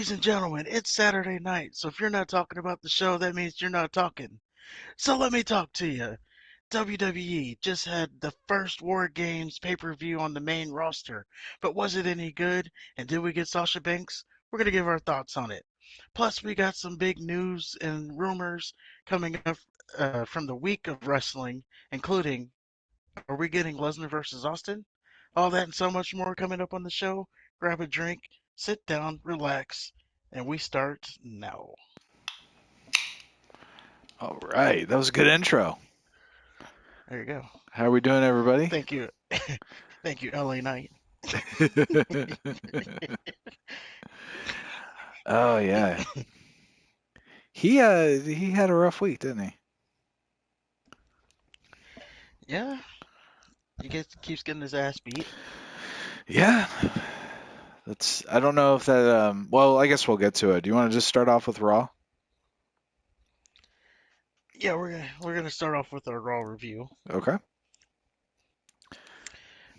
Ladies and gentlemen, it's Saturday night, so if you're not talking about the show, that means you're not talking. So let me talk to you. WWE just had the first War Games pay-per-view on the main roster, but was it any good? And did we get Sasha Banks? We're going to give our thoughts on it. Plus, we got some big news and rumors coming up from the week of wrestling, including are we getting Lesnar versus Austin? All that and so much more coming up on the show. Grab a drink, sit down, relax, and we start now. All right, that was a good intro. There you go. How are we doing, everybody? Thank you. Thank you, LA Knight. Oh yeah, he had a rough week, didn't he? Yeah, keeps getting his ass beat. Yeah, that's. I don't know if that. Well, I guess we'll get to it. Do you want to just start off with Raw? Yeah, we're gonna start off with our Raw review. Okay.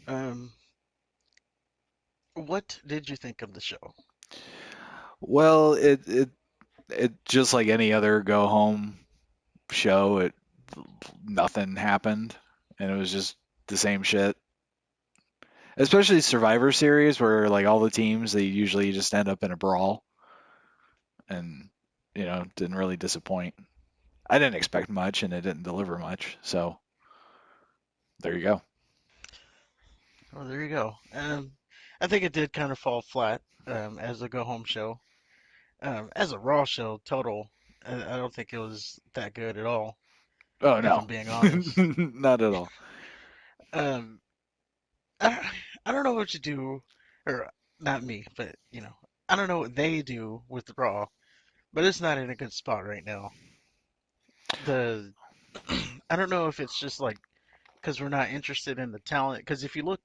Um, what did you think of the show? Well, it just like any other go home show. It nothing happened, and it was just the same shit. Especially Survivor Series, where like all the teams they usually just end up in a brawl, and didn't really disappoint. I didn't expect much, and it didn't deliver much. So there you go. Well, there you go. I think it did kind of fall flat as a go home show. As a Raw show total, I don't think it was that good at all, Oh if no, I'm being honest. not at all. Um, I don't know what to do, or not me, but I don't know what they do with Raw, but it's not in a good spot right now. The I don't know if it's just like because we're not interested in the talent. Because if you look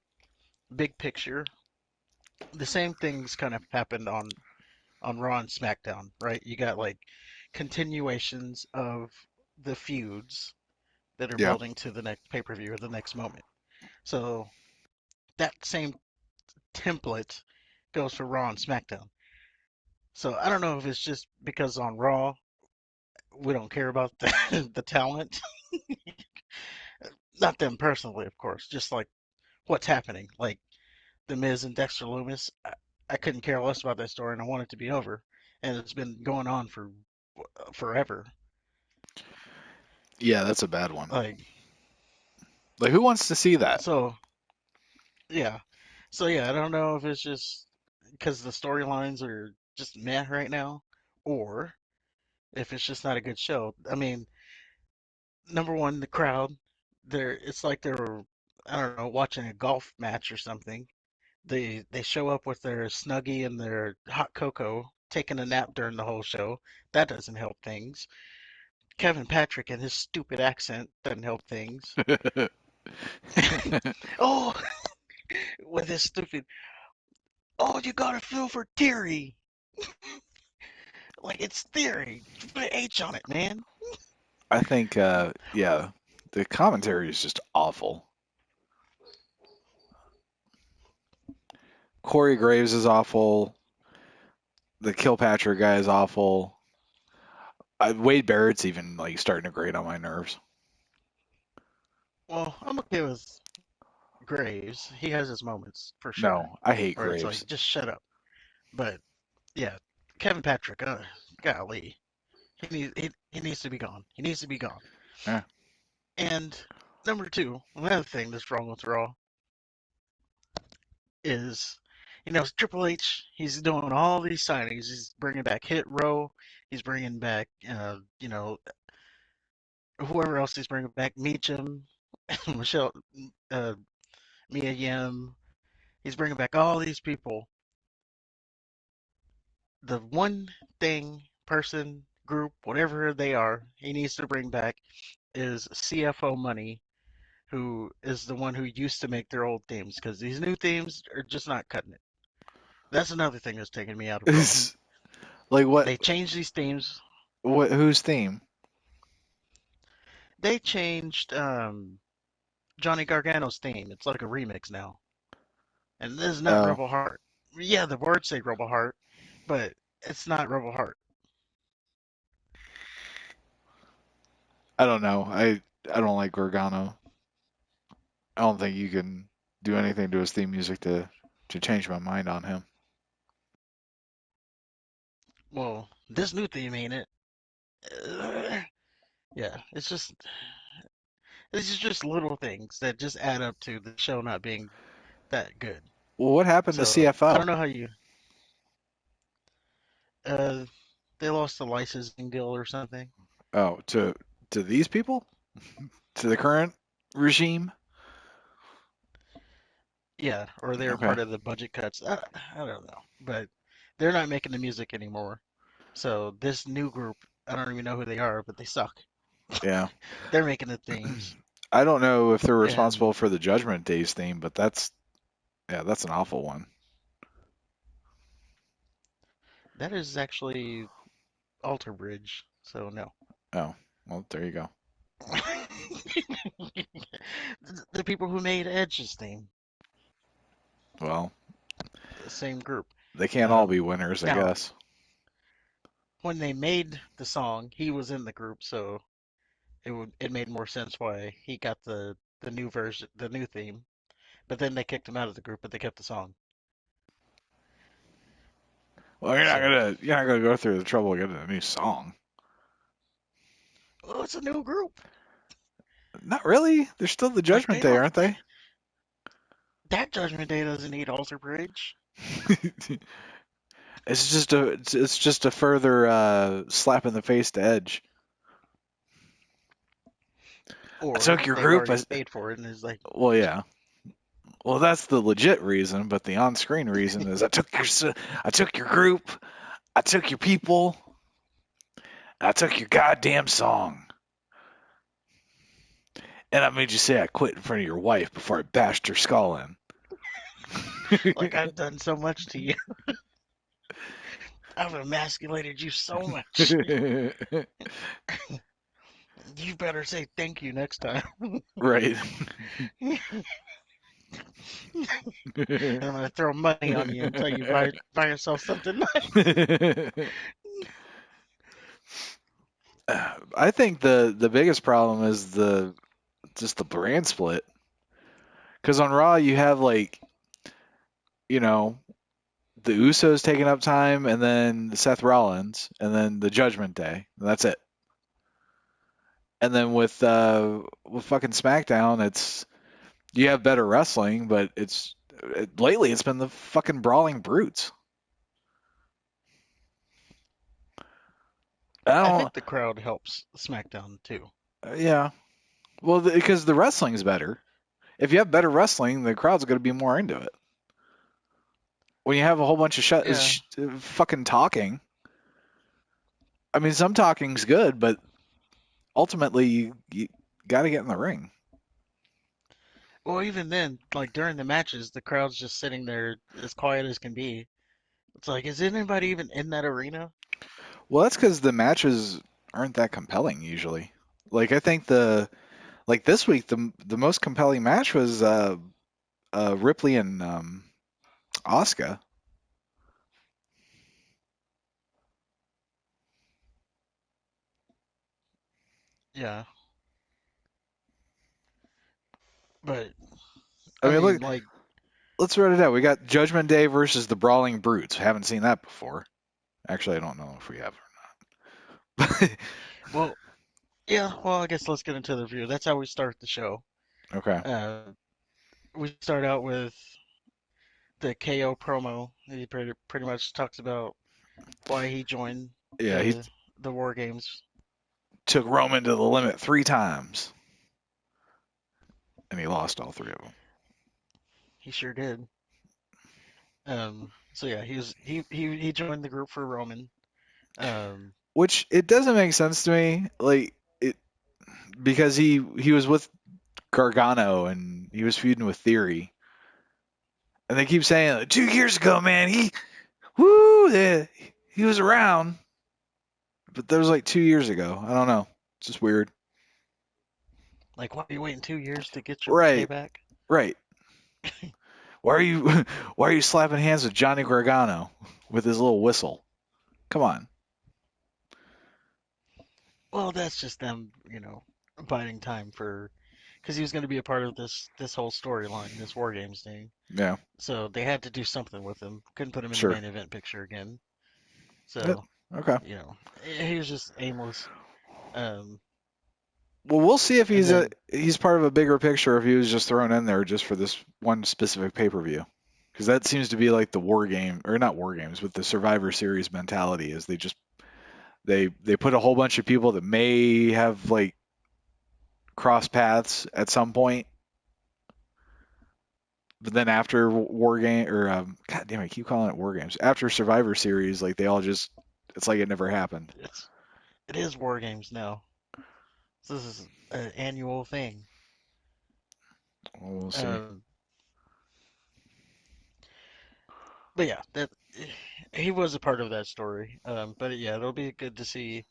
big picture, the same things kind of happened on Raw and SmackDown, right? You got like continuations of the feuds that are Yeah, building to the next pay-per-view or the next moment. So that same template goes for Raw and SmackDown. So I don't know if it's just because on Raw we don't care about the talent, not them personally, of course, just like what's happening. Like The Miz and Dexter Loomis, I couldn't care less about that story, and I want it to be over. And it's been going on for forever. yeah, that's a bad one. Like Like, who wants to see that? so, yeah. So yeah, I don't know if it's just because the storylines are just meh right now, or if it's just not a good show. I mean, number one, the crowd. It's like they're, I don't know, watching a golf match or something. They show up with their Snuggie and their hot cocoa, taking a nap during the whole show. That doesn't help things. Kevin Patrick and his stupid accent doesn't help things. Oh, with his stupid, oh, you gotta feel for Theory. Like it's Theory. Put an H on it, man. I think, yeah, the commentary is just awful. Corey Graves is awful. The Kilpatrick guy is awful. Wade Barrett's even like starting to grate on my nerves. Well, I'm okay with Graves. He has his moments for sure, No, I hate where it's like Graves. just shut up. But yeah, Kevin Patrick, golly, he needs to be gone. He needs to be gone. Yeah, And number two, another thing that's wrong with Raw is, Triple H. He's doing all these signings. He's bringing back Hit Row. He's bringing back, whoever else he's bringing back, Meacham, Michelle, uh, Mia Yim. He's bringing back all these people. The one thing, person, group, whatever they are, he needs to bring back is CFO Money, who is the one who used to make their old themes, because these new themes are just not cutting it. That's another thing that's taking me out of Raw. is like what? They changed these themes. What? Whose theme? They changed Johnny Gargano's theme. It's like a remix now, and this is not Oh, Rebel Heart. Yeah, the words say Rebel Heart, but It's not Rebel Heart. I don't know. I don't like Gargano. I don't think you can do anything to his theme music to change my mind on him. Well, this new theme ain't it. Uh, yeah, it's just little things that just add up to the show not being that good. Well, what happened to So I CFO? don't know how you. Uh, they lost the licensing deal or something. Oh, to these people? To the current regime? Yeah, or they were Okay. part of the budget cuts. I don't know, but they're not making the music anymore. So this new group, I don't even know who they are, but they suck. Yeah. They're making the themes, I don't know if they're and responsible for the Judgment Days theme, but that's an awful one. that is actually Alter Bridge. So no. Oh, well, there you go. The people who made Edge's theme, Well, the same group. they can't all be Um, winners, I Now, guess. when they made the song, he was in the group, so it made more sense why he got the new version, the new theme. But then they kicked him out of the group, but they kept the song. Well, So, you're not gonna go through the trouble of getting a new song. oh, it's a new group. Not really. They're still the Like Judgment they Day, don't aren't they? that Judgment Day doesn't need Alter Bridge, It's just a further slap in the face to Edge. I or took your they've group. already paid for it and is like, Well, yeah. Well, that's the legit reason, but the on-screen reason is I took your group, I took your people, I took your goddamn song, and I made you say I quit in front of your wife before I bashed her skull in. like I've done so much to you. I've emasculated you so much. You better say thank you next time. Right. I'm gonna throw money on you until you buy yourself something nice. I think the biggest problem is the just the brand split. Because on Raw you have like you know the Usos taking up time, and then Seth Rollins, and then the Judgment Day. And that's it. And then with fucking SmackDown, it's you have better wrestling, but lately it's been the fucking brawling brutes. I I don't. think the crowd helps SmackDown too. Yeah. Well, because the wrestling's better. If you have better wrestling, the crowd's going to be more into it. When you have a whole bunch of Yeah. fucking talking, I mean, some talking's good, but ultimately you got to get in the ring. Well, even then, like during the matches, the crowd's just sitting there as quiet as can be. It's like, is anybody even in that arena? Well, that's because the matches aren't that compelling usually. Like I think the like this week the most compelling match was Ripley and Asuka. Yeah. But I I mean, mean, look, like, let's write it out. We got Judgment Day versus the Brawling Brutes. Haven't seen that before. Actually, I don't know if we have or not. well, yeah. Well, I guess let's get into the review. That's how we start the show. Okay. Uh, we start out with the KO promo. He pretty much talks about why he joined Yeah, he the War Games. took Roman to the limit 3 times, and he lost all 3 of them. He sure did. So yeah, he joined the group for Roman. Um, Which it doesn't make sense to me, like it because he was with Gargano and he was feuding with Theory, and they keep saying like, 2 years ago, man, he was around, but that was like 2 years ago. I don't know. It's just weird. like, why are you waiting 2 years to get your Right, payback? right. Why are you why are you slapping hands with Johnny Gargano with his little whistle? Come on. Well, that's just them, biding time for, because he was going to be a part of this whole storyline, this War Games thing. Yeah, So they had to do something with him. Couldn't put him in the sure. main event picture again. Yep. So, Okay. he was just aimless. Um, Well, we'll see if and then he's part of a bigger picture if he was just thrown in there just for this one specific pay-per-view. Because that seems to be like the war game, or not war games, but the Survivor Series mentality is they put a whole bunch of people that may have like cross paths at some point, but then after war game or God damn, I keep calling it war games. After Survivor Series, like they all just it's like it never happened. it is War Games now. So this is an annual thing. Well, we'll see. Um, but yeah, that he was a part of that story. But yeah, it'll be good to see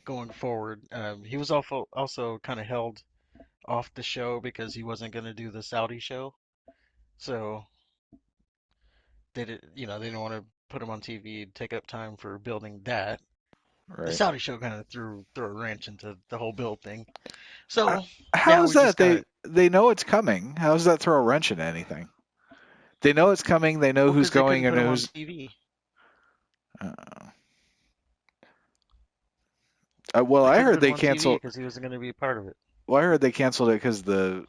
going forward. He was also kind of held off the show because he wasn't going to do the Saudi show. So they didn't want to put him on TV, take up time for building that. The Right. Saudi show kind of threw a wrench into the whole build thing. Uh, So How now is we just that? got They know it's coming. How does that throw a wrench into anything? They know it's coming. They know well, who's because they going couldn't and put him on who's. TV. Uh, well, They I couldn't heard put him they on TV canceled. because he wasn't going to be a part of it. Well, I heard they canceled it because the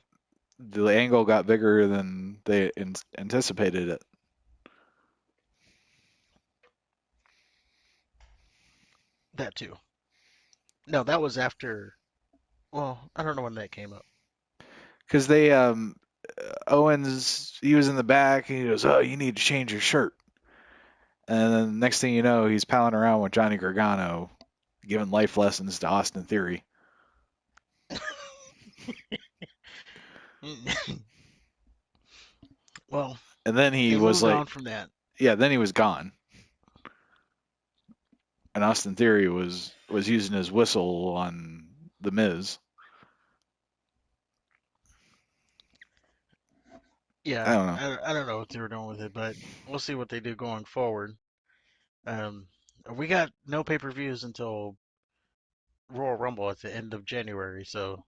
angle got bigger than they anticipated it. That too. No, that was after. Well, I don't know when that came up. Because they Owens he was in the back and he goes, "Oh, you need to change your shirt." And then next thing you know, he's palling around with Johnny Gargano, giving life lessons to Austin Theory. Well, And then he they was moved like, on from that. yeah, then he was gone. And Austin Theory was using his whistle on the Miz. I Yeah, don't know. I don't know what they were doing with it, but we'll see what they do going forward. Um, we got no pay-per-views until Royal Rumble at the end of January, so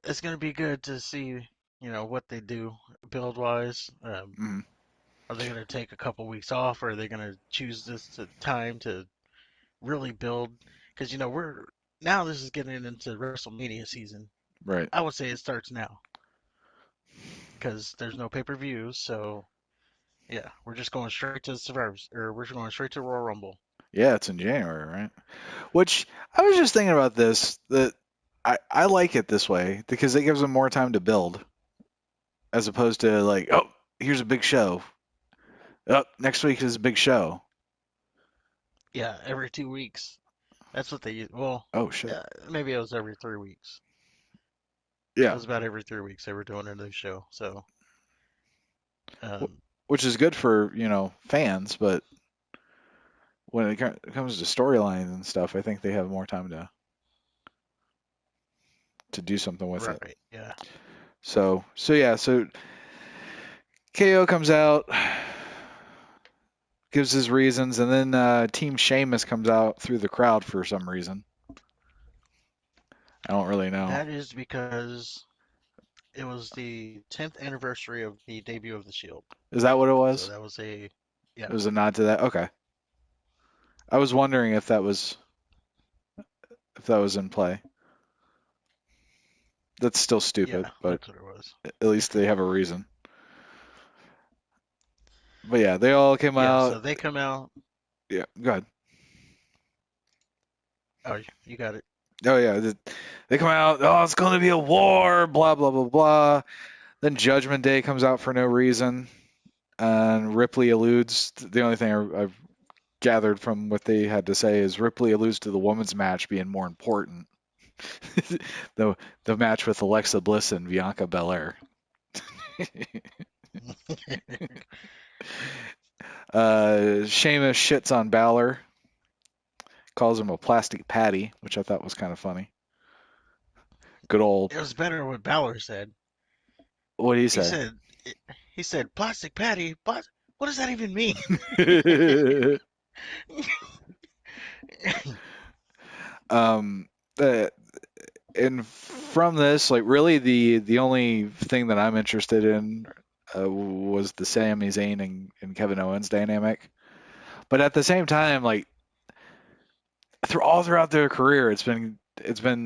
it's gonna be good to see, what they do build-wise. Mm, Are they gonna take a couple weeks off, or are they gonna choose time to really build? Because we're now this is getting into WrestleMania season. right. I would say it starts now because there's no pay-per-views, so yeah, we're just going straight to Survivors, or we're just going straight to Royal Rumble. Yeah, it's in January, right? Which I was just thinking about this that I like it this way because it gives them more time to build as opposed to like, oh, here's a big show. Oh, next week is a big show. Yeah, every 2 weeks. That's what they use. Well, Oh shit. maybe it was every 3 weeks. It Yeah. was about every 3 weeks they were doing a new show. So, um, Which is good for, fans, but when it comes to storylines and stuff, I think they have more time to do something with it. right, yeah, So yeah, so KO comes out, gives his reasons, and then Team Sheamus comes out through the crowd for some reason. I don't really know. that is because it was the 10th anniversary of the debut of the Shield. Is that what it So was? that was It yeah, was a nod to that. Okay. I was wondering if that was in play. That's still stupid, yeah, but that's what it was. at least they have a reason. But yeah, they all came Yeah, out. so they come out. Yeah, go ahead. Oh, you got it. Oh yeah, they come out. Oh, it's going to be a war. Blah blah blah blah. Then Judgment Day comes out for no reason, and Ripley alludes. The only thing I've gathered from what they had to say is Ripley alludes to the women's match being more important. the the match with Alexa Bliss and Bianca Belair. Sheamus shits on Balor, calls him a plastic patty, which I thought was kind of funny. Good old. It was better what Balor said. What did he He say? said he said plastic patty. What does that even mean? Um, the and from this, like really the only thing that I'm interested in was the Sami Zayn and Kevin Owens dynamic. But at the same time, like throughout their career, it's been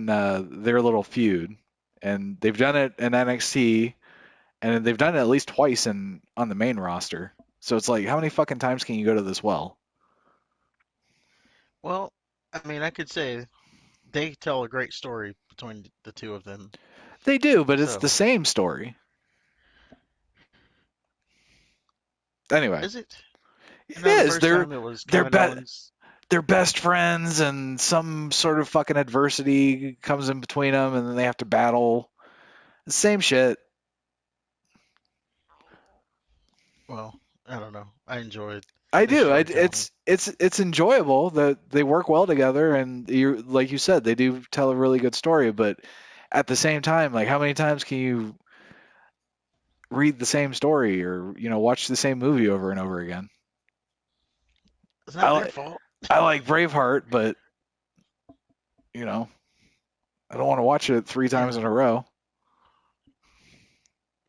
their little feud, and they've done it in NXT, and they've done it at least twice in on the main roster. So it's like, how many fucking times can you go to this well? Well, I mean, I could say they tell a great story between the two of them. They do, but it's the So, same story. Anyway, is it? I it know the is. first time it was They're Kevin be- Owens. they're best friends, and some sort of fucking adversity comes in between them, and then they have to battle. Same shit. Well, I don't know. I enjoyed I the do. storytelling. It's enjoyable that they work well together, and you like you said, they do tell a really good story. But at the same time, like how many times can you read the same story or watch the same movie over and over again? It's I not their like fault. I like Braveheart, but you know I don't want to watch it three times Yeah, in a row.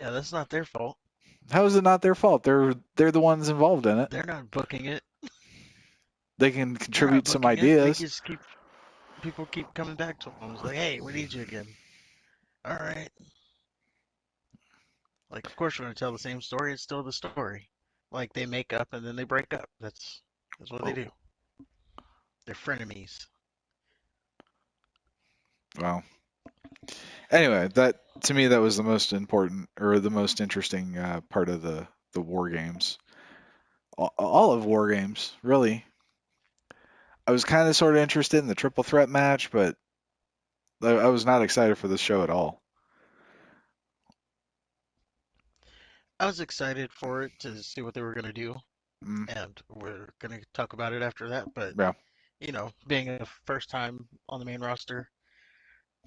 yeah, that's not their fault. How is it not their fault? They're the ones involved in it. They're not booking it. They can They're not contribute some booking it. They ideas. just keep people keep coming back to them. It's like, hey, we need you again. All right. Like, of course, we're gonna tell the same story. It's still the story. Like they make up and then they break up. That's what they Oh, do. They're frenemies. wow. Anyway, that to me that was the most important or the most interesting part of the war games. All of war games, really. I was kind of sort of interested in the triple threat match, but I was not excited for this show at all. I was excited for it to see what they were gonna do, Mm, and we're gonna talk about it after that. But yeah, being a first time on the main roster,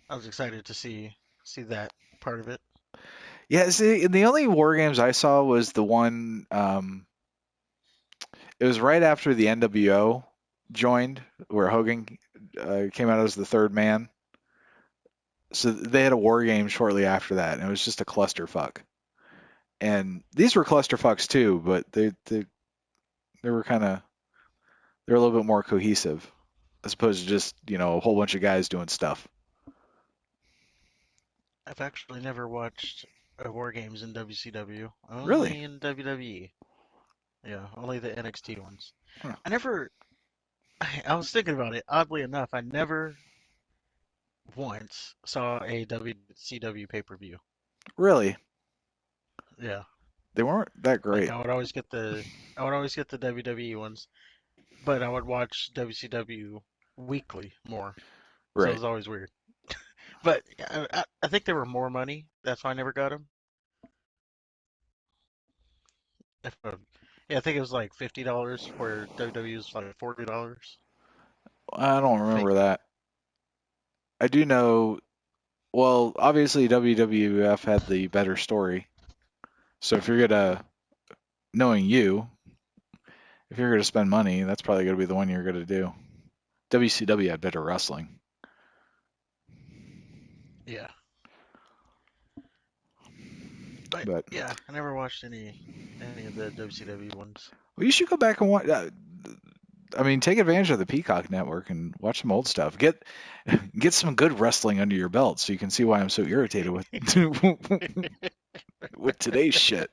I was excited to see that part of it. yeah. See, the only war games I saw was the one. It was right after the NWO joined, where Hogan came out as the third man. So they had a war game shortly after that, and it was just a clusterfuck. And these were clusterfucks too, but they were kind of they're a little bit more cohesive as opposed to just a whole bunch of guys doing stuff. I've actually never watched War Games in WCW, Really? only in WWE. Yeah, only the NXT ones. Huh. I never. I was thinking about it. Oddly enough, I never once saw a WCW pay-per-view. Really? Yeah, They weren't that like great. I would always get the WWE ones, but I would watch WCW weekly more. So it Right. was always weird. But I think they were more money. That's why I never got them. If, yeah, I think it was like $50 where WWE was like $40. I don't I think. remember that. I do know. Well, obviously WWF had the better story. So if you're gonna knowing you, if you're gonna spend money, that's probably gonna be the one you're gonna do. WCW had better wrestling. Yeah. But But yeah, I never watched any of the WCW ones. well, you should go back and watch. I mean, take advantage of the Peacock Network and watch some old stuff. Get some good wrestling under your belt, so you can see why I'm so irritated with with today's shit.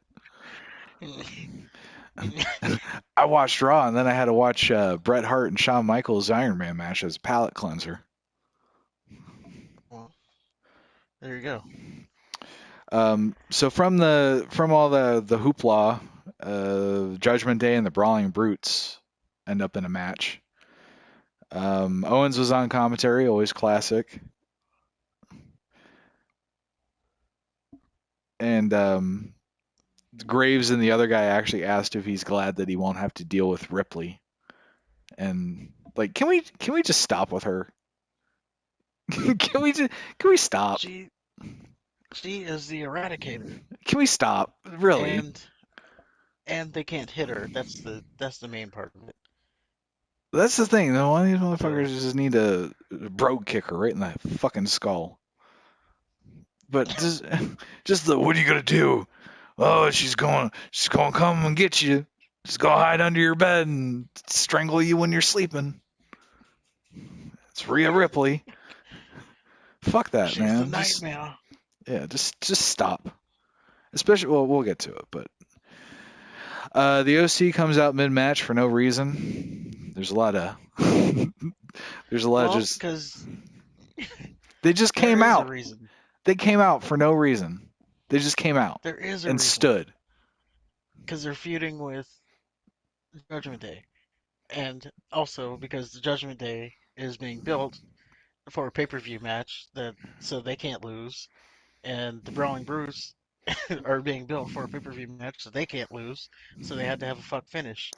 I watched Raw, and then I had to watch Bret Hart and Shawn Michaels Iron Man match as a palate cleanser. Well, there you go. So from all the hoopla, Judgment Day and the Brawling Brutes end up in a match. Owens was on commentary, always classic, and Graves and the other guy actually asked if he's glad that he won't have to deal with Ripley. And like, can we just stop with her? Can we stop? She she is the Eradicator, Can we stop? Really? and they can't hit her. That's the main part of it. That's the thing. Though, one of these So motherfuckers just need a brogue kicker right in the fucking skull. But just the what are you gonna do? Oh, she's going to come and get you. She's going to hide under your bed and strangle you when you're sleeping. It's Rhea Ripley. Fuck that, she's the man. Just nightmare. yeah, just stop. Especially, well, we'll get to it, but the OC comes out mid-match for no reason. There's a lot of there's a lot of Well, just because they just there came is a out. reason. They came out for no reason. They just came out There is a and reason. stood. Because they're feuding with Judgment Day, and also because the Judgment Day is being built for a pay-per-view match that so they can't lose, and the Brawling Brutes are being built for a pay-per-view match so they can't lose, so they had to have a fuck finish.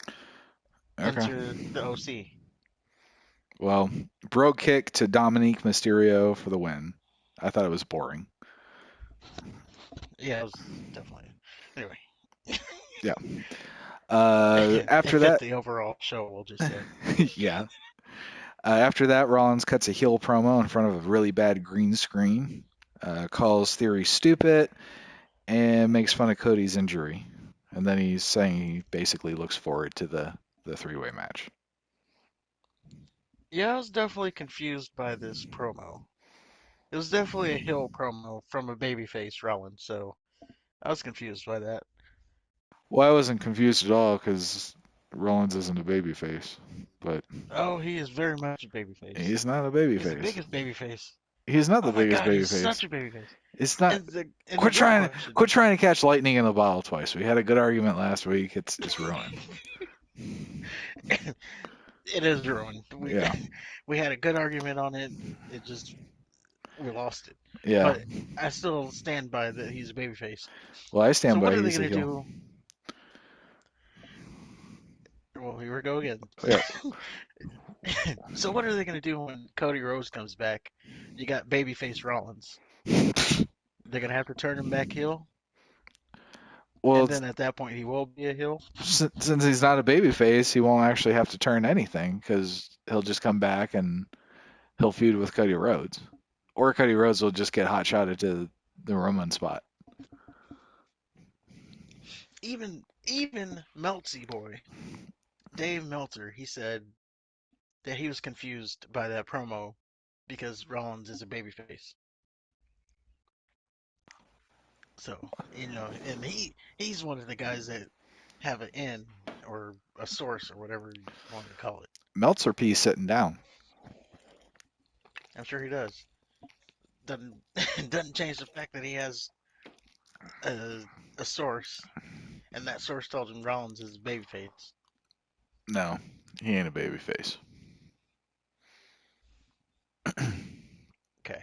Okay. Enter the OC. Well, brogue kick to Dominique Mysterio for the win. I thought it was boring. Yeah, it was definitely. Anyway, Yeah. it After fit that, the overall show. We'll just say. yeah. After that, Rollins cuts a heel promo in front of a really bad green screen, calls Theory stupid, and makes fun of Cody's injury. And then he's saying he basically looks forward to the three-way match. Yeah, I was definitely confused by this promo. It was definitely a heel promo from a babyface Rollins, so I was confused by that. Well, I wasn't confused at all because Rollins isn't a babyface, but Oh, he is very much a babyface. he's not a He's the babyface. biggest babyface. He's not Oh the my biggest God, he's babyface. such a babyface. It's not. And the real Quit question, trying to catch lightning in the bottle twice. We had a good argument last week. It's ruined. it is ruined. We Yeah, we had a good argument on it. It just we lost it. yeah. But I still stand by that he's a babyface. Well, I So stand what by are they he's a gonna heel. do? Well, here we go again. Yeah. So what are they gonna do when Cody Rhodes comes back? You got babyface Rollins. They're gonna have to turn him back heel, Well, and then at that point he will be a heel. since he's not a babyface, he won't actually have to turn anything because he'll just come back and he'll feud with Cody Rhodes, or Cody Rhodes will just get hot shotted to the Roman spot. Even Meltzy boy, Dave Meltzer, he said that he was confused by that promo because Rollins is a babyface. So, and he's one of the guys that have an in or a source or whatever you want to call it. Meltzer P sitting down. I'm sure he does. Doesn't doesn't change the fact that he has a, a source, and that source told him Rollins is a babyface. No, he ain't a babyface. Okay,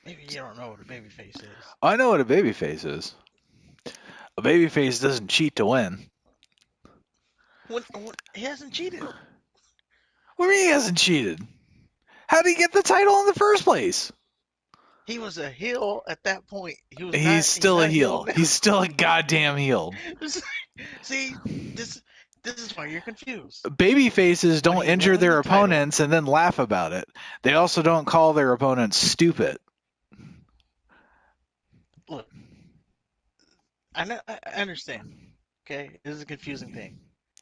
maybe you don't know what a babyface is. I know what a babyface is. A babyface doesn't cheat to win. When he hasn't cheated. What do you mean he hasn't cheated? How did he get the title in the first place? He was a heel at that point. He was He's not. He's still a not a heel heel. now. He's still a goddamn heel. See, this this is why you're confused. Baby faces When don't he injure won their the title, opponents and then laugh about it. They also don't call their opponents stupid. look, I know, I understand. Okay, this is a confusing thing.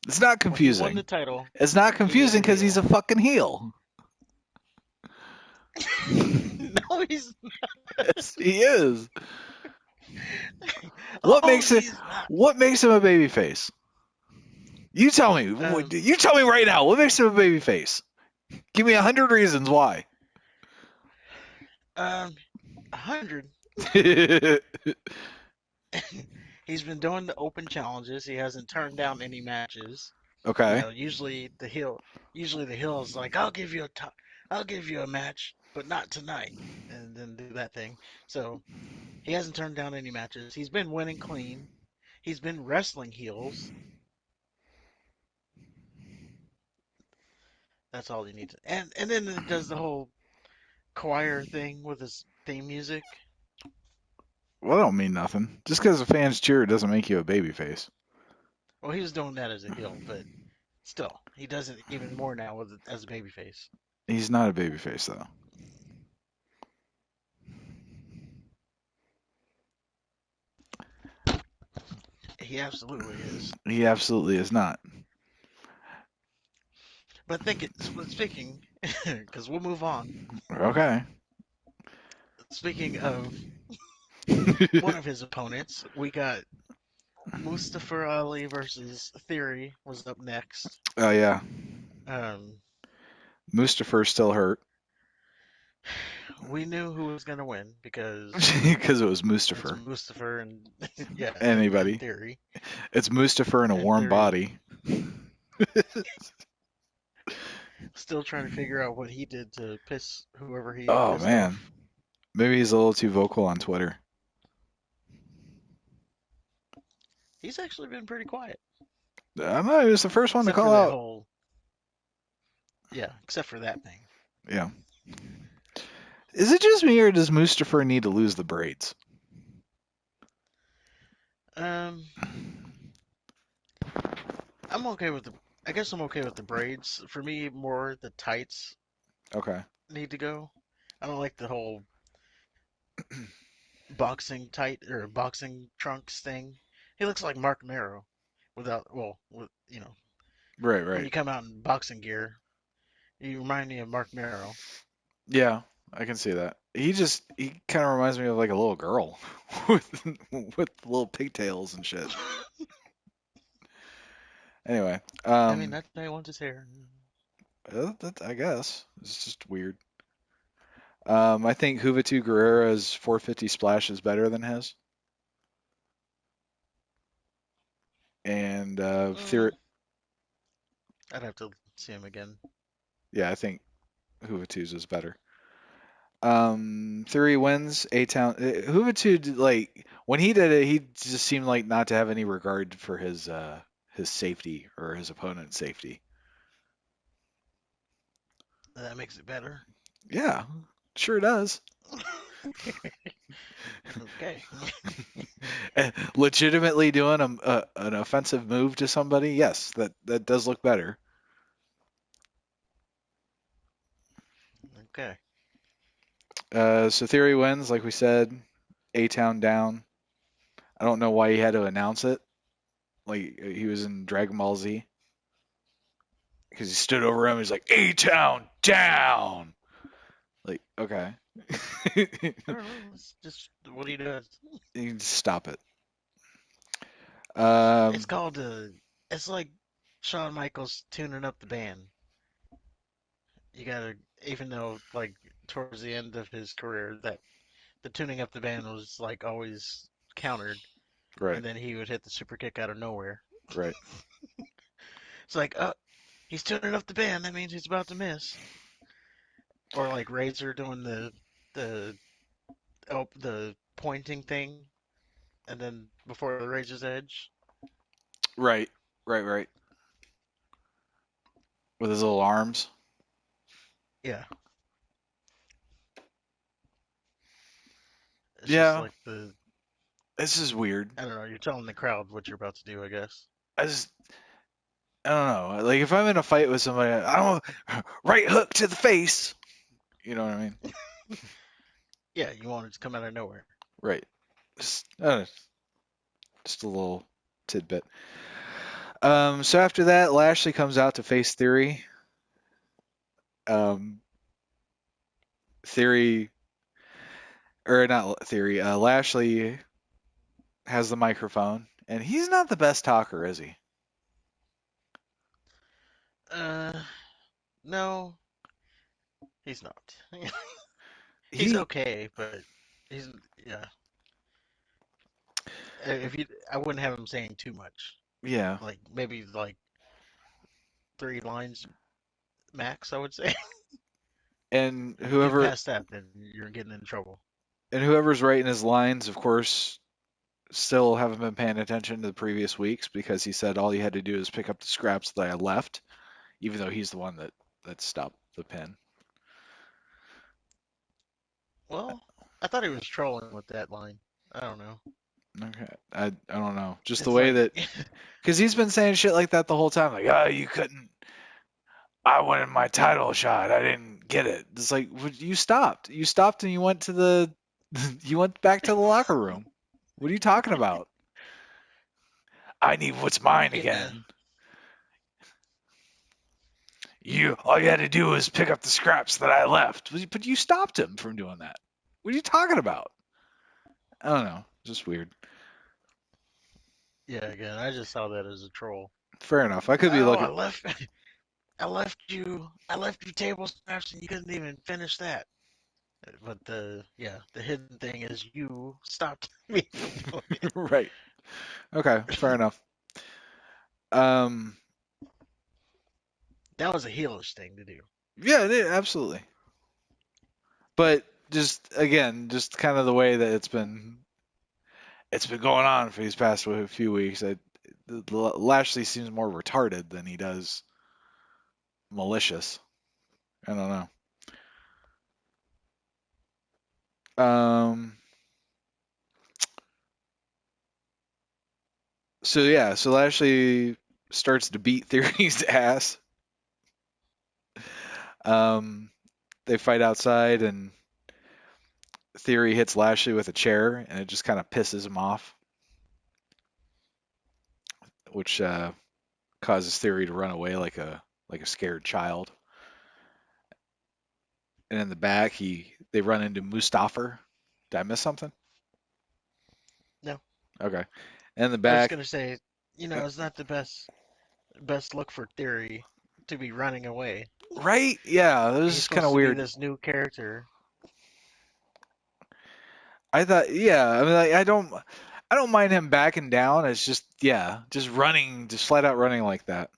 It's not When he won the confusing. title, It's not he was confusing a because he's a heel. fucking heel. No, he's. Yes, he is. What Oh, makes it? he's not. What makes him a baby face? You tell me. Um, You tell me right now. What makes him a baby face? Give me 100 reasons why. um, 100. Okay. He's been doing the open challenges. He hasn't turned down any matches. Usually the heel is like, I'll give you a match, but not tonight, and then do that thing. So he hasn't turned down any matches. He's been winning clean. He's been wrestling heels. That's all you need to. And then it does the whole choir thing with his theme music. Well, that don't mean nothing. Just because the fans cheer doesn't make you a baby face. Well, he was doing that as a heel, but Still, he does it even more now with as a babyface. He's not a babyface though. He absolutely is. He absolutely is not. But think it. Speaking, because we'll move on. Okay. Speaking of one of his opponents, we got Mustafa Ali versus Theory was up next. Oh yeah. Um, Mustafa's still hurt we knew who was gonna win because because it was it's Mustafa. Mustafa and yeah, and Anybody. Theory It's Mustafa in a and warm Theory body. still trying to figure out what he did to piss whoever he Oh pissed man. off. Maybe he's a little too vocal on Twitter. He's actually been pretty quiet, I know he was the first one to except for call that out. whole except for that thing. Yeah. Is it just me or does Mustafa need to lose the braids? Um, I'm okay with the. I guess I'm okay with the braids. For me, more the tights Okay. need to go. I don't like the whole boxing tight or boxing trunks thing. He looks like Mark Marrow without with Right, when right. you come out in boxing gear, you remind me of Mark Marrow. Yeah, I can see that. He kind of reminds me of like a little girl with with little pigtails and shit. Anyway, I mean, that's why he wants his hair. I guess it's just weird. I think Juventud Guerrera's 450 splash is better than his, and Mm, I'd have to see him again. yeah, I think Juventud's is better. Theory wins A Town. Juventud, like when he did it, he just seemed like not to have any regard for his safety or his opponent's safety. That makes it better. Yeah, sure does. Okay. Legitimately doing an offensive move to somebody, yes, that does look better. Okay. So Theory wins, like we said. A Town down. I don't know why he had to announce it. Like he was in Dragon Ball Z because he stood over him. He's like A Town down. Like okay, I don't know. It's just what he does. you can stop it. It's Um, called it's like Shawn Michaels tuning up the band. You gotta, even though like towards the end of his career, that the tuning up the band was like always countered, right, and then he would hit the super kick out of nowhere. right. It's like, he's tuning up the band. That means he's about to miss. Or like Razor doing the the pointing thing, and then before the Razor's Edge. Right, right, right. With his little arms. Yeah, it's just Yeah, like the this is weird. I don't know. You're telling the crowd what you're about to do, I guess. I just I don't know. Like if I'm in a fight with somebody, I don't right hook to the face. You know what I mean? Yeah, you want it to come out of nowhere. Right. Just a little tidbit. So after that, Lashley comes out to face Theory. Um, Theory or not Theory. Lashley has the microphone, and he's not the best talker, is he? Uh, no, he's not. He's He okay, but he's yeah. If you, I wouldn't have him saying too much. yeah. Like maybe like 3 lines max, I would say. And If you get whoever past that, then you're getting in trouble. and whoever's writing his lines, of course, still haven't been paying attention to the previous weeks because he said all you had to do is pick up the scraps that I left, even though he's the one that stopped the pin. Well, I thought he was trolling with that line. I don't know. Okay, I don't know. Just the It's way like that Because he's been saying shit like that the whole time. Like, oh, you couldn't. I wanted my title shot. I didn't get it. It's like you stopped. You stopped and you went to the. You went back to the locker room. What are you talking about? I need what's mine Yeah. again. You all you had to do was pick up the scraps that I left. But you stopped him from doing that. What are you talking about? I don't know. Just weird. Yeah, again, I just saw that as a troll. Fair enough. I could be Oh, looking. I left you table scraps and you couldn't even finish that. But the hidden thing is you stopped me from doing it. Right. Okay. Fair enough. Um. That was a heelish thing to do. Yeah. Absolutely. But just again, just kind of the way that it's been going on for these past few weeks. Lashley seems more retarded than he does malicious. I don't know. So yeah, so Lashley starts to beat Theory's ass. Um, they fight outside, and Theory hits Lashley with a chair, and it just kind of pisses him off, which causes Theory to run away like a scared child. And in the back, they run into Mustafa. Did I miss something? No, Okay. And in the I was back, gonna say, uh, it's not the best look for Theory to be running away. right? Yeah, it was He's just kind supposed of to be weird. this new character. I thought, yeah, I mean, like, I don't mind him backing down. It's just, yeah, just running, just flat out running like that.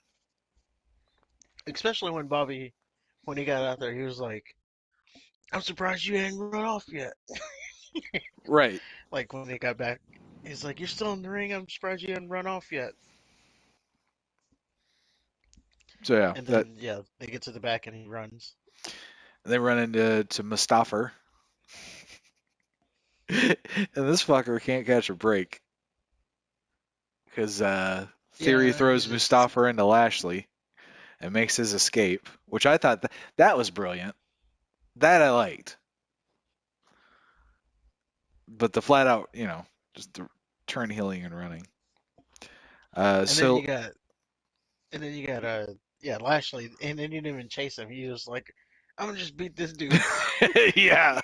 Especially when Bobby, when he got out there, he was like, "I'm surprised you hadn't run off yet." Right. Like when they got back, he's like, "You're still in the ring. I'm surprised you hadn't run off yet." So yeah, And that then yeah, they get to the back and he runs. they run into Mustafa, and this fucker can't catch a break because Theory Yeah, throws he's just Mustafa into Lashley and makes his escape, which I thought that was brilliant. That I liked, but the flat out, just the turn healing and running. and then So you got yeah, Lashley, and then you didn't even chase him. He was like, "I'm gonna just beat this dude." yeah.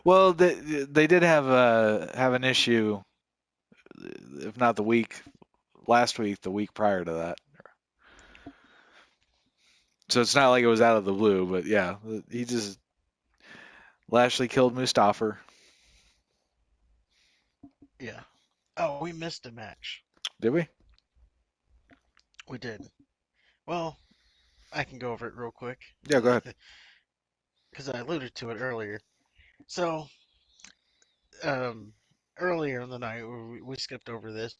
Well, they did have an issue, if not the week last week, the week prior to that. So it's not like it was out of the blue, but yeah, he just Lashley killed Mustafa. Yeah. Oh, we missed a match. Did we? We did. Well, I can go over it real quick Yeah, go ahead. because I alluded to it earlier. So, um, earlier in the night, we skipped over this.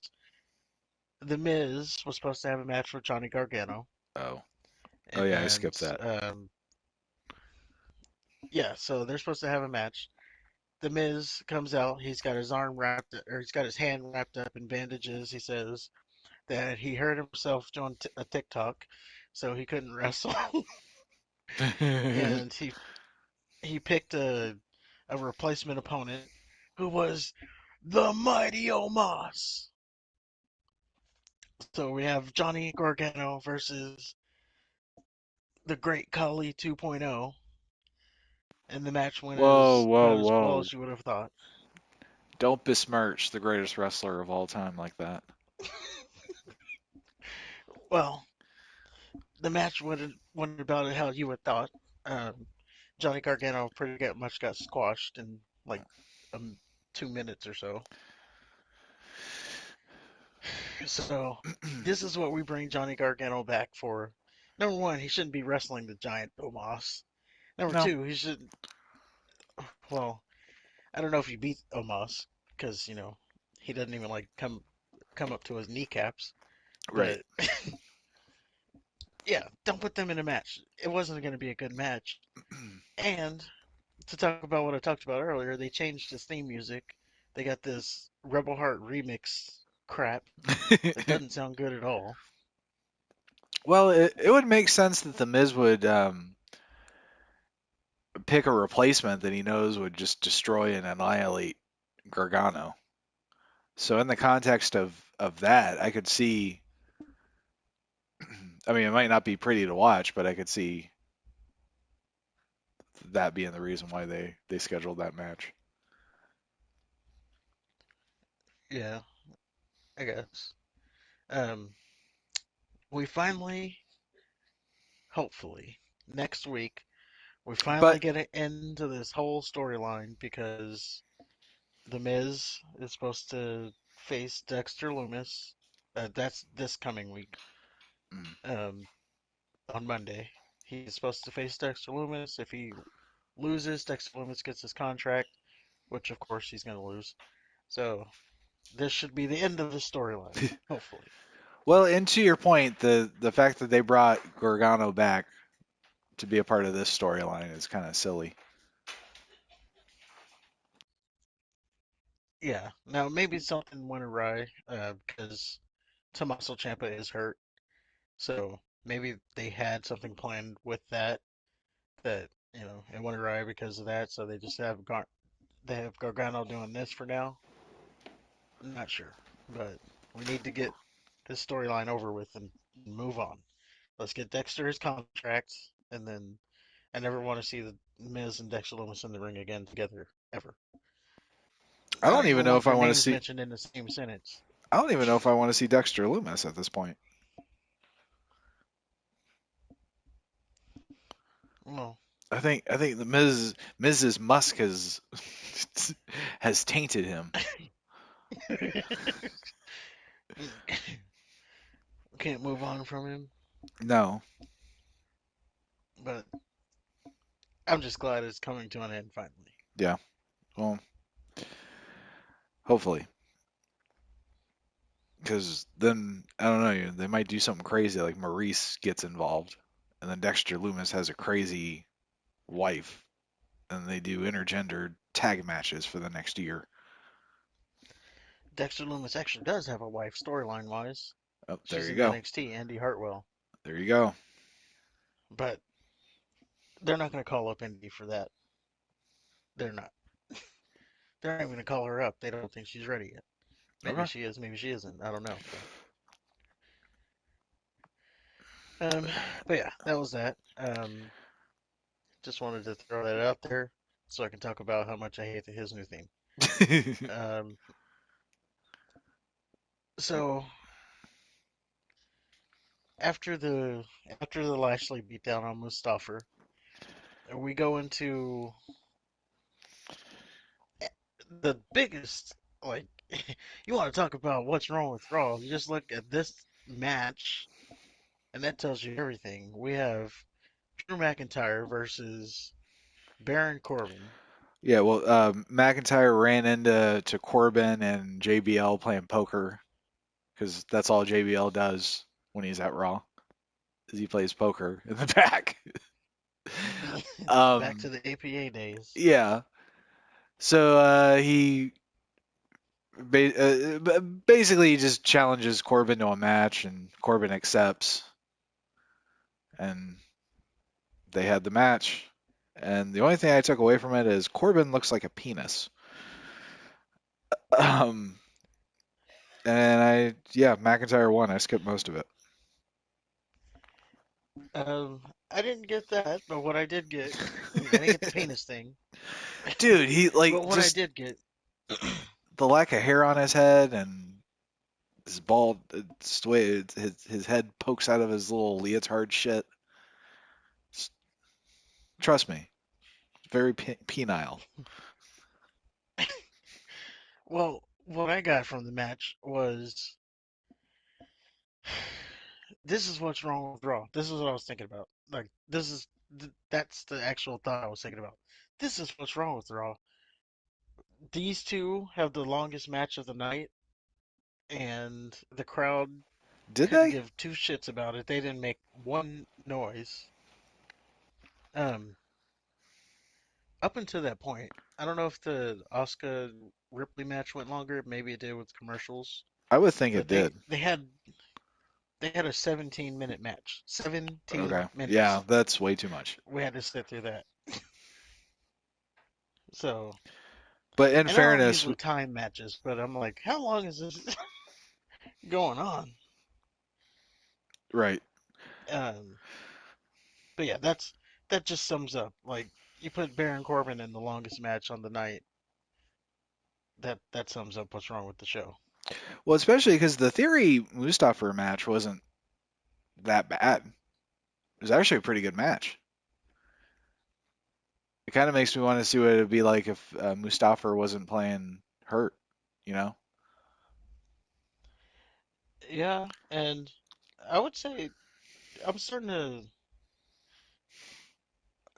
The Miz was supposed to have a match with Johnny Gargano, Oh, oh yeah, I and skipped that. yeah, so they're supposed to have a match. The Miz comes out. He's got his arm wrapped, or he's got his hand wrapped up in bandages. He says that he hurt himself doing a TikTok, so he couldn't wrestle, and he picked a replacement opponent who was the Mighty Omos. So we have Johnny Gargano versus the Great Khali 2.0, and the match went Whoa, as whoa, about as well whoa! as you would have thought. Don't besmirch the greatest wrestler of all time like that. Well, the match went about how you would thought. Um, Johnny Gargano much got squashed in like um, 2 minutes or so. So this is what we bring Johnny Gargano back for. Number one, he shouldn't be wrestling the giant Omos. Number No, two, he should. Well, I don't know if he beat Omos because he doesn't even like come up to his kneecaps. right. But yeah, don't put them in a match. It wasn't going to be a good match. And to talk about what I talked about earlier, they changed his theme music They got this Rebel Heart remix crap that doesn't sound good at all. Well, it would make sense that the Miz would pick a replacement that he knows would just destroy and annihilate Gargano. So in the context of that, I could see. I mean, it might not be pretty to watch, but I could see that being the reason why they scheduled that match. Yeah, I guess. Um, we finally, hopefully, next week, we finally But get an end to this whole storyline because The Miz is supposed to face Dexter Lumis. That's this coming week. mm, Um, on Monday. He's supposed to face Dexter Lumis. If he loses, Dexter Lumis gets his contract, which of course he's going to lose. So this should be the end of the storyline, hopefully. well, and to your point, the fact that they brought Gargano back to be a part of this storyline is kind of silly. Yeah. Now maybe something went awry because Tommaso Ciampa is hurt, so maybe they had something planned with that it went awry because of that. So they just they have Gargano doing this for now. Not sure, but we need to get this storyline over with and move on. Let's get Dexter his contract, and then I never want to see the Miz and Dexter Lumis in the ring again together ever. I I don't don't even even know want if I their want to names see. mentioned in the same sentence. I don't even know if I want to see Dexter Loomis at this point. Well, I think the Mrs. Musk has has tainted him. can't move on from him, No, but I'm just glad it's coming to an end finally. yeah. Well, hopefully, because then I don't know. They might do something crazy like Maurice gets involved, and then Dexter Loomis has a crazy wife, and they do intergender tag matches for the next year. Dexter Lumis actually does have a wife storyline wise. Oh, there She's you in go. NXT, Andy Hartwell, There you go. but they're not going to call up Indy for that. They're not. They're not even going to call her up. They don't think she's ready yet. Maybe Okay. she is, maybe she isn't. I don't know. Um, but yeah, that was that. Just wanted to throw that out there so I can talk about how much I hate his new theme. Um, so after the after the Lashley beatdown on Mustafa, we go into the biggest like you want to talk about what's wrong with Raw. You just look at this match and that tells you everything. We have Drew McIntyre versus Baron Corbin. Yeah, well, McIntyre ran into Corbin and JBL playing poker because that's all JBL does when he's at Raw is he plays poker in the back. Back um, to the APA days. yeah. So he basically just challenges Corbin to a match, and Corbin accepts, and they had the match. And the only thing I took away from it is Corbin looks like a penis. Um, and yeah, McIntyre won. I skipped most of it. I didn't get that, but what I did get, I didn't get the penis thing, Dude, he like but what I just did get, the lack of hair on his head and his bald, it's the way his head pokes out of his little leotard shit. Trust me, very penile. well, what I got from the match was this is what's wrong with Raw. This is what I was thinking about. Like, that's the actual thought I was thinking about. This is what's wrong with Raw. These two have the longest match of the night, and the crowd Did couldn't they? give two shits about it. They didn't make one noise. Um, up until that point. I don't know if the Asuka Ripley match went longer. Maybe it did with commercials, I would think it but did. they had a 17-minute match. 17 Okay. Yeah, minutes. that's way too much. We had to sit through that. So, But in and I don't fairness, usually time matches, but I'm like, how long is this going on? right. Um, but yeah, that just sums up. Like you put Baron Corbin in the longest match on the night. That sums up what's wrong with the show. Well, especially because the Theory Mustafa match wasn't that bad. It was actually a pretty good match. It kind of makes me want to see what it'd be like if Mustafa wasn't playing hurt, you know? Yeah, and I would say I'm starting to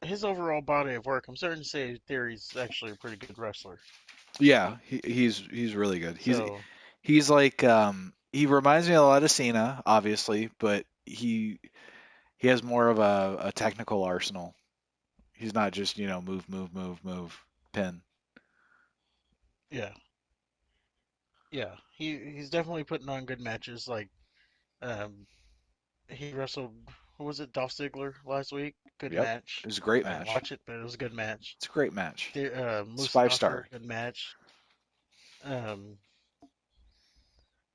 his overall body of work. I'm starting to say Theory's actually a pretty good wrestler. Yeah, he's really good. So He's like he reminds me a lot of Cena, obviously, but he has more of a technical arsenal. He's not just, move, move, move, move, pin. yeah, yeah, he's definitely putting on good matches. Like um, he wrestled who was it, Dolph Ziggler last week. Good Yep. It match. was a great I didn't match. watch it, but it was a good match. It's a great match. It's five Mustafa, star. good match. Um,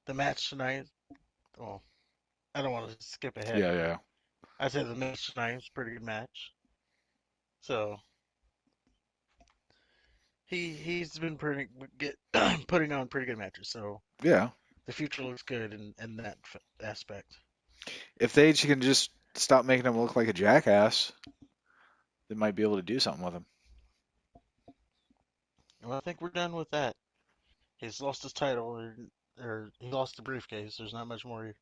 the match tonight. Well, I don't want to skip ahead. Yeah, yeah. I said the match tonight was a pretty good match. So he's been pretty get putting on pretty good matches. So Yeah. the future looks good in that aspect. If they can just stop making him look like a jackass, they might be able to do something with him. Well, I think we're done with that. He's lost his title, or he lost the briefcase. There's not much more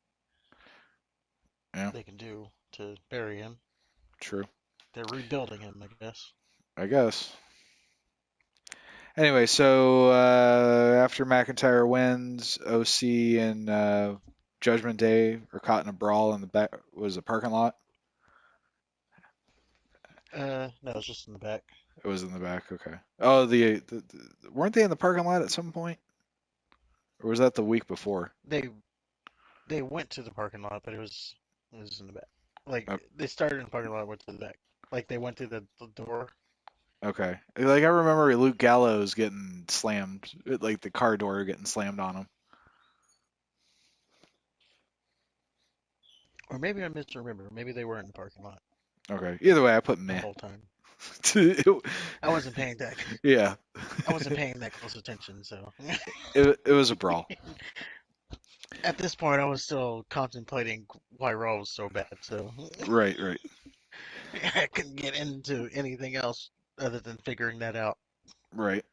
Yeah, they can do to bury him. true. They're rebuilding him, I guess. I guess. Anyway, so after McIntyre wins, OC and Judgment Day are caught in a brawl in the back. Was it parking lot? No, it's just in the back. It was in the back. Okay. Oh, weren't they in the parking lot at some point, or was that the week before? They they went to the parking lot, but it was in the back. Like Oh, they started in the parking lot, went to the back. Like they went through the door. okay. Like I remember Luke Gallows getting slammed, like the car door getting slammed on him. Or maybe I misremember. Maybe they were in the parking lot Okay. Either way, I put the meh. whole time. It- I wasn't paying that. yeah. I wasn't paying that close attention. So It was a brawl. at this point, I was still contemplating why Raw was so bad. So Right, right, I couldn't get into anything else other than figuring that out. right.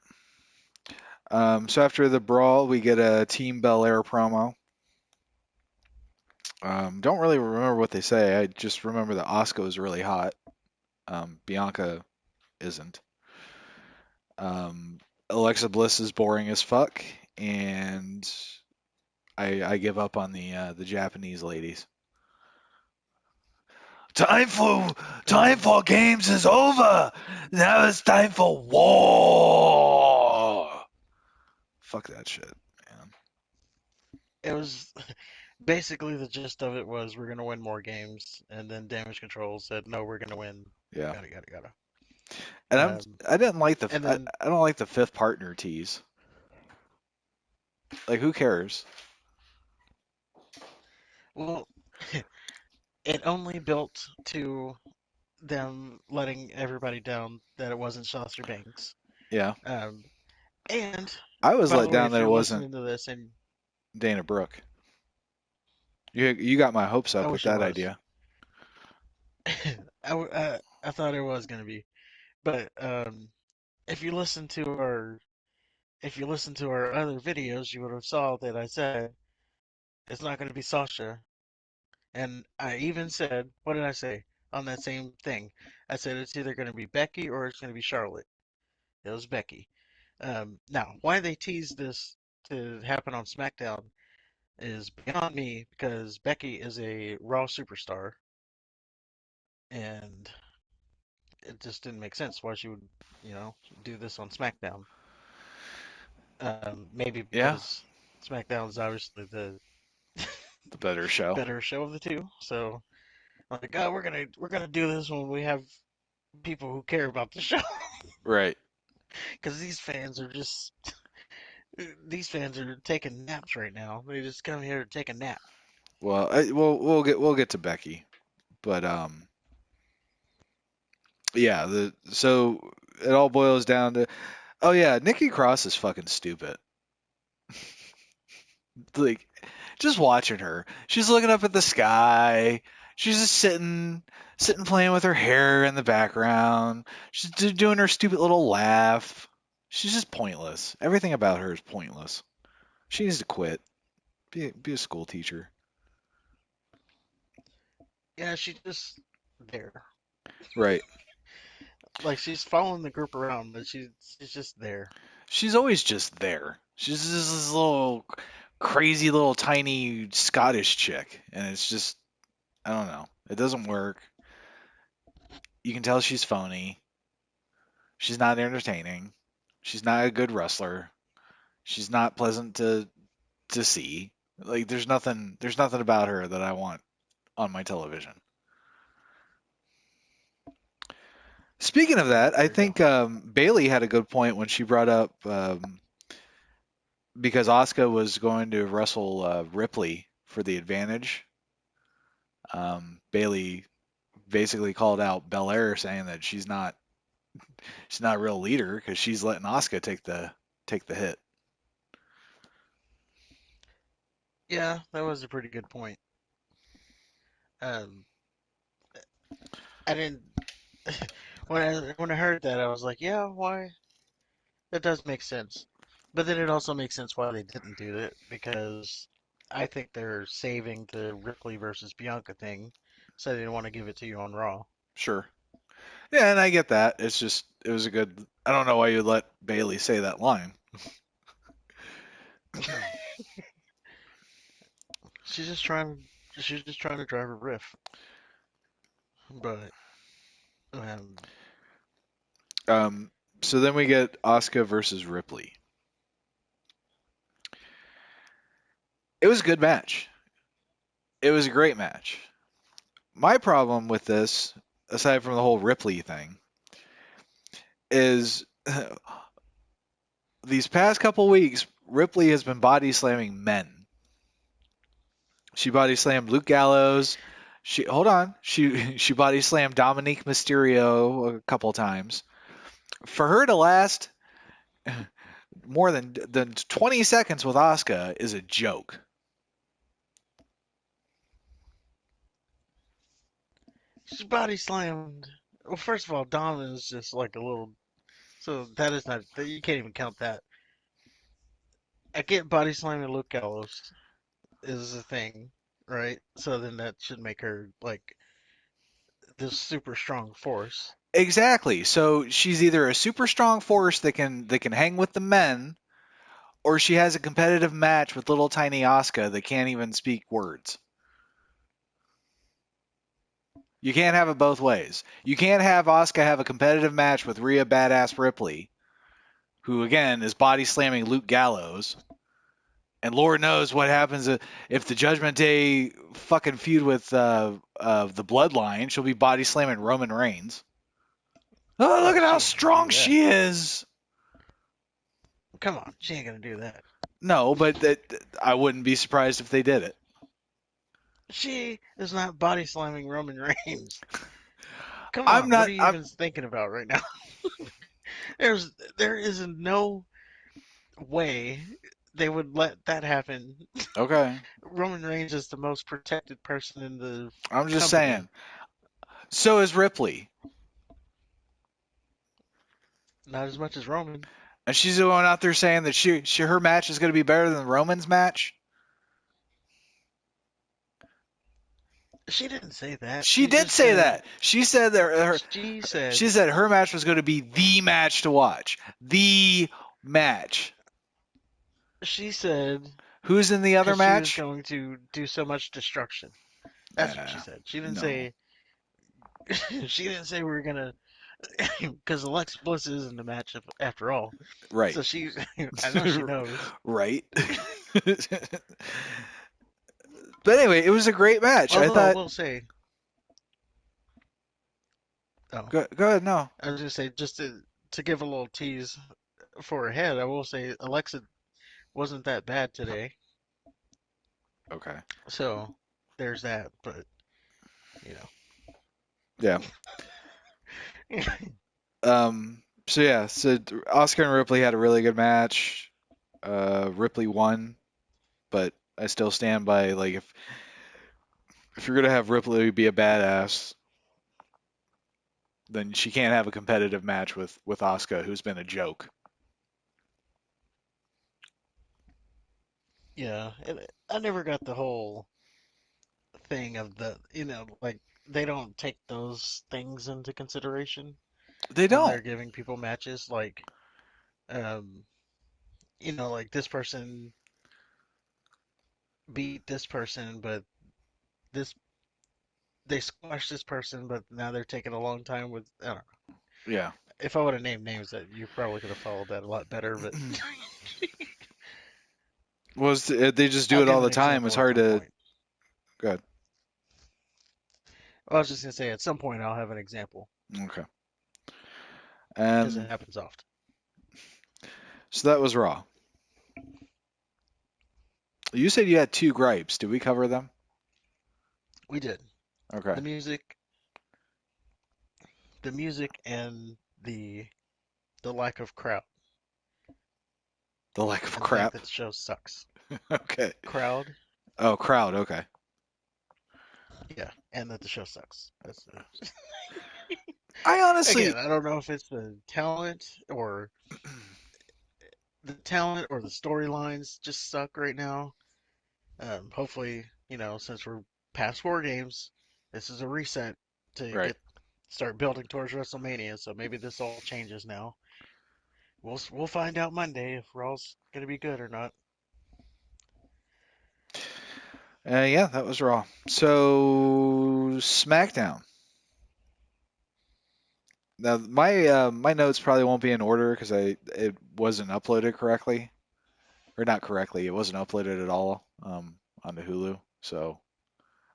So after the brawl, we get a Team Bel Air promo. Don't really remember what they say. I just remember that Asuka is really hot. Bianca isn't. Um, Alexa Bliss is boring as fuck, and I give up on the Japanese ladies. Time for time Um, for games is over. Now it's time for war. Fuck that shit, man. it was basically the gist of it was we're gonna win more games, and then Damage Control said no, we're gonna win. Yeah, Yada yada yada. and Um, I didn't like and then I don't like the fifth partner tease. Like who cares? well, it only built to them letting everybody down that it wasn't Chaucer Banks. Yeah, Um, and I was by let the way, down if that it you're wasn't listening to this, and Dana Brooke. You got my hopes I up with wish it that was, idea. I thought it was gonna be, but if you listen to our if you listen to our other videos, you would have saw that I said it's not gonna be Sasha, and I even said, what did I say on that same thing? I said it's either gonna be Becky or it's gonna be Charlotte. It was Becky. Now, why they teased this to happen on SmackDown is beyond me because Becky is a Raw superstar, and it just didn't make sense why she would, you know, do this on SmackDown. Maybe Yeah, because SmackDown is obviously the the better show. better show of the two. So like, oh, we're gonna do this when we have people who care about the show, Right. because these fans are taking naps right now. They just come here to take a nap. Well, we'll get to Becky, but yeah. The so it all boils down to, oh yeah, Nikki Cross is fucking stupid. Like, just watching her, she's looking up at the sky. She's just sitting playing with her hair in the background. She's doing her stupid little laugh. She's just pointless. Everything about her is pointless. She needs to quit. Be a school teacher. Yeah, she's just there. Right. Like she's following the group around, but she's just there. She's always just there. She's just this little crazy little tiny Scottish chick, and it's just, I don't know. It doesn't work. You can tell she's phony. She's not entertaining. She's not a good wrestler. She's not pleasant to see. Like, there's nothing about her that I want on my television. Speaking of that, I There you go. think Bailey had a good point when she brought up, because Asuka was going to wrestle Ripley for the advantage. Bailey basically called out Belair, saying that she's not a real leader because she's letting Asuka take the hit. Yeah, that was a pretty good point. Um, I didn't when I heard that, I was like, yeah, why? That does make sense. But then it also makes sense why they didn't do it because I think they're saving the Ripley versus Bianca thing, so they didn't want to give it to you on Raw. Sure. Yeah, and I get that. It's just it was a good. I don't know why you let Bailey say that line. She's just trying. She's just trying to drive a riff. But um, Um, so then we get Asuka versus Ripley. It was a good match. It was a great match. My problem with this, aside from the whole Ripley thing, is these past couple weeks, Ripley has been body slamming men. She body slammed Luke Gallows. She hold on. She body slammed Dominique Mysterio a couple times. For her to last more than 20 seconds with Asuka is a joke. she's body slammed. Well, first of all, Dom is just like a little. So that is not. You can't even count that. I get body slamming Luke Gallows is a thing, right? So then that should make her like this super strong force. Exactly. So she's either a super strong force that can hang with the men, or she has a competitive match with little tiny Asuka that can't even speak words. You can't have it both ways. You can't have Asuka have a competitive match with Rhea Badass Ripley, who again is body slamming Luke Gallows, and Lord knows what happens if the Judgment Day fucking feud with the Bloodline. She'll be body slamming Roman Reigns. Oh, look Oh, at how she ain't gonna strong do that. she is. Come on, she ain't gonna do that. No, but I wouldn't be surprised if they did it. She is not body slamming Roman Reigns. Come I'm on, what not. are you I'm even thinking about right now? There is no way they would let that happen. okay. Roman Reigns is the most protected person in the I'm just saying. company. So is Ripley, Not as much as Roman. and she's going out there saying that she her match is going to be better than Roman's match. She didn't say that. She She did just say said that. She said that she said she said her match was going to be the match to watch. The match. she said Who's in the other because she was match? going to do so much destruction. That's what she Uh, said. She didn't no. say she didn't say we were gonna. because Alexa Bliss isn't a match after all. Right. So she, I know she knows. Right. But anyway, it was a great match. I Although I thought. will say, oh, Go ahead. No. I was gonna say just to give a little tease for ahead, I will say Alexa wasn't that bad today. Okay. So there's that. But you Yeah. know, So yeah. So Oscar and Ripley had a really good match. Ripley won, but I still stand by like if you're gonna have Ripley be a badass, then she can't have a competitive match with Asuka, who's been a joke. yeah, I never got the whole thing of like they don't take those things into consideration They when don't. they're giving people matches. Like, um, like this person beat this person, but this they squashed this person, but now they're taking a long time with. I don't know. Yeah. If I would have named names, that you probably could have followed that a lot better. But They just do I'll it all give the an time. It's example at hard some to. point. Good. I was just gonna say at some point I'll have an example Okay. because it Um. happens often. So that was Raw. You said you had two gripes. Did we cover them? We did Okay. the music, the music, and the lack of crowd The lack of and the fact crap. that the show sucks. Okay. Crowd, Oh, crowd. Okay. yeah, and that the show sucks. That's I again, honestly. I don't know if it's the talent or the storylines just suck right now. Hopefully, since we're past four games, this is a reset to Right. get start building towards WrestleMania. So maybe this all changes now. We'll find out Monday if Raw's gonna be good or not. Yeah, that was Raw. So SmackDown. Now my notes probably won't be in order because it wasn't uploaded correctly, or not correctly. It wasn't uploaded at all onto Hulu, so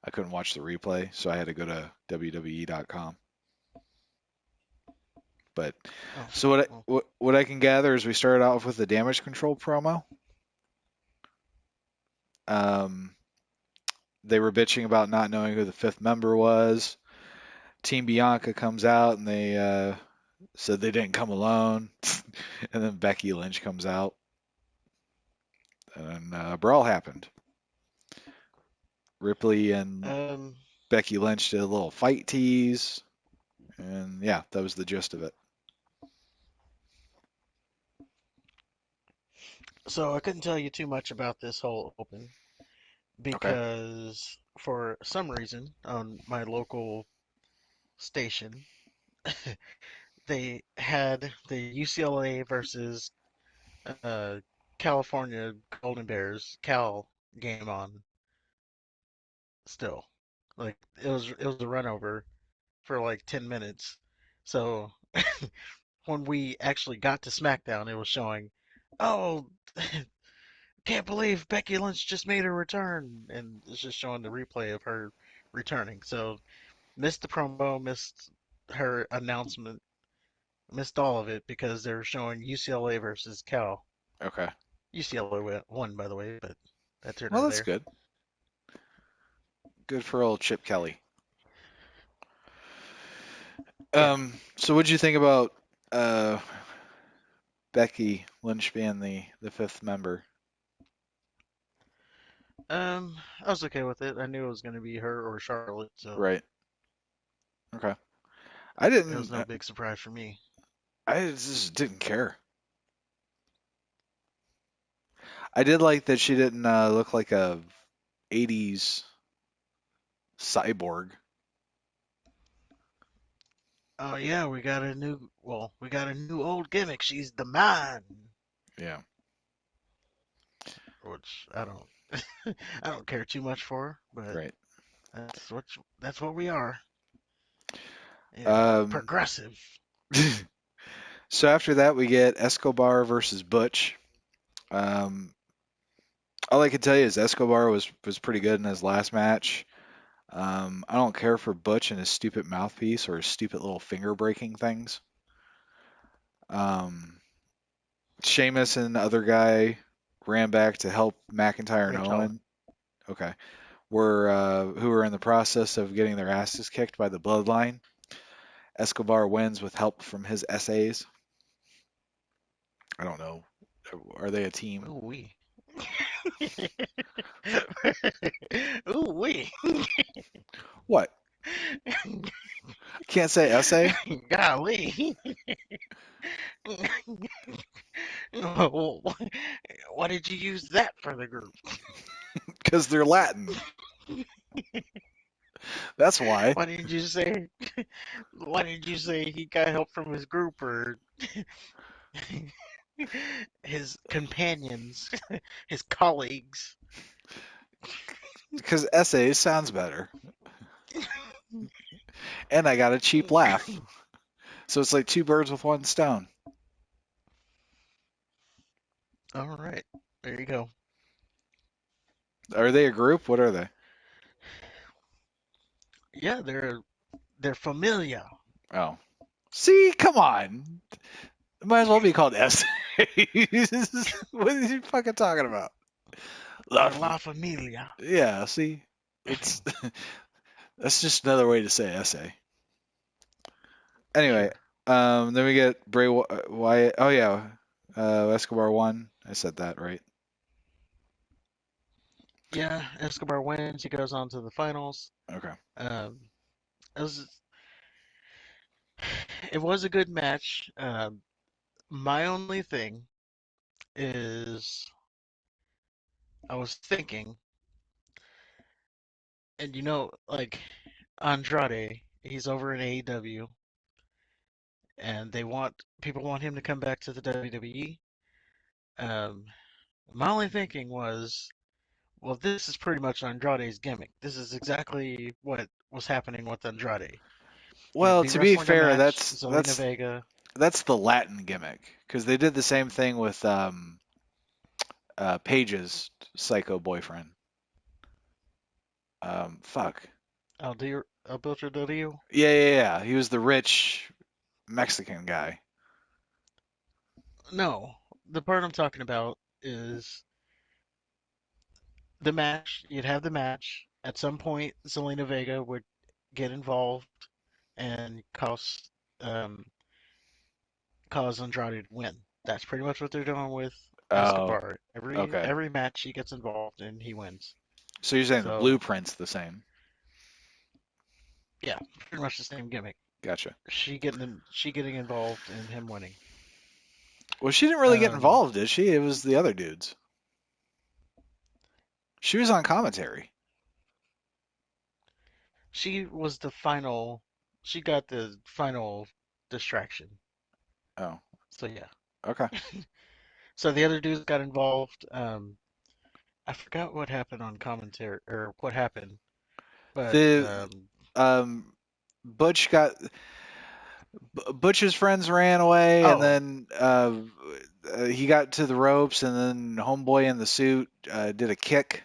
I couldn't watch the replay. So I had to go to WWE.com. But Oh, so well, what I can gather is we started off with the Damage Control promo. Um, they were bitching about not knowing who the fifth member was. Team Bianca comes out and they said they didn't come alone. And then Becky Lynch comes out and a brawl happened. Ripley and um, Becky Lynch did a little fight tease, and yeah, that was the gist of it. so I couldn't tell you too much about this whole open Okay. because for some reason on my local station they had the UCLA versus uh, California Golden Bears Cal game on still. Like it was a run over for like 10 minutes. So when we actually got to SmackDown, it was showing, oh, can't believe Becky Lynch just made her return, and it's just showing the replay of her returning. So missed the promo, missed her announcement, missed all of it because they were showing UCLA versus Cal. Okay. UCLA won, by the way, but that's here Well, nor that's there. good. Good for old Chip Kelly. Yeah. So what'd you think about uh, Becky Lynch being the fifth member? I was okay with it. I knew it was going to be her or Charlotte, so Right. Okay. I it was didn't. no big surprise for me. I just didn't care. I did like that she didn't look like a '80s cyborg. Oh yeah, we got a new old gimmick. She's the man, Yeah. which I don't, I don't care too much for, but Right. that's what we are, Um, progressive. So after that, we get Escobar versus Butch. Um, all I can tell you is Escobar was pretty good in his last match. I don't care for Butch and his stupid mouthpiece or his stupid little finger breaking things. Um, Sheamus and the other guy ran back to help McIntyre and Rich Holland. Owen. Okay, were who were in the process of getting their asses kicked by the Bloodline. Escobar wins with help from his SAs. I don't know. Are they a team? Ooh wee. Ooh wee. What? Can't say SA Golly. Why did you use that for the group? because they're Latin. That's why. Why didn't you say? Why did you say he got help from his group or his companions, his colleagues? Because SA sounds better. And I got a cheap laugh. So it's like two birds with one stone. All right, there you go. Are they a group? What are they? Yeah, they're familiar. Oh. See, come on. It might as well be called SA. What are you fucking talking about? They're La Familia. Yeah, see? It's that's just another way to say SA. Anyway, Sure. then we get Bray Wyatt. Oh yeah, Escobar won. I said that right. Yeah, Escobar wins. He goes on to the finals. Okay. Um, it was it was a good match. My only thing is I was thinking, and like Andrade, he's over in AEW, and people want him to come back to the WWE. Um, my only thinking was, well, this is pretty much Andrade's gimmick. This is exactly what was happening with Andrade. He'd Well, be to be wrestling a fair, match, that's Zelina that's Vega. that's the Latin gimmick because they did the same thing with Paige's psycho boyfriend. Fuck. Alberto Del Rio. Yeah, yeah, yeah. He was the rich Mexican guy. No, the part I'm talking about is the match. You'd have the match. At some point, Zelina Vega would get involved and um, cause Andrade to win. That's pretty much what they're doing with Oh, Escobar. Every okay. every match he gets involved and he wins. So you're saying the So blueprint's the same? yeah, pretty much the same gimmick. Gotcha. She getting involved and him winning. Well, she didn't really get Um, involved, did she? It was the other dudes. She was on commentary. she was the final. She got the final distraction. Oh, So yeah. okay. So the other dudes got involved. I forgot what happened on commentary or what happened, but The um, Butch got Butch's friends ran away, and oh then he got to the ropes, and then Homeboy in the suit did a kick,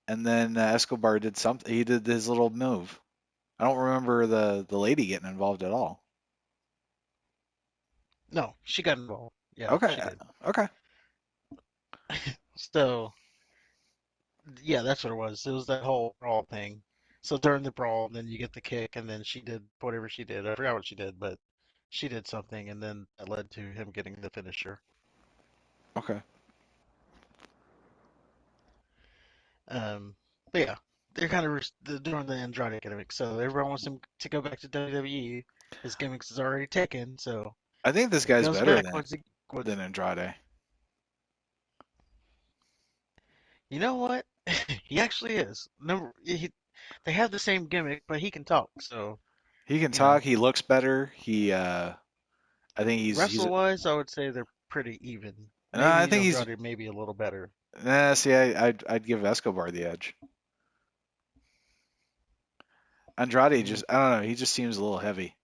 and then Escobar did something. He did his little move. I don't remember the lady getting involved at all. no, she got involved. Yeah, Okay, she did. okay. So yeah, that's what it was. It was that whole brawl thing. So during the brawl, then you get the kick, and then she did whatever she did. I forgot what she did, but she did something, and then that led to him getting the finisher. Okay. Um, but yeah, they're kind of doing the Andrade gimmick. So everyone wants him to go back to WWE. His gimmicks is already taken, so I think this if he guy's goes better back, what? than Andrade. You know what? He actually is. They have the same gimmick, but he can talk. So He can you talk. know, He looks better. I think he's. wrestle wise, I would say they're pretty even. I Maybe think he's. Andrade maybe a little better. See, I'd give Escobar the edge. Andrade Mm, just. I don't know. He just seems a little heavy.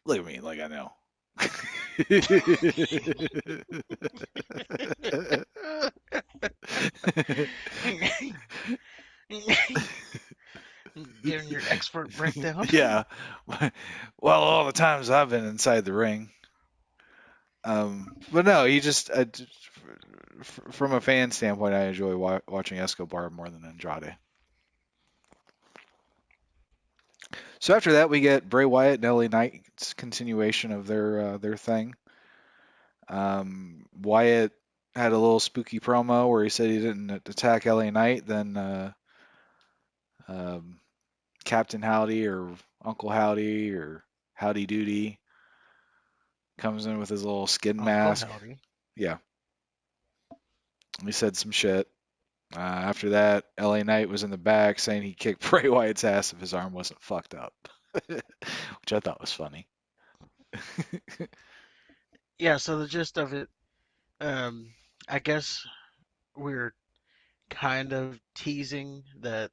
Look at me, like I know. Giving your expert breakdown. Yeah. Well, all the times I've been inside the ring. But no, he just from a fan standpoint, I enjoy watching Escobar more than Andrade. So after that, we get Bray Wyatt and LA Knight's continuation of their thing. Wyatt had a little spooky promo where he said he didn't attack LA Knight. Then um, Captain Howdy or Uncle Howdy or Howdy Doody comes in with his little skin Uncle mask. Howdy. Yeah, he said some shit. After that, LA Knight was in the back saying he kicked Bray Wyatt's ass if his arm wasn't fucked up, which I thought was funny. Yeah, so the gist of it, um, I guess we're kind of teasing that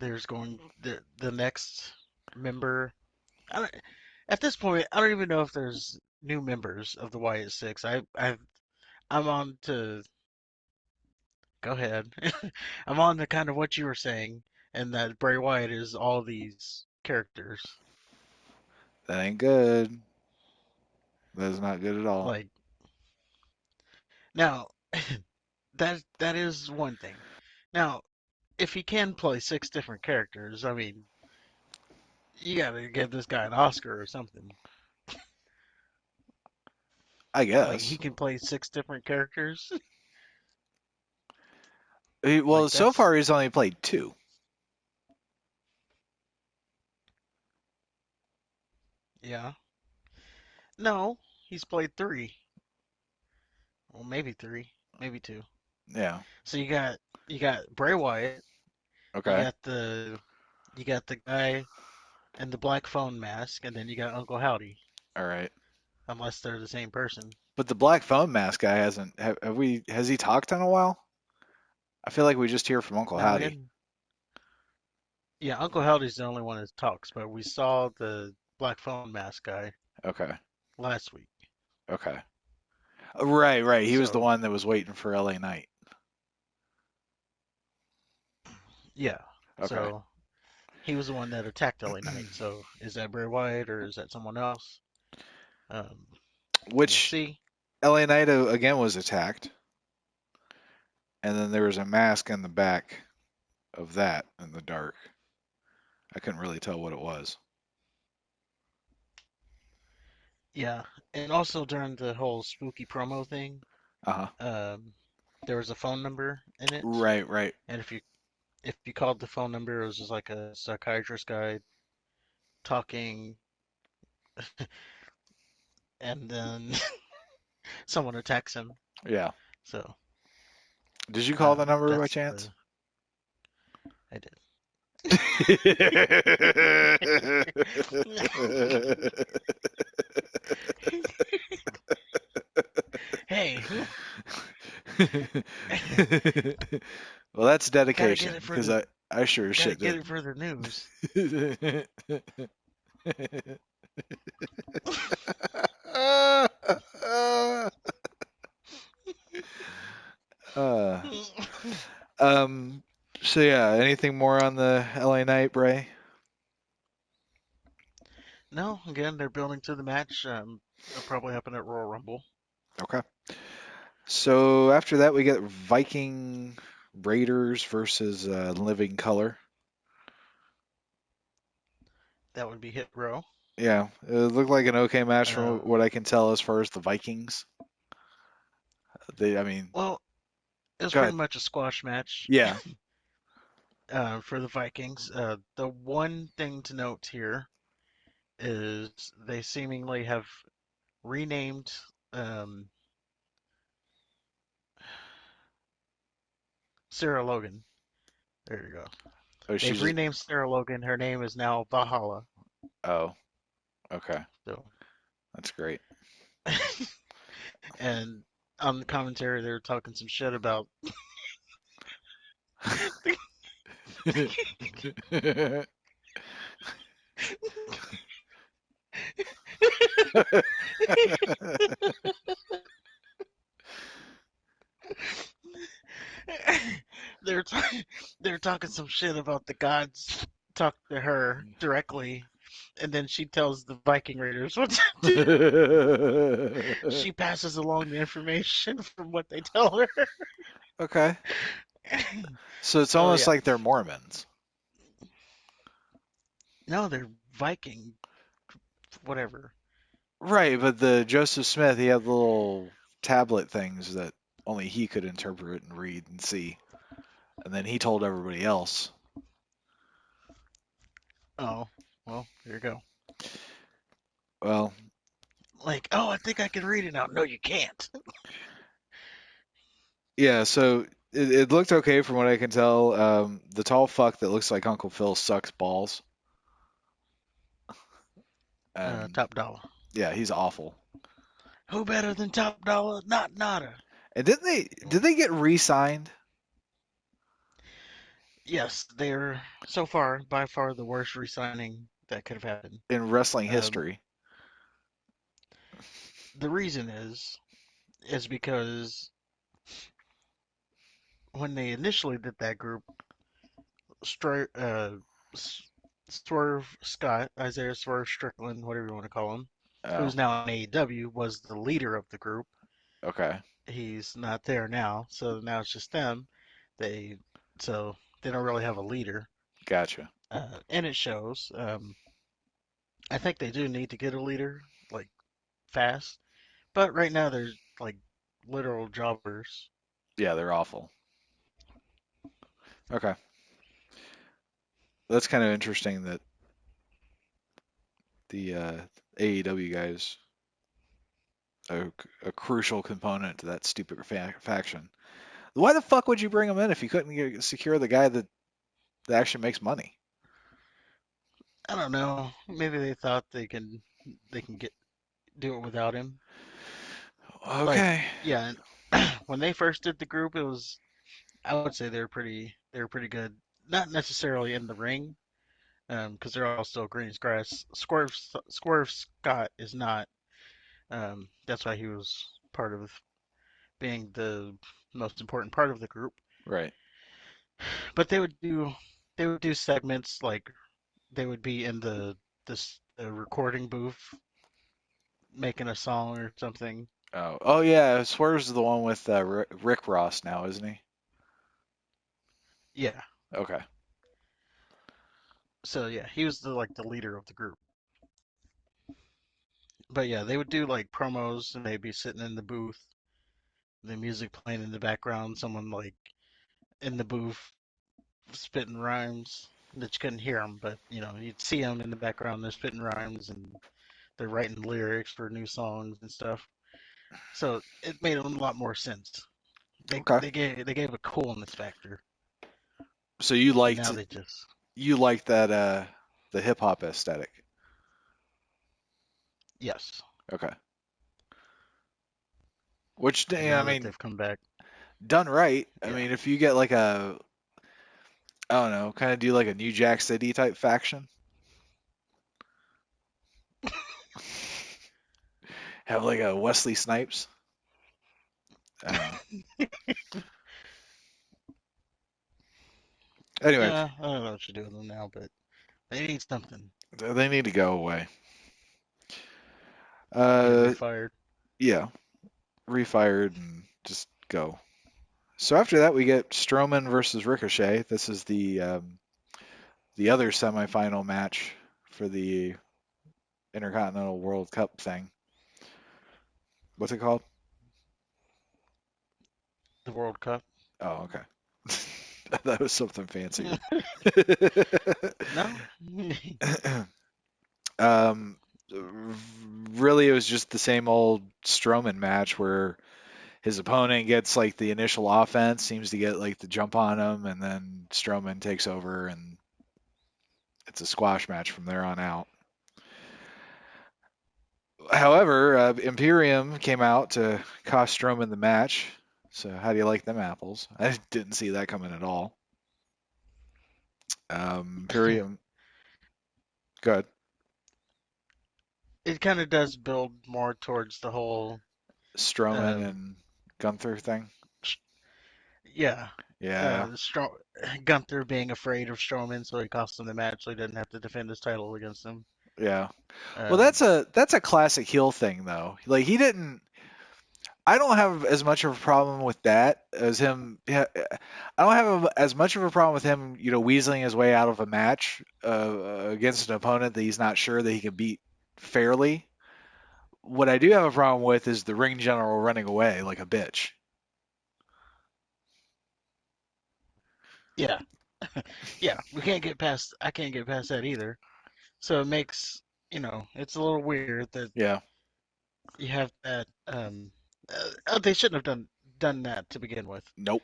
there's going the next member. I don't, at this point, I don't even know if there's new members of the Wyatt Six. I'm on to go ahead. I'm on to kind of what you were saying, and that Bray Wyatt is all these characters. That ain't good. That is not good at all. Like now, that is one thing. Now, if he can play six different characters, I mean, you gotta give this guy an Oscar or something. I Like he guess. can play six different characters. Well, Like so that's far he's only played two. yeah. No, he's played three. Well, maybe three, maybe two. Yeah. So you got Bray Wyatt. You Okay. got the guy in the black phone mask, and then you got Uncle Howdy. All right. Unless they're the same person. But the black phone mask guy hasn't. Have we? Has he talked in a while? I feel like we just hear from Uncle Now we Howdy. didn't. Yeah, Uncle Howdy's the only one that talks, but we saw the black phone mask guy Okay. last week. Okay. Right. Right. He was the So one that was waiting for LA Knight. yeah. Okay. So he was the one that attacked LA Knight. So is that Bray Wyatt or is that someone else? Um, we'll Which see. LA Knight again was attacked, and then there was a mask in the back of that in the dark. I couldn't really tell what it was. Yeah, and also during the whole spooky promo thing, Uh huh. um, there was a phone number in it, Right. Right. and if you called the phone number, it was just like a psychiatrist guy talking, and then someone attacks him. Yeah. So Did you call the number by that's chance? the I did. Hey, Well, that's gotta get dedication it for because the I sure as gotta shit get it didn't. for the news. uh, um. So yeah, anything more on the LA Knight, Bray? No, again, they're building to the match. It'll probably happen at Royal Rumble. Okay. So after that, we get Viking Raiders versus Living Color. That would be Hit Row. Yeah, it looked like an okay match from Um, what I can tell as far as the Vikings. I mean, well, it was go pretty ahead. much a squash match Yeah. for the Vikings. The one thing to note here is they seemingly have renamed um, Sarah Logan. There you go. Oh, They've she's just. renamed Sarah Logan. Her name is now Valhalla. Oh, okay. So, That's great. and on the commentary, they were talking some shit about they're t- they're talking some shit about the gods talk to her directly, and then she tells the Viking Raiders what to do. She passes along the information from what they tell her. Okay. So it's So almost yeah, like they're Mormons. no, they're Viking, whatever. Right, but the Joseph Smith, he had little tablet things that only he could interpret and read and see. And then he told everybody else. Oh, well, there you go. Well, Like, oh, I think I can read it now. No, you can't. yeah, so it looked okay from what I can tell. The tall fuck that looks like Uncle Phil sucks balls. And Top Dollar. yeah, he's awful. Who better than Top Dollar? Not Nada. And did they get re-signed Yes, they're so far by far the worst re-signing that could have happened. in wrestling Um, history? the reason is because when they initially did that group, Swerve Scott, Isaiah Swerve Strickland, whatever you want to call him, Oh, who's now in AEW, was the leader of the group. okay. He's not there now, so now it's just them. They so they don't really have a leader, Gotcha. and it shows. I think they do need to get a leader like fast, but right now they're like literal jobbers. Yeah, they're awful. Okay. That's kind of interesting that the AEW guys are a crucial component to that stupid faction. Why the fuck would you bring him in if you couldn't secure the guy that actually makes money? I don't know. Maybe they thought they can get do it without him. Like Okay. yeah, when they first did the group, it was I would say they were pretty good. Not necessarily in the ring, because they're all still green as grass. Swerve Scott is not. That's why he was part of being the most important part of the group. Right. But they would do segments like they would be in the recording booth making a song or something. Oh yeah. Swerve's the one with Rick Ross now, isn't he? Yeah. Okay. So yeah, he was the leader of the group. But yeah, they would do like promos and they'd be sitting in the booth, the music playing in the background, someone like in the booth spitting rhymes that you couldn't hear them, but you'd see them in the background. They're spitting rhymes and they're writing lyrics for new songs and stuff. So it made a lot more sense. Okay. They gave a coolness factor, So you and liked now they just you liked that the hip hop aesthetic. yes. Okay. Which And I now that mean, they've come back, done right. I yeah. mean, if you get like a I don't know, kind of do like a New Jack City type faction. Have like a Wesley Snipes. I don't know. Anyway, Yeah, I don't know what you're doing with them now, but they need something. they need to go away. Get Uh, refired. yeah, refired and just go. So after that, we get Strowman versus Ricochet. This is the other semifinal match for the Intercontinental World Cup thing. What's it called? The World Cup. Oh, okay. That was something fancier. No. um, really, it was just the same old Strowman match where his opponent gets like the initial offense, seems to get like the jump on him, and then Strowman takes over, and it's a squash match from there on out. However, Imperium came out to cost Strowman the match. So how do you like them apples? I didn't see that coming at all. Imperium, good. it kind of does build more towards the whole, Strowman um, and Gunther thing. sh- yeah, Yeah, Gunther being afraid of Strowman, so he cost him the match, so he didn't have to defend his title against him. yeah. Well, Um, that's a classic heel thing though. Like he didn't. I don't have as much of a problem with that as him. Yeah, I don't have as much of a problem with him, weaseling his way out of a match against an opponent that he's not sure that he can beat fairly. What I do have a problem with is the ring general running away like a bitch. yeah, yeah, we can't get past. I can't get past that either. So it makes, it's a little weird that Yeah. you have that. They shouldn't have done that to begin with. Nope.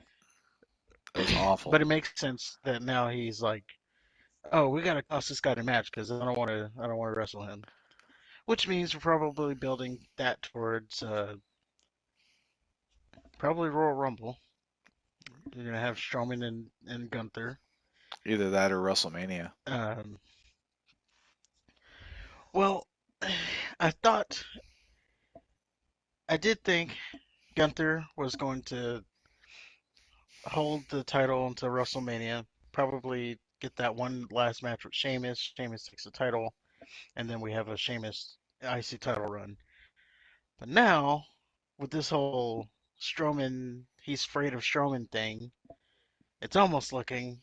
That was awful. But it makes sense that now he's like, oh, we gotta cost this guy the match because I don't want to wrestle him. Which means we're probably building that towards probably Royal Rumble. You're gonna have Strowman and Gunther. Either that or WrestleMania. Um, well, I thought I did think Gunther was going to hold the title until WrestleMania. Probably get that one last match with Sheamus. Sheamus takes the title, and then we have a Sheamus IC title run. But now, with this whole Strowman, he's afraid of Strowman thing, it's almost looking,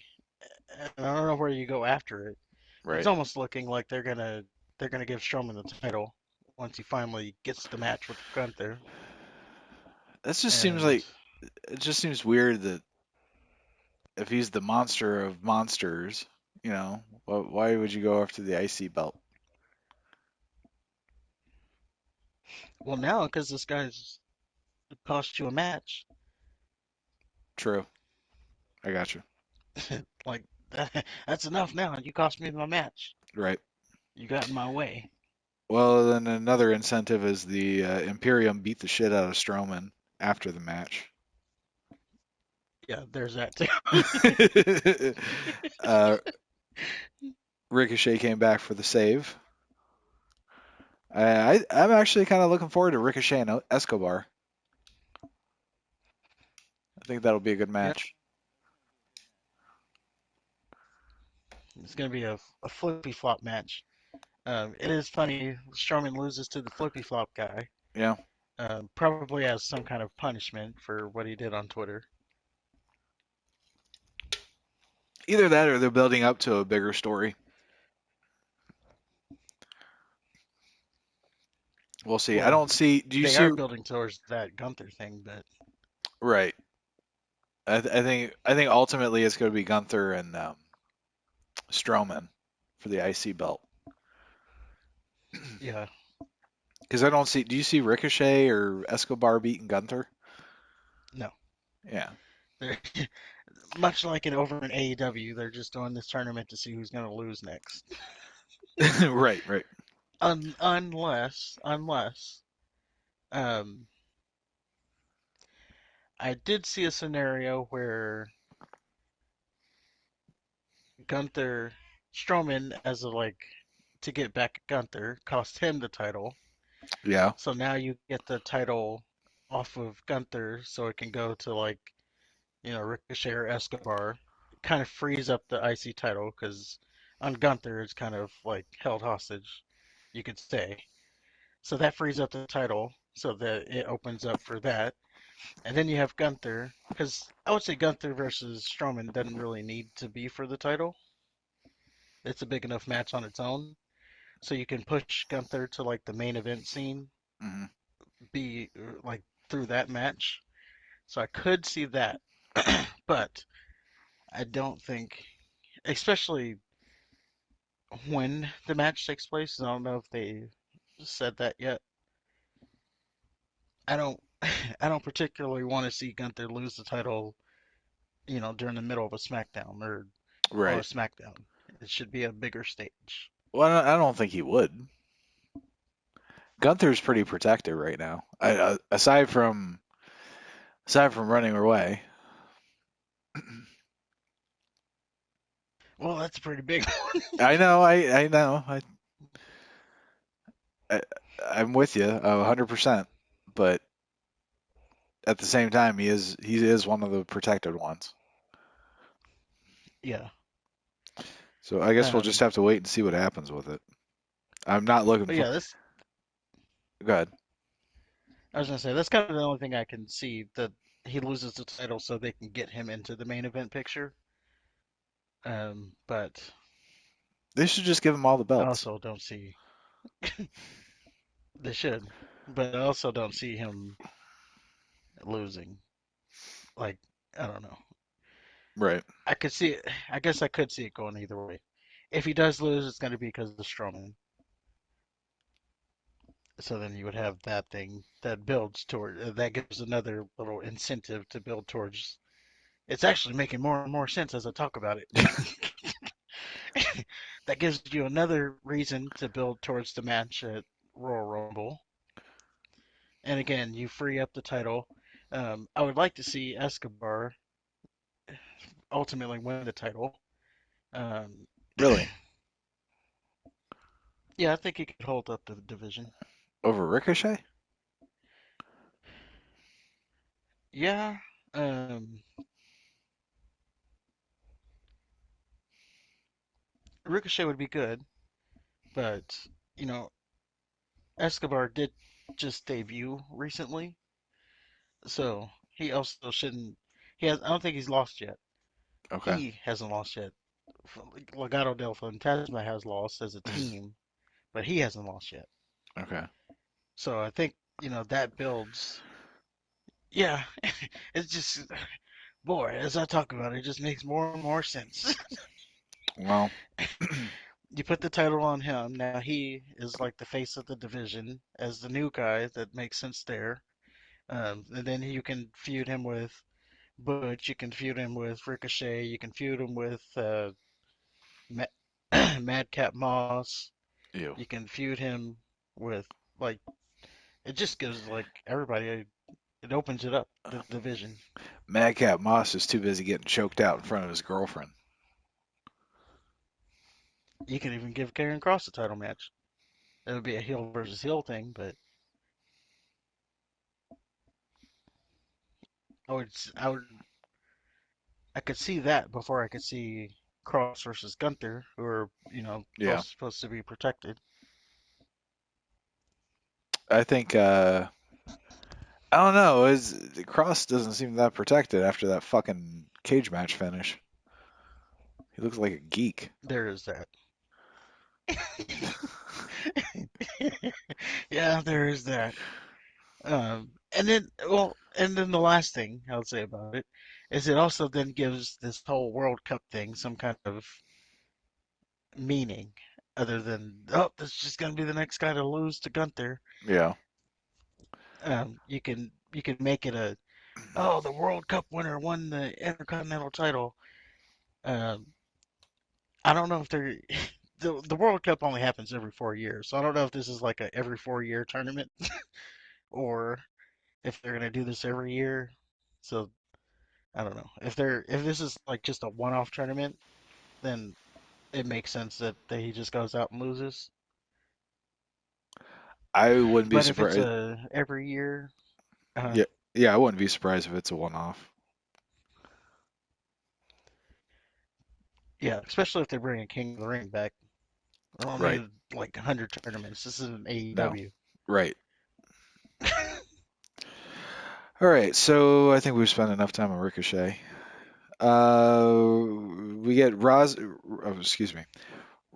and I don't know where you go after it. It's Right. almost looking like they're gonna give Strowman the title once he finally gets the match with Gunther. That just seems And like it just seems weird that if he's the monster of monsters, why would you go after the IC belt? well, now because this guy's cost you a match, True. I got you. like that's enough now. You cost me my match. Right. You got in my way. Well, then another incentive is the Imperium beat the shit out of Strowman after the match. Yeah, there's that too. uh, Ricochet came back for the save. I'm actually kind of looking forward to Ricochet and Escobar. I think that'll be a good Yeah, match. it's gonna be a flippy flop match. It is funny. Strowman loses to the flippy flop guy, Yeah. probably as some kind of punishment for what he did on Twitter. Either that or they're building up to a bigger story. We'll see. I Well, don't see. Do you they see? are building towards that Gunther thing, but Right. I think ultimately it's going to be Gunther and Strowman for the IC belt. yeah, Because I don't see. Do you see Ricochet or Escobar beating Gunther? no. Yeah. They're much like it over in AEW. They're just doing this tournament to see who's going to lose next. Right. Right. Unless, um, I did see a scenario where Gunther Strowman, as a like to get back at Gunther, cost him the title. Yeah. So now you get the title off of Gunther, so it can go to like Ricochet or Escobar. It kind of frees up the IC title because on Gunther it's kind of like held hostage, you could say. So that frees up the title so that it opens up for that. And then you have Gunther, because I would say Gunther versus Strowman doesn't really need to be for the title. It's a big enough match on its own. So you can push Gunther to like the main event scene, Hmm. be like through that match. So I could see that. But I don't think, especially when the match takes place, I don't know if they said that yet. I don't I don't particularly want to see Gunther lose the title, during the middle of a SmackDown or on a Right. SmackDown. It should be a bigger stage. Well, I don't think he would. Gunther's pretty protected right now. Aside from running away. Well, that's a pretty big one. I know. I know. I, I'm with you 100%, but at the same time, he is one of the protected ones. Yeah. So I guess we'll just Um, have to wait and see what happens with it. I'm not looking but for. yeah, this Go ahead. I was gonna say that's kind of the only thing I can see that he loses the title so they can get him into the main event picture. But They should just give him all the I belts. also don't see they should, but I also don't see him losing. Like I don't know. Right. I could see it. I guess I could see it going either way. If he does lose, it's going to be because of the Strowman. So then you would have that thing that builds toward that gives another little incentive to build towards. It's actually making more and more sense as I talk about it. That gives you another reason to build towards the match at Royal Rumble. And again, you free up the title. I would like to see Escobar ultimately win the title. Um, Really? yeah, I think he could hold up the division. Over Ricochet? Yeah, um, Ricochet would be good, but you know, Escobar did just debut recently, so he also shouldn't. He has. I don't think he's lost yet. Okay. He hasn't lost yet. Legado del Fantasma has lost as a team, but he hasn't lost yet. Okay. So I think that builds. Yeah, it's just boy, as I talk about it, it just makes more and more sense. Well, You put the title on him. Now he is like the face of the division as the new guy. That makes sense there. And then you can feud him with Butch. You can feud him with Ricochet. You can feud him with Ma- Madcap Moss. ew. You can feud him with like it just gives like everybody. It opens it up the division. Madcap Moss is too busy getting choked out in front of his girlfriend. You can even give Karrion Cross a title match. It would be a heel versus heel thing, but I could see that before I could see Cross versus Gunther, who are Yeah. both supposed to be protected. I think I don't know. Cross doesn't seem that protected after that fucking cage match finish. He looks like a geek. There is that. Yeah, there is that. And then the last thing I'll say about it is it also then gives this whole World Cup thing some kind of meaning, other than this is just gonna be the next guy to lose to Gunther. Yeah. You can make it the World Cup winner won the Intercontinental title. Um, I don't know if they're the World Cup only happens every 4 years, so I don't know if this is like a every 4 year tournament or if they're gonna do this every year. So I don't know if this is like just a one-off tournament, then it makes sense that he just goes out and loses. I wouldn't be But if it's surprised. a every year, uh, Yeah. Yeah, I wouldn't be surprised if it's a one-off. yeah, especially if they're bringing King of the Ring back. I don't Right. need like 100 tournaments. This is an No. AEW. Right. All right. So I think we've spent enough time on Ricochet. We get excuse me,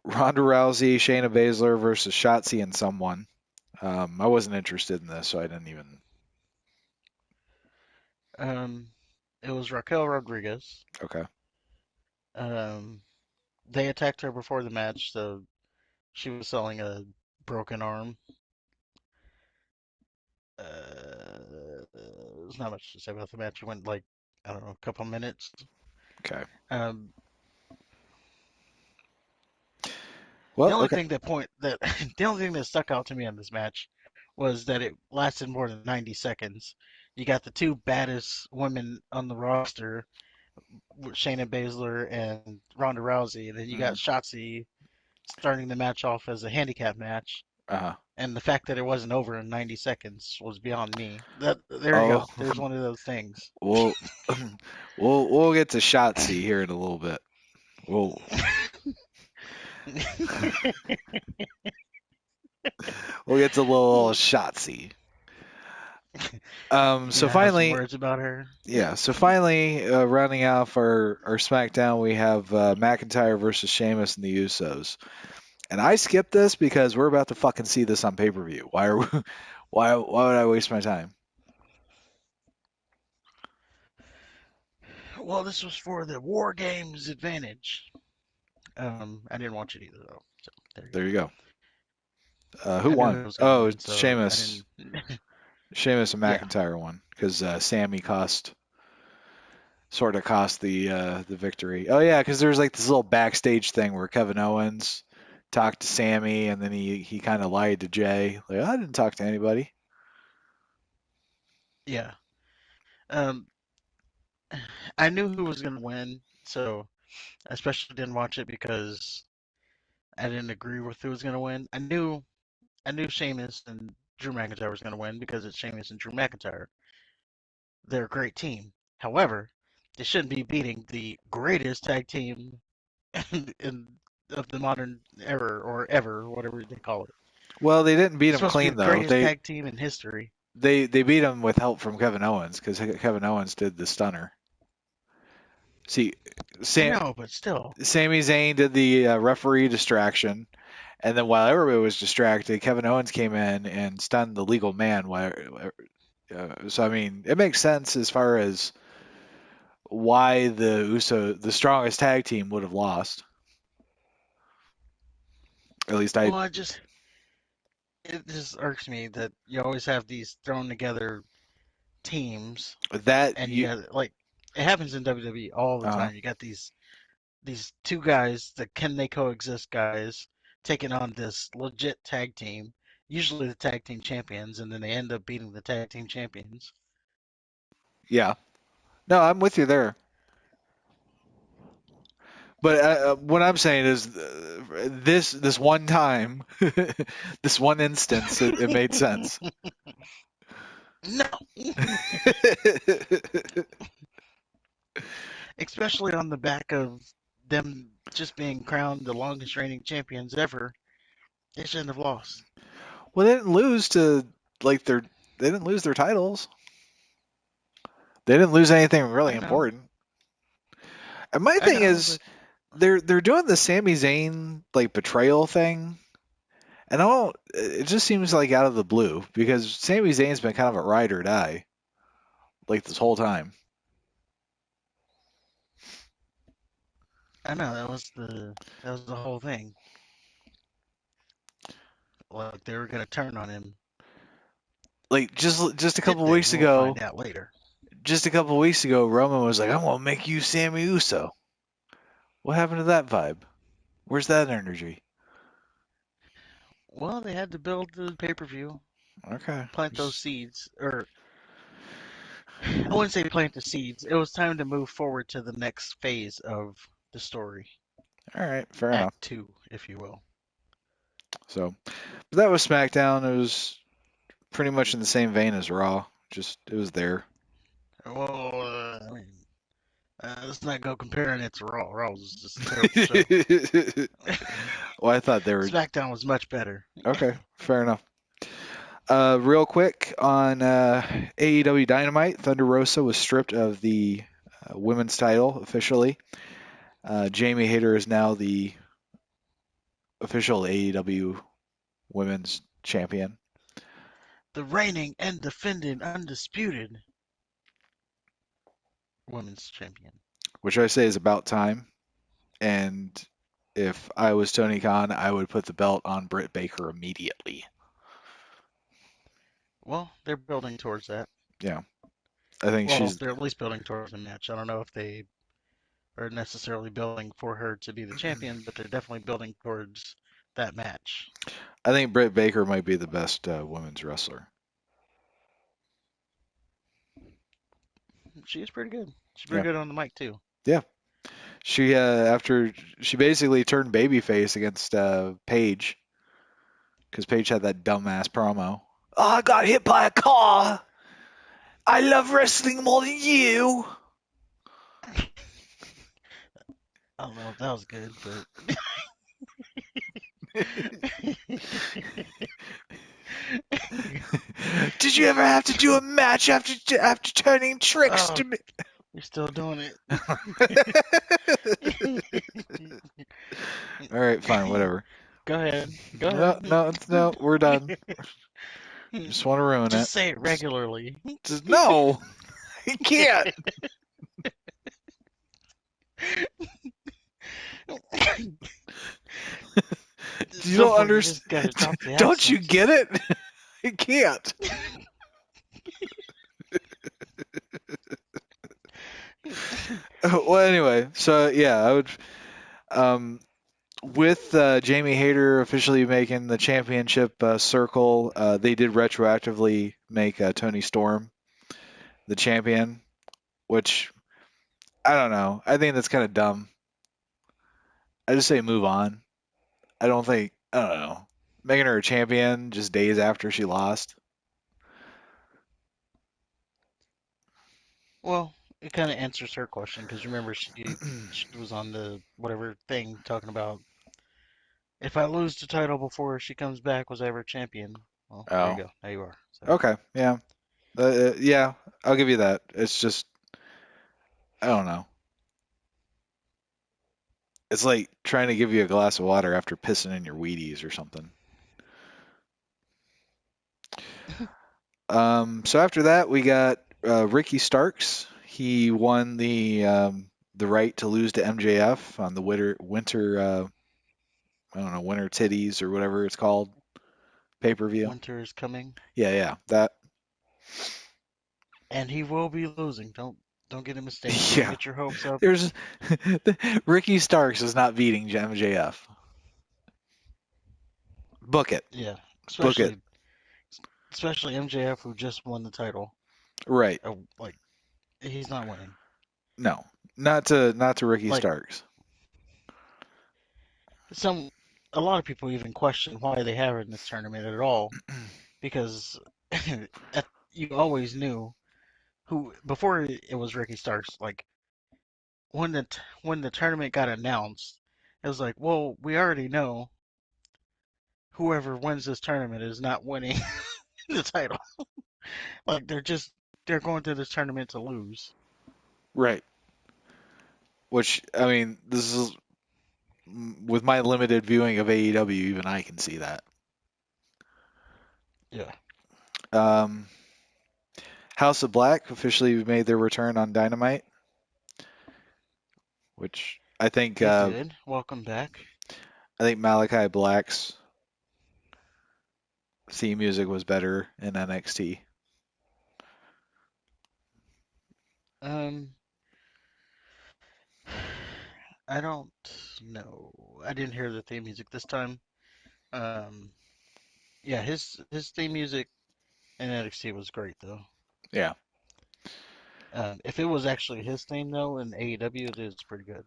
Ronda Rousey, Shayna Baszler versus Shotzi and someone. I wasn't interested in this, so I didn't even. um, it was Raquel Rodriguez. Okay. Um, they attacked her before the match, so she was selling a broken arm. There's not much to say about the match. It went like I don't know, a couple minutes. Okay. Um, the Well, only okay. thing that point that the only thing that stuck out to me on this match was that it lasted more than 90 seconds. You got the two baddest women on the roster, Shayna Baszler and Ronda Rousey, and then you got Hmm. Shotzi starting the match off as a handicap match, Uh-huh. And the fact that it wasn't over in 90 seconds was beyond me. That there you Oh, go. There's one of those things. we'll we'll get to Shotzi here in a little bit. We'll we'll get to a little Shotzi. So Yeah, I have some finally, words about her. yeah. So finally, rounding off our SmackDown, we have McIntyre versus Sheamus and the Usos. And I skipped this because we're about to fucking see this on pay per view. Why are we, why would I waste my time? Well, this was for the War Games advantage. I didn't watch it either though. So there you There go. you go. Who I knew won? it was gonna Oh, win, it's so I Sheamus. didn't. Sheamus and Yeah, McIntyre won because Sammy sort of cost the victory. Oh yeah, because there's like this little backstage thing where Kevin Owens talked to Sammy and then he kind of lied to Jay. Like I didn't talk to anybody. yeah. Um, I knew who was gonna win, so I especially didn't watch it because I didn't agree with who was gonna win. I knew Sheamus and Drew McIntyre was gonna win because it's Sheamus and Drew McIntyre. They're a great team. However, they shouldn't be beating the greatest tag team in of the modern era or ever, whatever they call it. Well, they didn't beat It's him supposed to be clean the though. greatest They tag team in history. they beat him with help from Kevin Owens because Kevin Owens did the stunner. See, I Sam, know, but still. Sami Zayn did the referee distraction, and then while everybody was distracted, Kevin Owens came in and stunned the legal man. So I mean, it makes sense as far as why the strongest tag team, would have lost. At least I Well, it just irks me that you always have these thrown together teams, that and you you got like it happens in WWE all the uh time. You got these two guys, the can they coexist guys, taking on this legit tag team, usually the tag team champions, and then they end up beating the tag team champions. yeah. No, I'm with you there. But what I'm saying is, this one time, this one instance, it made sense. No, especially on the back of them just being crowned the longest reigning champions ever. They shouldn't have lost. Well, they didn't lose to like their they didn't lose their titles. They didn't lose anything really I know, important. And my I thing know, is, but they're doing the Sami Zayn like betrayal thing, and I don't. It just seems like out of the blue because Sami Zayn's been kind of a ride or die like this whole time. I know that was the whole thing. Like they were gonna turn on him. Like just a Did couple they? weeks We'll ago, find out later. Roman was like, "I'm gonna make you Sammy Uso." What happened to that vibe? Where's that energy? Well, they had to build the pay-per-view, Okay. plant those seeds, or I wouldn't say plant the seeds. It was time to move forward to the next phase of the story, All right, fair enough. Act Two, if you will. So, but that was SmackDown. It was pretty much in the same vein as Raw. Just it was there. Well, I mean, let's not go comparing it to Raw. Raw was just a terrible show. Well, I thought they were SmackDown was much better. okay. Fair enough. Real quick on AEW Dynamite, Thunder Rosa was stripped of the women's title officially. Jamie Hayter is now the official AEW Women's Champion, The reigning and defending undisputed women's champion. which I say is about time. And if I was Tony Khan, I would put the belt on Britt Baker immediately. Well, they're building towards that. Yeah, I think Well, she's. they're at least building towards a match. I don't know if they are necessarily building for her to be the champion, but they're definitely building towards that match. I think Britt Baker might be the best women's wrestler. She is pretty good. She's pretty Yeah, good on the mic too. yeah. After she basically turned babyface against Paige. because Paige had that dumbass promo. Oh, I got hit by a car. I love wrestling more than you. I don't know if that was good, but Did you ever have to do a match after turning tricks oh, to me? you're still doing it. All right, fine, whatever. Go ahead. Go No, ahead. no, no, we're done. Just want to ruin it. Just say it regularly. Just no, you can't. At You some don't point, you just gotta understand. drop the Don't you accents. get it? You can't. Well, anyway, so yeah, I would. Um, with Jamie Hayter officially making the championship circle, they did retroactively make Tony Storm the champion, which I don't know. I think that's kind of dumb. I just say move on. I don't think. I don't know. Making her a champion just days after she lost. Well, it kind of answers her question because remember she was on the whatever thing talking about if I lose the title before she comes back, was I ever champion? Well, there you Oh, go. There you are. So okay, yeah, yeah. I'll give you that. It's just I don't know. It's like trying to give you a glass of water after pissing in your Wheaties or something. So after that, we got Ricky Starks. He won the right to lose to MJF on the winter I don't know, winter titties or whatever it's called pay per view. winter is coming, Yeah, yeah, that. and he will be losing. Don't get it mistaken. Don't Yeah, get your hopes up. there's Ricky Starks is not beating MJF. Book it, Yeah, book it. especially MJF who just won the title. Right? Like he's not winning. No, not to Ricky Like Starks. some a lot of people even question why they have her in this tournament at all because you always knew who before it was Ricky Starks. Like when the tournament got announced, it was like, well, we already know whoever wins this tournament is not winning the title. Like they're going to this tournament to lose. Right. Which I mean, this is with my limited viewing of AEW, even I can see that. Yeah, Um, House of Black officially made their return on Dynamite, which they did. Welcome back. I think Malachi Black's theme music was better in NXT. Um, I don't know. I didn't hear the theme music this time. Um, yeah, his theme music in NXT was great though. Yeah. If it was actually his theme though in AEW, it is pretty good.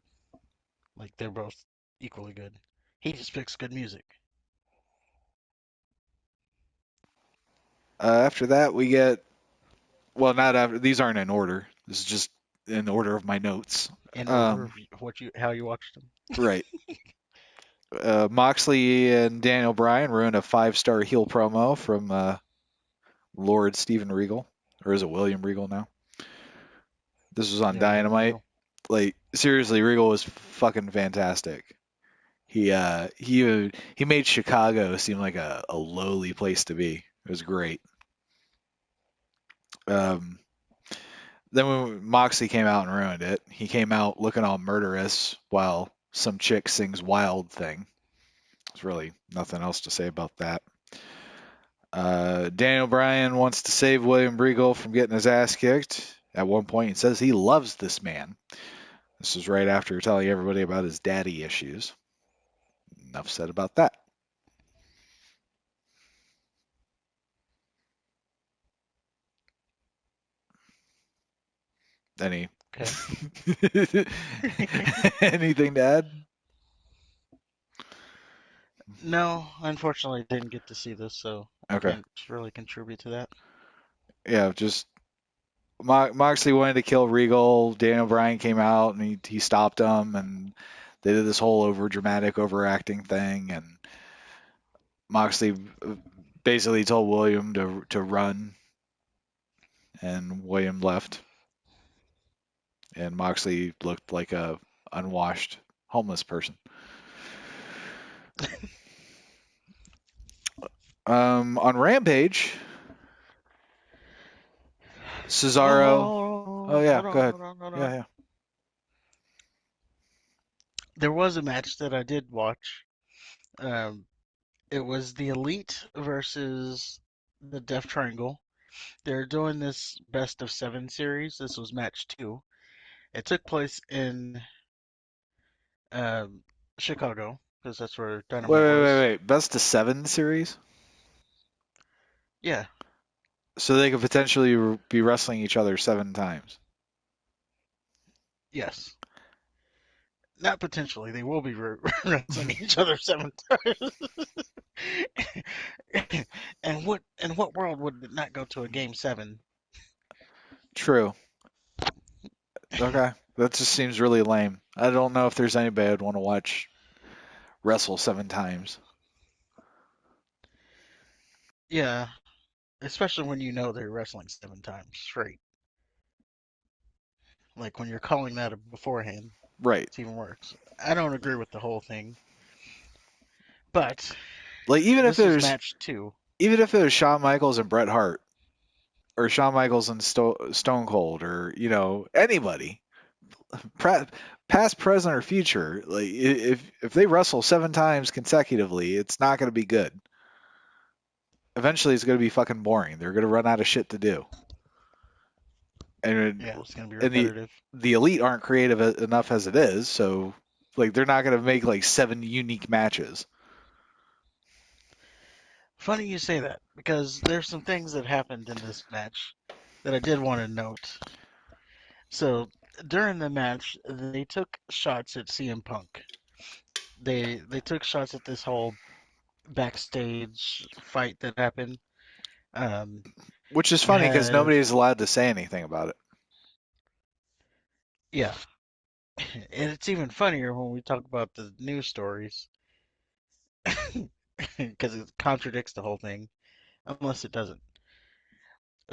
Like they're both equally good. He just picks good music After that, we get well, not after. These aren't in order. This is just in order of my notes. in order of Um, what you how you watched them. right. Moxley and Daniel Bryan ruined a 5-star heel promo from Lord Steven Regal, or is it William Regal now? This was on Yeah, William Dynamite. Regal. Like seriously, Regal was fucking fantastic. He made Chicago seem like a lowly place to be. It was great. Um, then when Moxley came out and ruined it, he came out looking all murderous while some chick sings "Wild Thing." There's really nothing else to say about that. Daniel Bryan wants to save William Regal from getting his ass kicked. At one point, he says he loves this man. This is right after telling everybody about his daddy issues. Enough said about that. Any Okay. anything to add? No, unfortunately, I didn't get to see this, so I Okay. can't really contribute to that. Yeah, just Moxley wanted to kill Regal. Daniel Bryan came out and he stopped him, and they did this whole over dramatic, overacting thing. And Moxley basically told William to run, and William left, and Moxley looked like a unwashed homeless person. On Rampage, Cesaro. Oh yeah, Hold go on, ahead. hold on, hold Yeah, on. yeah. There was a match that I did watch. Um, it was the Elite versus the Death Triangle. They're doing this best of seven series. This was match two. It took place in um, Chicago because that's where Wait, Dynamite wait, wait, was. wait. Best of seven series, Yeah, so they could potentially be wrestling each other 7 times. yes. Not potentially. They will be wrestling each other seven times. And what world would it not go to a game seven? True. Okay. That just seems really lame. I don't know if there's anybody I'd want to watch wrestle 7 times. Yeah, especially when you know they're wrestling seven times straight. Like when you're calling that beforehand, Right. it's even worse. I don't agree with the whole thing, but Like this was match two. even if it was Shawn Michaels and Bret Hart, or Shawn Michaels and Stone Cold, or anybody, past, present, or future, like if they wrestle 7 times consecutively, it's not going to be good. Eventually, it's going to be fucking boring. They're going to run out of shit to do, and Yeah, it's gonna be and repetitive. the elite aren't creative enough as it is, so like they're not going to make like 7 unique matches. Funny you say that because there's some things that happened in this match that I did want to note. So during the match, they took shots at CM Punk. They took shots at this whole backstage fight that happened. Um, Which is you funny because had nobody is allowed to say anything about it. yeah, and it's even funnier when we talk about the news stories because it contradicts the whole thing, unless it doesn't.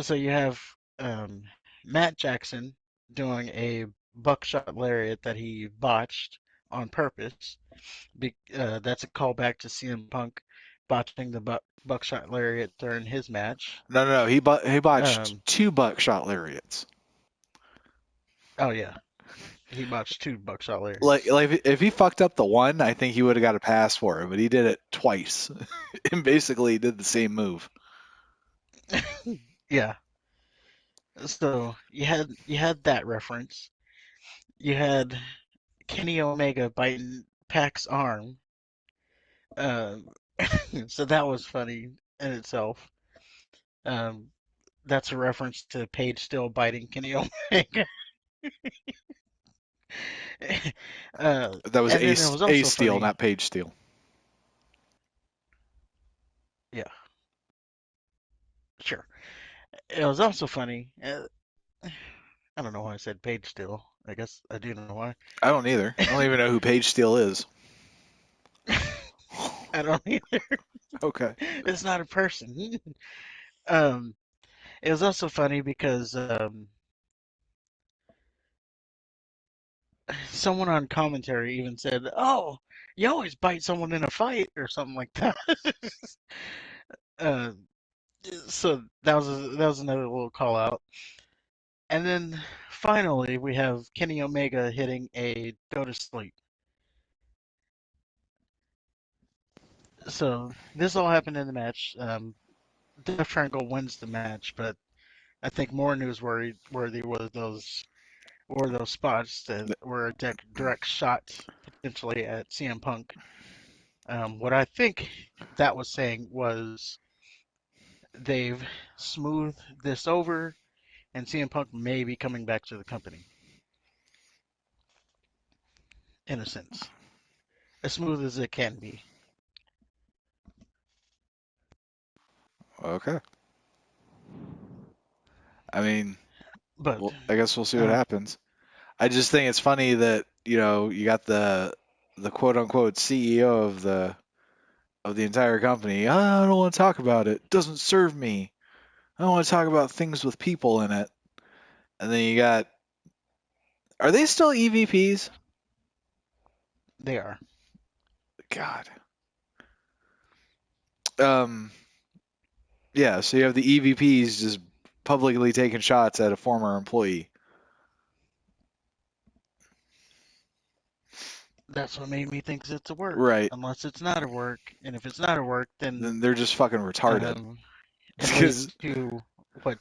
So you have um, Matt Jackson doing a buckshot lariat that he botched on purpose. That's a callback to CM Punk botching the buckshot lariat during his match. No, no, no. He botched Um, 2 buckshot lariats. oh yeah, he botched two buckshot Like, lariats. like if he fucked up the one, I think he would have got a pass for it, but he did it twice, and basically did the same move. Yeah, so you had that reference. You had Kenny Omega biting Pac's arm. Um, so that was funny in itself. Um, that's a reference to Paige still biting Kenny Omega. That was And then it was Ace also Steel, funny. not Page Steel. Yeah, sure. It was also funny. I don't know why I said Paige still. I guess I do know why. I don't either. I don't even know who Page Steel is. I don't either. Okay. It's not a person. um, it was also funny because someone on commentary even said, "Oh, you always bite someone in a fight" or something like that. uh, so that was another little call out. And then finally we have Kenny Omega hitting a go to sleep. So this all happened in the match. Death Triangle wins the match, but I think more newsworthy were those spots that were a direct shot potentially at CM Punk. What I think that was saying was they've smoothed this over, and CM Punk may be coming back to the company in a sense, as smooth as it can be. Okay. I mean, But well, I guess we'll see what uh, happens. I just think it's funny that, you got the quote unquote CEO of the entire company. "Ah, I don't want to talk about it. It doesn't serve me. I don't want to talk about things with people in it." And then you got, are they still EVPs? they are. God. Um, yeah, so you have the EVPs just publicly taking shots at a former employee. That's what made me think it's a work, Right. unless it's not a work. And if it's not a work, then Then they're just fucking retarded. um, it leads Because, to what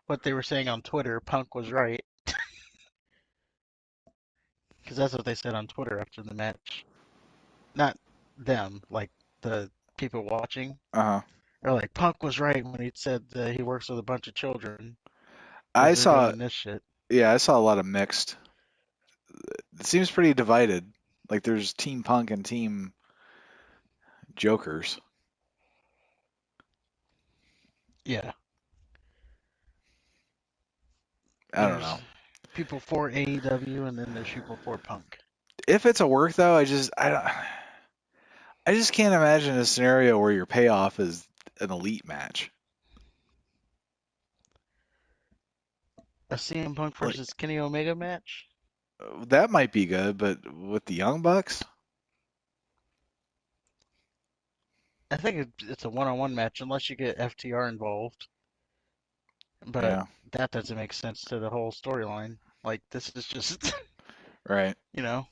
what they were saying on Twitter. Punk was right, because that's what they said on Twitter after the match. Not them, like the people watching. uh-huh. Or like Punk was right when he said that he works with a bunch of children I because they're saw, doing this shit. yeah, I saw a lot of mixed. It seems pretty divided. Like there's Team Punk and Team Jokers. Yeah, I don't there's know. people for AEW and then there's people for Punk. If it's a work though, I just can't imagine a scenario where your payoff is an elite match. A CM Punk Like versus Kenny Omega match. that might be good, but with the Young Bucks, I think it's a one-on-one match unless you get FTR involved, but yeah, that doesn't make sense to the whole storyline. Like this is just, right. you know.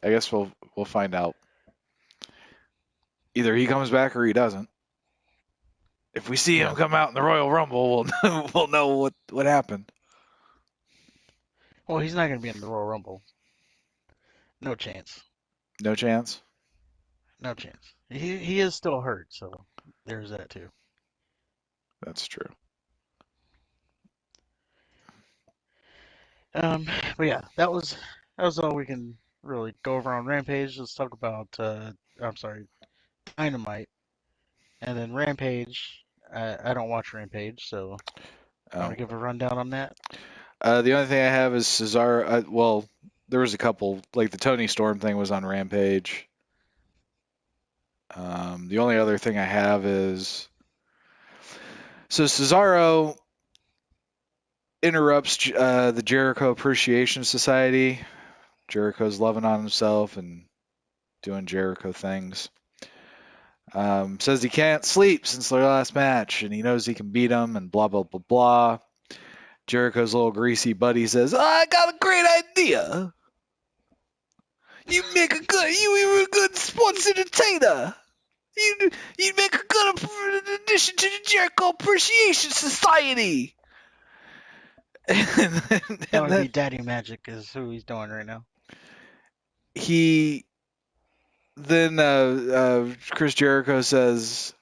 I guess we'll find out. Either he comes back or he doesn't. If we see him Yeah. come out in the Royal Rumble, we'll know what happened. Well, he's not gonna be in the Royal Rumble. No chance. No chance. No chance. He is still hurt, so there's that too. That's true. Um, but yeah, that was all we can really go over on Rampage. Let's talk about I'm sorry, Dynamite, and then Rampage. I don't watch Rampage, so you want Oh, to give a rundown on that? the only thing I have is Cesaro. Well, there was a couple, like the Tony Storm thing was on Rampage. The only other thing I have is, so Cesaro interrupts the Jericho Appreciation Society. Jericho's loving on himself and doing Jericho things. Says he can't sleep since their last match, and he knows he can beat him, and blah blah blah blah. Jericho's little greasy buddy says, "Oh, I got a great idea. You were a good sports entertainer. You you'd make a good addition to the Jericho Appreciation Society." and, That and would then be Daddy Magic, is who he's doing right now. he then Chris Jericho says,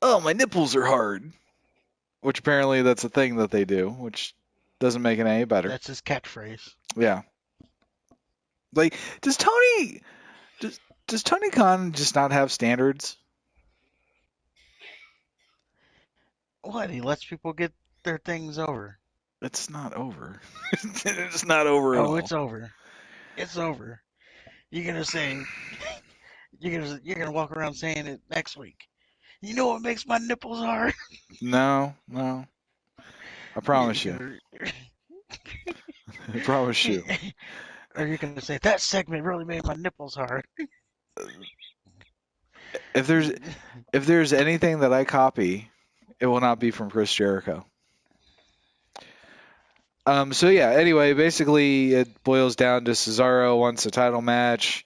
"Oh, my nipples are hard," which apparently that's a thing that they do, which doesn't make it any better. That's his catchphrase. Yeah, like does Tony does does Tony Khan just not have standards? What? He lets people get their things over. It's not over. It's not over at Oh, all. it's over. It's over. You're gonna say you're gonna walk around saying it next week. You know what makes my nipples hard? No, no. I You're promise you. gonna, I promise you. or you're gonna say that segment really made my nipples hard. If there's if there's anything that I copy, it will not be from Chris Jericho. So yeah, anyway, basically it boils down to Cesaro wants a title match.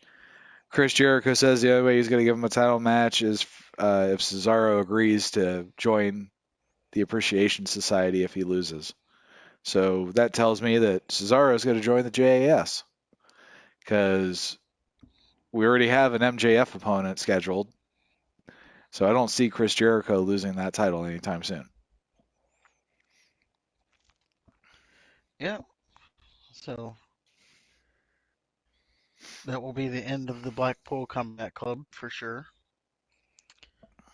Chris Jericho says the only way he's going to give him a title match is if Cesaro agrees to join the Appreciation Society if he loses. So that tells me that Cesaro is going to join the JAS because we already have an MJF opponent scheduled. So I don't see Chris Jericho losing that title anytime soon. Yeah. So that will be the end of the Blackpool Combat Club for sure.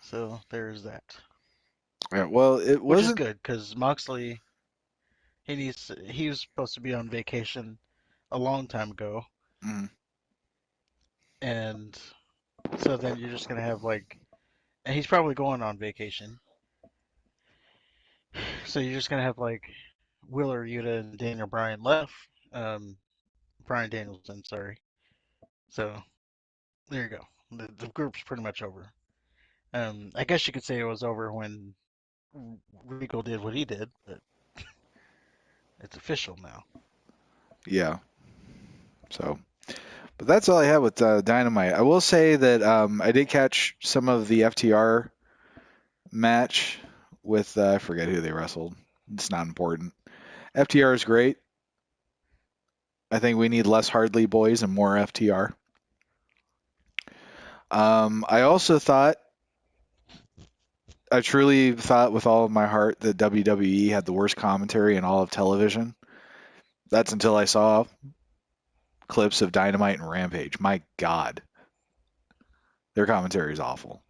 So there's that. Yeah, well, it which is wasn't. good because Moxley he was supposed to be on vacation a long time ago, Mm, and so then you're just gonna have like, and he's probably going on vacation, so you're just gonna have like Wheeler Yuta and Daniel Bryan left, um, Bryan Danielson, sorry. So there you go. The group's pretty much over. I guess you could say it was over when Regal did what he did, but it's official now. yeah. So, but that's all I have with Dynamite. I will say that I did catch some of the FTR match with I forget who they wrestled. It's not important. FTR is great. I think we need less Hardly Boys and more FTR. I also thought, I truly thought with all of my heart that WWE had the worst commentary in all of television. That's until I saw clips of Dynamite and Rampage. My God, their commentary is awful.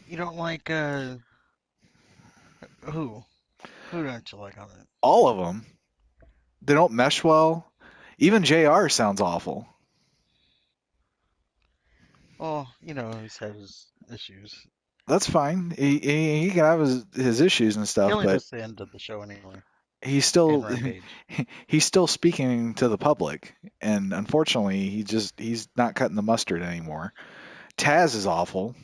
You don't like who? Who don't you like on it? All of them, they don't mesh well. Even JR sounds awful. Well, he's had his issues. That's fine. He can have his issues and He stuff, only but does the end of the show anyway, he's and still Rampage. he's still speaking to the public, and unfortunately, he's not cutting the mustard anymore. Taz is awful.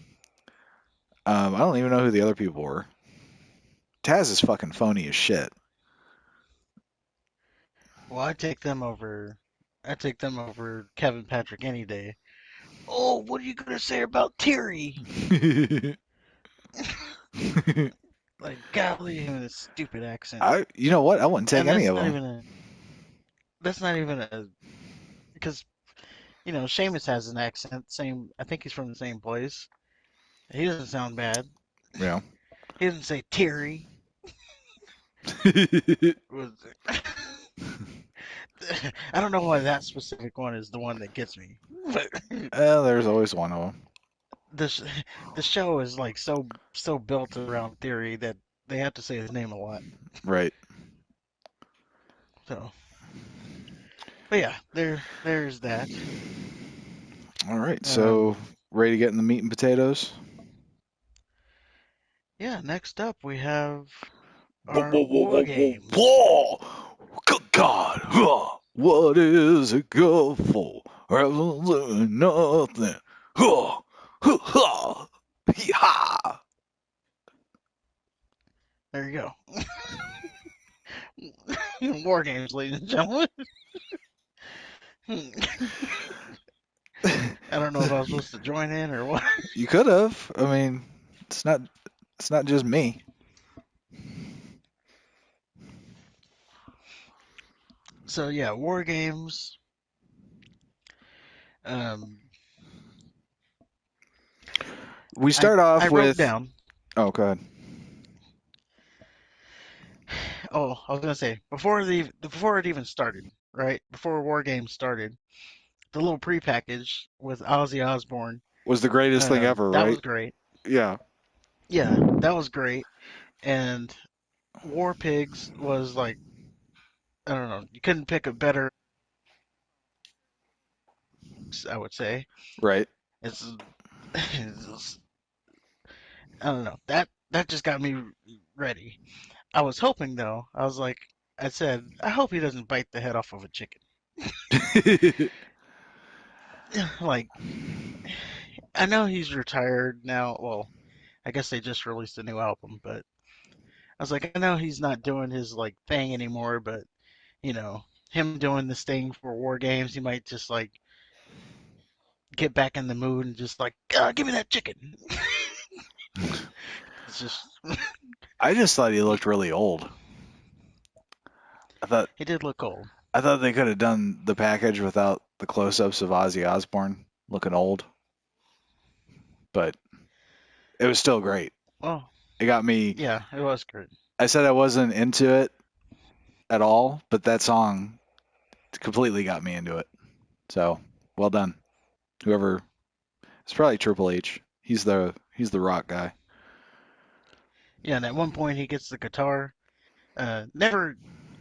I don't even know who the other people were. Taz is fucking phony as shit. Well, I take them over Kevin Patrick any day. Oh, what are you gonna say about Terry? Like, golly, him in his stupid accent. You know what? I wouldn't take And any of them. that's not even a, because, Sheamus has an accent, I think he's from the same place. He doesn't sound bad. Yeah. He doesn't say Terry. I don't know why that specific one is the one that gets me. But There's always one of them. this the show is like so built around Theory that they have to say his name a lot. Right. So, but yeah, there's that. All right. So, Um, ready to get in the meat and potatoes? yeah, next up we have Whoa, our whoa, whoa, war whoa, whoa, games. whoa! Good God! Huh. What is it good for? Absolutely nothing. Huh. Huh. Huh. Yee-haw. There you go. War games, ladies and gentlemen. I don't know if I was supposed to join in or what. You could have. I mean, it's not. It's not just me. So yeah, war games. Um, We I start I off wrote with. down. Oh, God. Oh, I was gonna say before it even started, right? Before war games started, the little pre-package with Ozzy Osbourne. Was the greatest thing ever, That right? was great. Yeah. Yeah, that was great. And War Pigs was like, I don't know, you couldn't pick a better, I would say. Right. It's, it's I don't know. That just got me ready. I was hoping though. I said, I hope he doesn't bite the head off of a chicken. Like, I know he's retired now. Well, I guess they just released a new album, but I was like, I know he's not doing his like thing anymore, but you know, him doing this thing for war games, he might just like get back in the mood and just like, give me that chicken. It's just I just thought he looked really old. I thought he did look old. I thought they could have done the package without the close-ups of Ozzy Osbourne looking old, but it was still great. Well, It got me. yeah, it was good. I said I wasn't into it at all, but that song completely got me into it. So well done, whoever. It's probably Triple H. He's the rock guy. Yeah, and at one point he gets the guitar. Never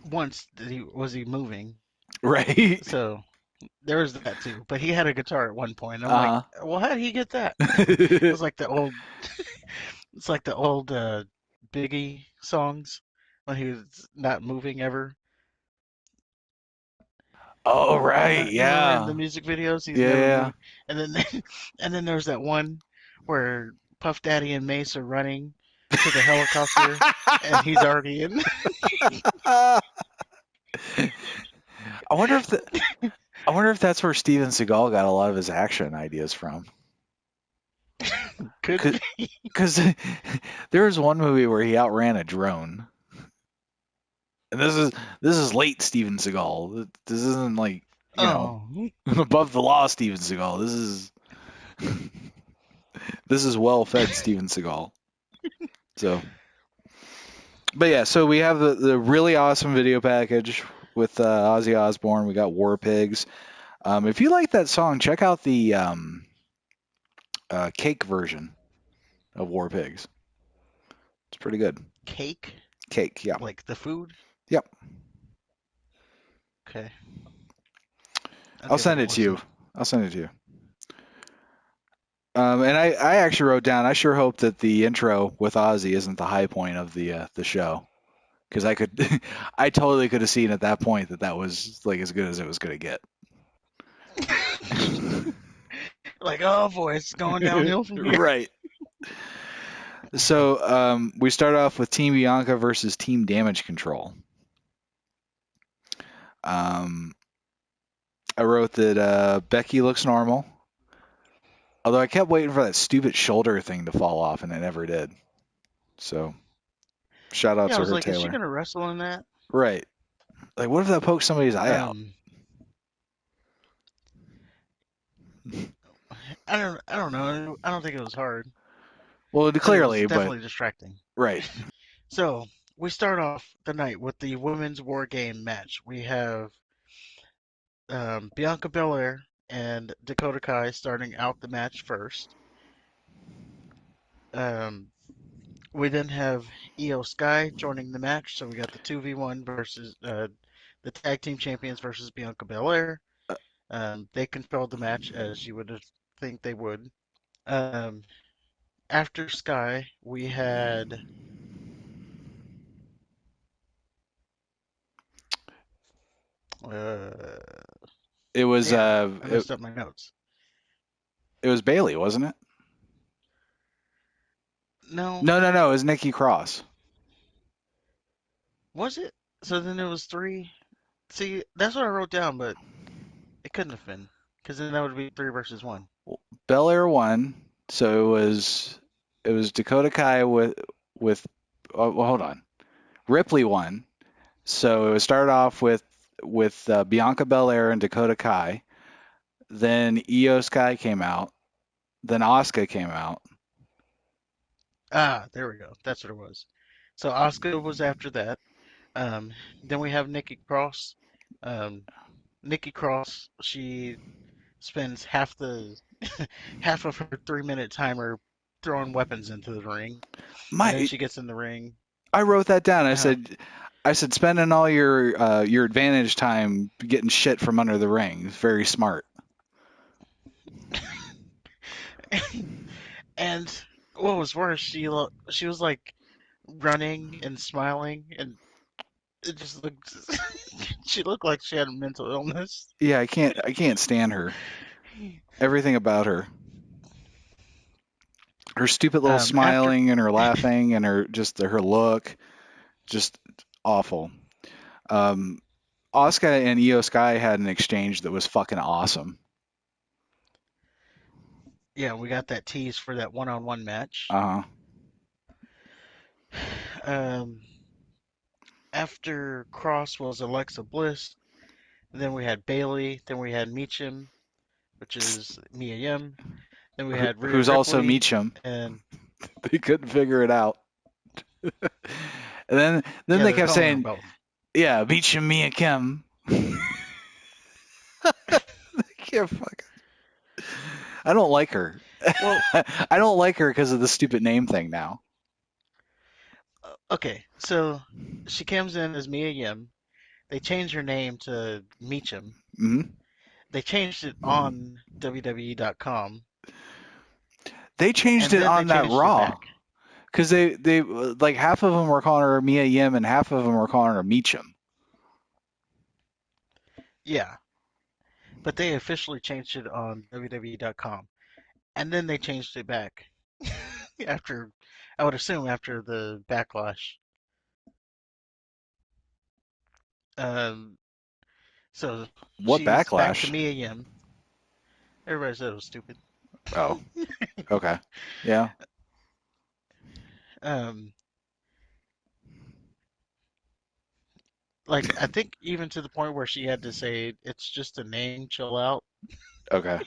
once was he moving, Right. so there was that too. But he had a guitar at one point. I'm like, Uh well, how did he get that? It huh. was like the old, it's like the old Biggie songs when he was not moving ever. Oh right, You remember in yeah, the music videos, he's never yeah. moving. And then, and then there's that one where Puff Daddy and Mace are running to the helicopter, and he's already in. I wonder if I wonder if that's where Steven Seagal got a lot of his action ideas from. Could be. Because there was one movie where he outran a drone, and this is late Steven Seagal. This isn't like Oh, above the law Steven Seagal. This is well fed Steven Seagal. So, but yeah, so we have the really awesome video package with Ozzy Osbourne. We got War Pigs. If you like that song, check out the Cake version of War Pigs. It's pretty good. cake, Cake, yeah, like the food. yep. Okay, I'll I'll give it send a it to you. listen. I'll send it to you. And I actually wrote down. I sure hope that the intro with Ozzy isn't the high point of the show, because I could, I totally could have seen at that point that that was like as good as it was going to Like, oh boy, it's going get. downhill from here. Right. So we start off with Team Bianca versus Team Damage Control. Um, I wrote that Becky looks normal, although I kept waiting for that stupid shoulder thing to fall off, and it never did. So shout out Yeah, I to was her, like, is she Taylor. gonna wrestle in that? Right. Like, what if that pokes somebody's eye out? Um, I don't know. I don't think it was hard, Well, but it was clearly, but definitely distracting. right. So we start off the night with the women's war game match. We have Bianca Belair and Dakota Kai starting out the match first. Um, we then have Io Sky joining the match. So we got the 2v1 versus the tag team champions versus Bianca Belair. They controlled the match as you would think they would. Um, After Sky, we had uh, It was damn, I messed up my notes. it was Bailey, wasn't it? No, No, no, no. It was Nikki Cross. was it? So then it was three. See, that's what I wrote down, but it couldn't have been because then that would be three versus one. Belair won, so it was Dakota Kai with well, hold on. Ripley won, so it started off with Bianca Belair and Dakota Kai. Then Io Sky came out. Then Asuka came out. Ah, there we go. That's what it was. So Asuka was after that. Um, then we have Nikki Cross. Um, Nikki Cross, she spends half of her 3 minute timer throwing weapons into the ring, and then My she gets in the ring. I wrote that down. I Uh, said I said spending all your advantage time getting shit from under the ring is very smart. and what was worse, she was like running and smiling, and it just looked she looked like she had a mental illness. Yeah, I can't stand her. Everything about her. Her stupid little After smiling and her laughing and her look, just awful. Um, Asuka and Io Sky had an exchange that was fucking awesome. Yeah, we got that tease for that one-on-one match. Uh huh. Um, After Cross was Alexa Bliss. Then we had Bailey. Then we had Meacham, which is Mia Yim. Then we had Rhea Who's also Ripley, Meacham. and They couldn't figure it out. And then yeah, they they're kept calling her saying, both. "Yeah, Meacham, Mia Kim." can't fuck. I don't like her. Well, I don't like her because of the stupid name thing now. Okay, so she comes in as Mia Yim. They changed her name to Meacham. Hmm. They changed it on WWE.com, They changed and it then they on that changed it Raw back. because they like half of them were calling her Mia Yim and half of them were calling her Meacham. Yeah, but they officially changed it on WWE.com, and then they changed it back after, I would assume, after the backlash. Um, so What she's back to backlash? Mia Yim. Everybody said it was stupid. Oh, okay, yeah. Um, like I think even to the point where she had to say it's just a name, chill out. Okay.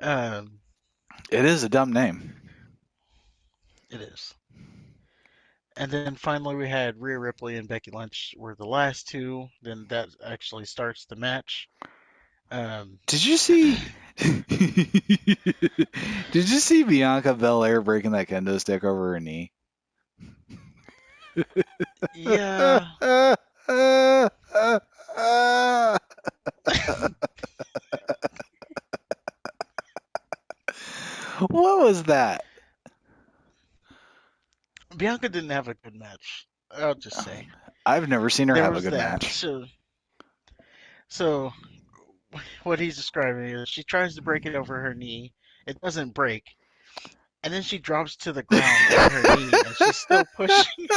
Um, It is a dumb name. it is. And then finally we had Rhea Ripley and Becky Lynch were the last two. Then that actually starts the match. Um, Did you see? Did you see Bianca Belair breaking that kendo stick over her knee? yeah, What was that? Bianca didn't have a good match. I'll just say I've never seen her there have a was good that. match. So what he's describing is she tries to break it over her knee. It doesn't break, and then she drops to the ground on her knee, and she's still pushing.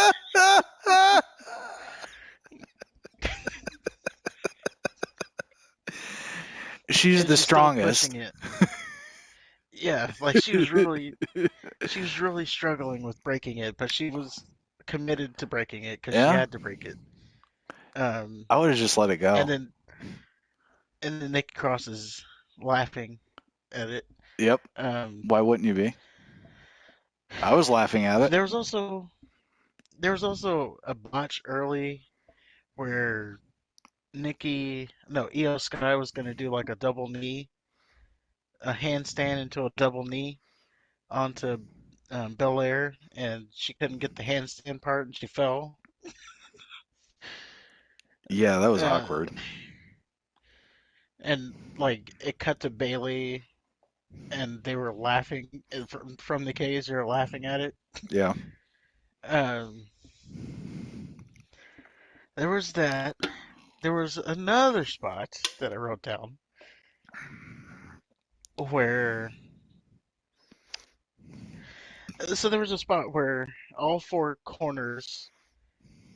She's And the she's still strongest. pushing it. Yeah, like she was really struggling with breaking it, but she was committed to breaking it because she Yeah, had to break it. Um, I would have just let it and go. then Nikki Cross is laughing at it. Yep. Um, Why wouldn't you be? I was laughing at it. there was also there was also a botch early where Io Sky was gonna do like a double knee, a handstand into a double knee onto Belair, and she couldn't get the handstand part, and she fell. Yeah, that was Uh, awkward. and like it cut to Bailey, and they were laughing from the cage. They were laughing at it. Yeah. Um, there was that. There was another spot that I wrote down where. So there was a spot where all four corners.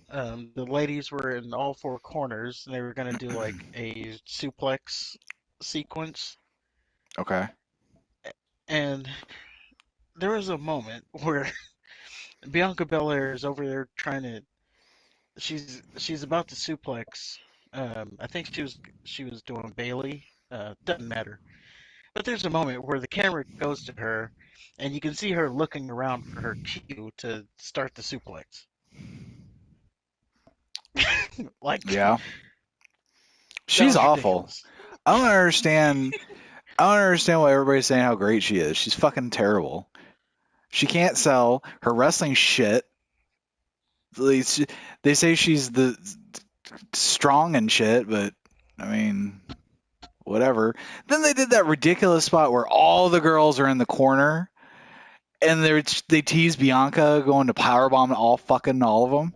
The ladies were in all four corners, and they were gonna do like a suplex sequence. Okay. And there was a moment where Bianca Belair is over there trying to she's about to suplex. I think she was doing Bailey. Doesn't matter. But there's a moment where the camera goes to her, and you can see her looking around for her cue to start the suplex. Like Yeah. that She's was awful. ridiculous. I don't understand. I don't understand why everybody's saying how great she is. She's fucking terrible. She can't sell. Her wrestling shit. They they say she's the strong and shit, but I mean, whatever. Then they did that ridiculous spot where all the girls are in the corner and they tease Bianca going to powerbomb all of them.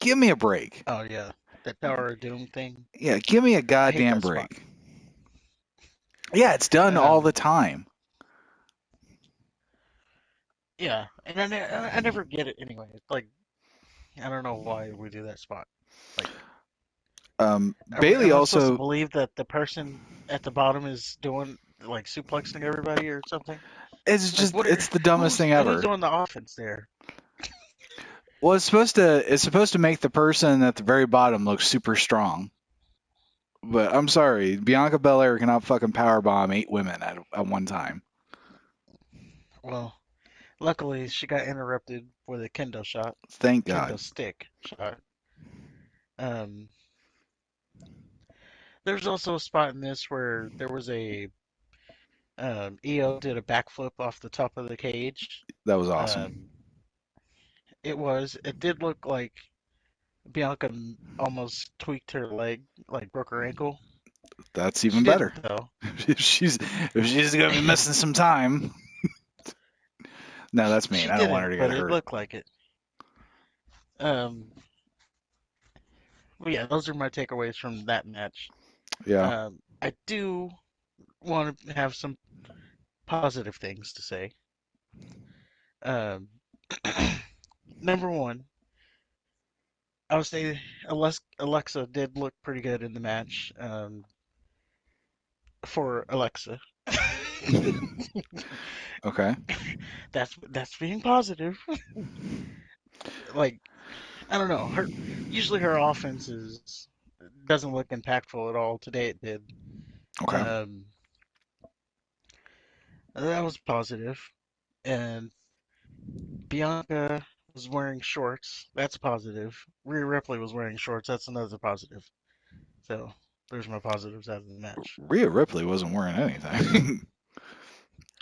Give me a break. Oh yeah, that Tower of Doom thing. Yeah, give me a I hate goddamn that spot. break. Yeah, it's done all the Um, time. yeah, and I never get it anyway. Like I don't know why we do that spot. Like, Bailey am I supposed to also, believe that the person at the bottom is doing like suplexing everybody or something? Like, it's the dumbest thing who's ever. doing the offense there? Well, it's supposed to make the person at the very bottom look super strong. But I'm sorry, Bianca Belair cannot fucking powerbomb 8 women at one time. Well, luckily she got interrupted with a kendo shot, Thank kendo God. stick shot. Um, there's also a spot in this where there was a Io did a backflip off the top of the cage. That was awesome. Um, it did look like Bianca almost tweaked her leg, like broke her ankle. That's She even better. didn't though. If she's gonna be missing some time. No, that's mean. She I don't want her didn't, to get but it hurt. looked like it. Um, but yeah, those are my takeaways from that match. Yeah. I do want to have some positive things to say. Um, number one, I would say Alexa did look pretty good in the match. For Alexa, Okay. that's being positive. Like I don't know, her offense doesn't look impactful at all. Today it did. Okay. Um, that was positive. And Bianca was wearing shorts. That's positive. Rhea Ripley was wearing shorts. That's another positive. So there's my positives out of the match. Rhea Ripley wasn't wearing anything.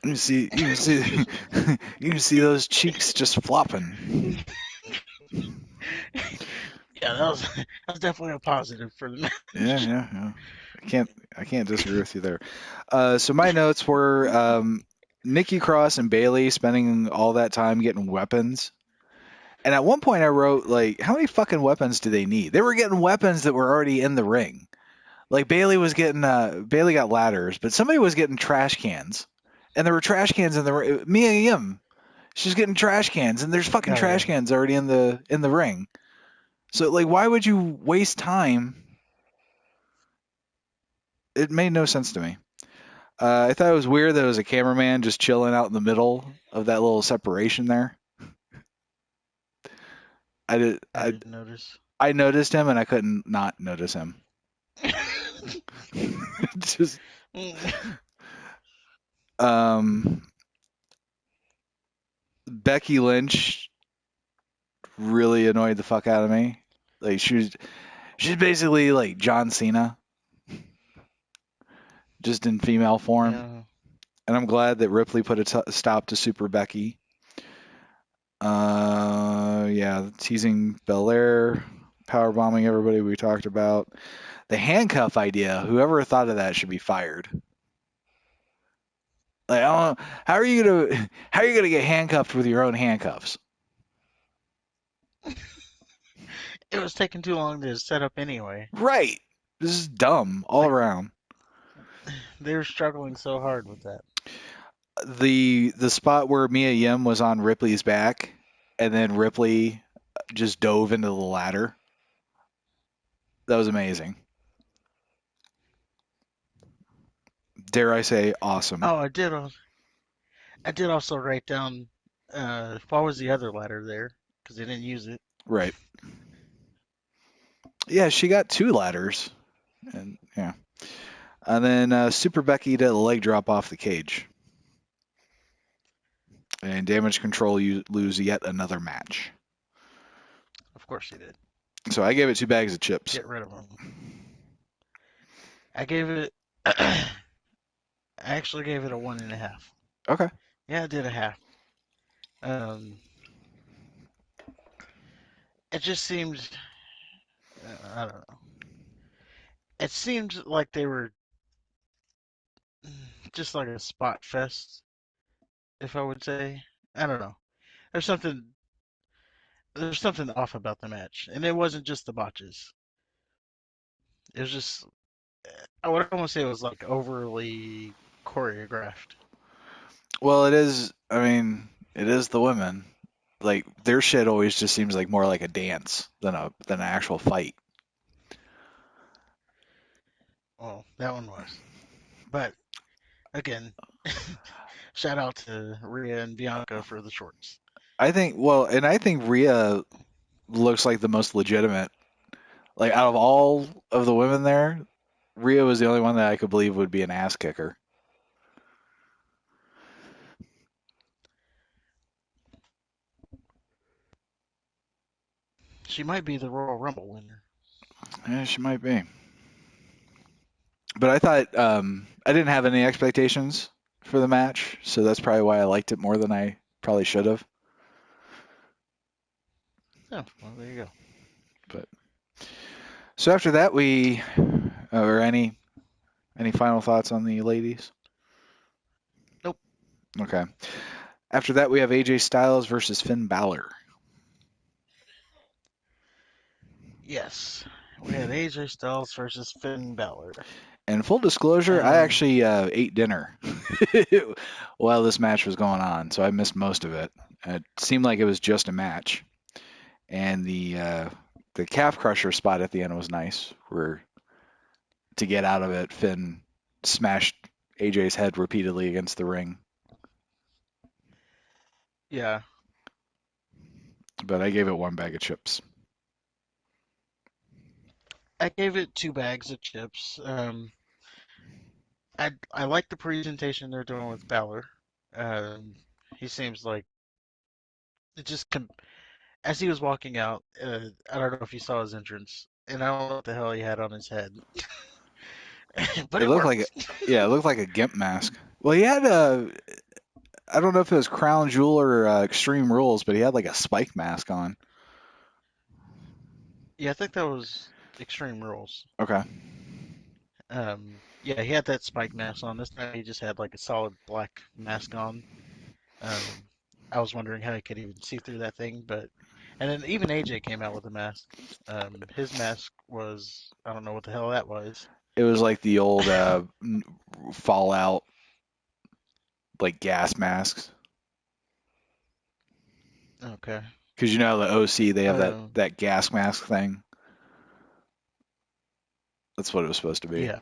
You can see, you can see those cheeks just flopping. Yeah, that was definitely a positive for the match. Yeah, yeah, yeah. I can't disagree with you there. So my notes were Nikki Cross and Bailey spending all that time getting weapons. And at one point I wrote like, how many fucking weapons do they need? They were getting weapons that were already in the ring. Like Bailey got ladders, but somebody was getting trash cans. And there were trash cans in the ring. Mia Yim, she's getting trash cans, and there's fucking Oh trash yeah. cans already in the ring. So like, why would you waste time? It made no sense to me. I thought it was weird that it was a cameraman just chilling out in the middle of that little separation there. I did. I didn't notice. I noticed him, and I couldn't not notice him. Just um, Becky Lynch really annoyed the fuck out of me. Like she's basically like John Cena, just in female form. Yeah. And I'm glad that Ripley put a stop to Super Becky. Yeah, teasing Belair, power bombing everybody we talked about. The handcuff idea, whoever thought of that should be fired. Like, I don't know, how are you gonna get handcuffed with your own handcuffs? It was taking too long to set up anyway. Right. This is dumb all Like around. they were struggling so hard with that. The spot where Mia Yim was on Ripley's back, and then Ripley just dove into the ladder. That was amazing. Dare I say, awesome. Oh, I did also write down what was the other ladder there because they didn't use it. Right. Yeah, she got two ladders, and yeah, and then Super Becky did a leg drop off the cage, and Damage Control lose yet another match. Of course they did. So I gave it 2 bags of chips. Get rid of them. I gave it. I actually gave it a 1.5. Okay. Yeah, I did a half. Um, it just seemed. I don't know. It seemed like they were just like a spot fest, if I would say. I don't know. There's something. There's something off about the match, and it wasn't just the botches. It was just. I would almost say it was like overly choreographed. Well, it is. I mean, it is the women. Like their shit always just seems like more like a dance than an actual fight. Well, that one was. But again, shout out to Rhea and Bianca for the shorts. I think Rhea looks like the most legitimate. Like out of all of the women there, Rhea was the only one that I could believe would be an ass kicker. She might be the Royal Rumble winner. Yeah, she might be. But I thought I didn't have any expectations for the match, so that's probably why I liked it more than I probably should have. Oh, well, there you go. But so after that, or any final thoughts on the ladies? Nope. Okay. After that, we have AJ Styles versus Finn Balor. Yes. We had AJ Styles versus Finn Balor. And full disclosure, I Um, actually ate dinner while this match was going on, so I missed most of it. It seemed like it was just a match, and the calf crusher spot at the end was nice. Where to get out of it, Finn smashed AJ's head repeatedly against the ring. yeah. But I gave it one bag of chips. I gave it 2 bags of chips. I like the presentation they're doing with Balor. Um, he seems like it just as he was walking out. I don't know if you saw his entrance, and I don't know what the hell he had on his head, but It it looked like worked. yeah, it looked like a gimp mask. Well, he had a I don't know if it was Crown Jewel or Extreme Rules, but he had like a spike mask on. Yeah, I think that was Extreme Rules. Okay. Yeah, he had that spike mask on. This time he just had like a solid black mask on. Um, I was wondering how he could even see through that thing, but and then even AJ came out with a mask. His mask was I don't know what the hell that was. It was like the old Fallout like gas masks. Okay. Because you know the OC they have that Um, that gas mask thing. That's what it was supposed to be. yeah.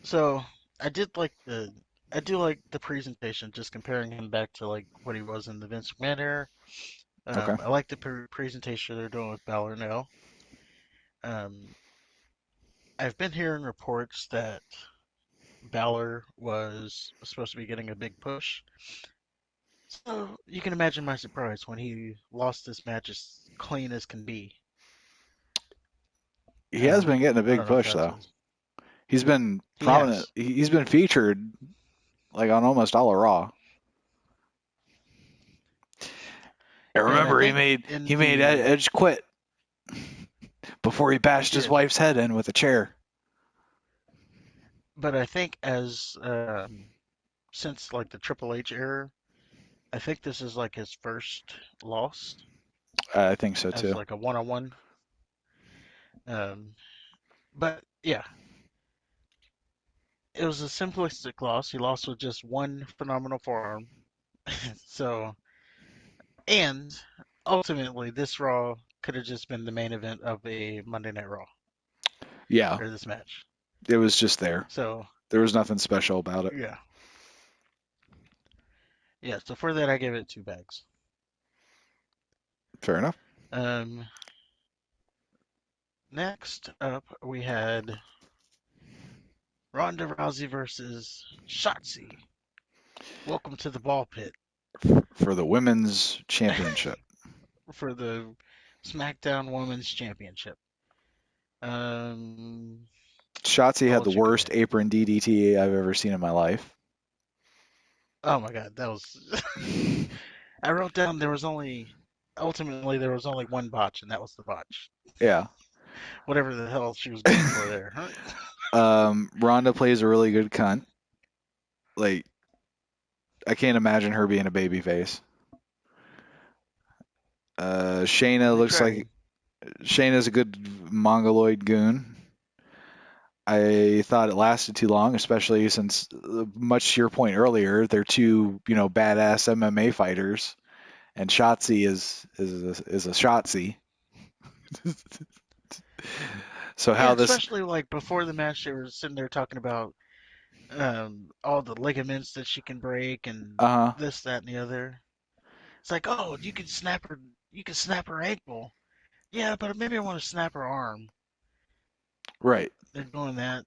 So I did like the I do like the presentation, just comparing him back to like what he was in the Vince McMahon era. Okay. I like the presentation they're doing with Balor now. Um, I've been hearing reports that Balor was supposed to be getting a big push. So you can imagine my surprise when he lost this match as clean as can be. He has been getting a I big don't know if push that's though. what He's been he prominent. has. He's been featured like on almost all of Raw. And And I remember, he think made in he made the Edge quit before he he bashed his did, wife's head in with a chair. but I think as since like the Triple H era, I think this is like his first loss I think so as too. like a one-on-one. Um, but yeah, it was a simplistic loss. He lost with just one phenomenal forearm. So, and ultimately, this Raw could have just been the main event of a Monday Night Raw Yeah, or this match. it was just there. So, There was nothing special about it. yeah, yeah. So for that, I give it 2 bags. Fair enough. Um, Next up, we had Ronda Rousey versus Shotzi. Welcome to the ball pit For the women's championship. for the SmackDown Women's Championship. Um, Shotzi I'll had the let you go worst ahead. apron DDT I've ever seen in my life. Oh my God, that was. I wrote down ultimately there was only one botch, and that was the botch. Yeah. Whatever the hell she was going for there. Huh? Ronda plays a really good cunt. Like, I can't imagine her being a babyface. Shayna They looks like tried. Shayna's a good mongoloid goon. I thought it lasted too long, especially since, much to your point earlier, they're two, badass MMA fighters, and Shotzi is a Shotzi. So Yeah, how this? especially like before the match, they were sitting there talking about all the ligaments that she can break and Uh huh. this, that, and the other. It's like, oh, you can snap her ankle. Yeah, but maybe I want to snap her arm. Right. They're doing that,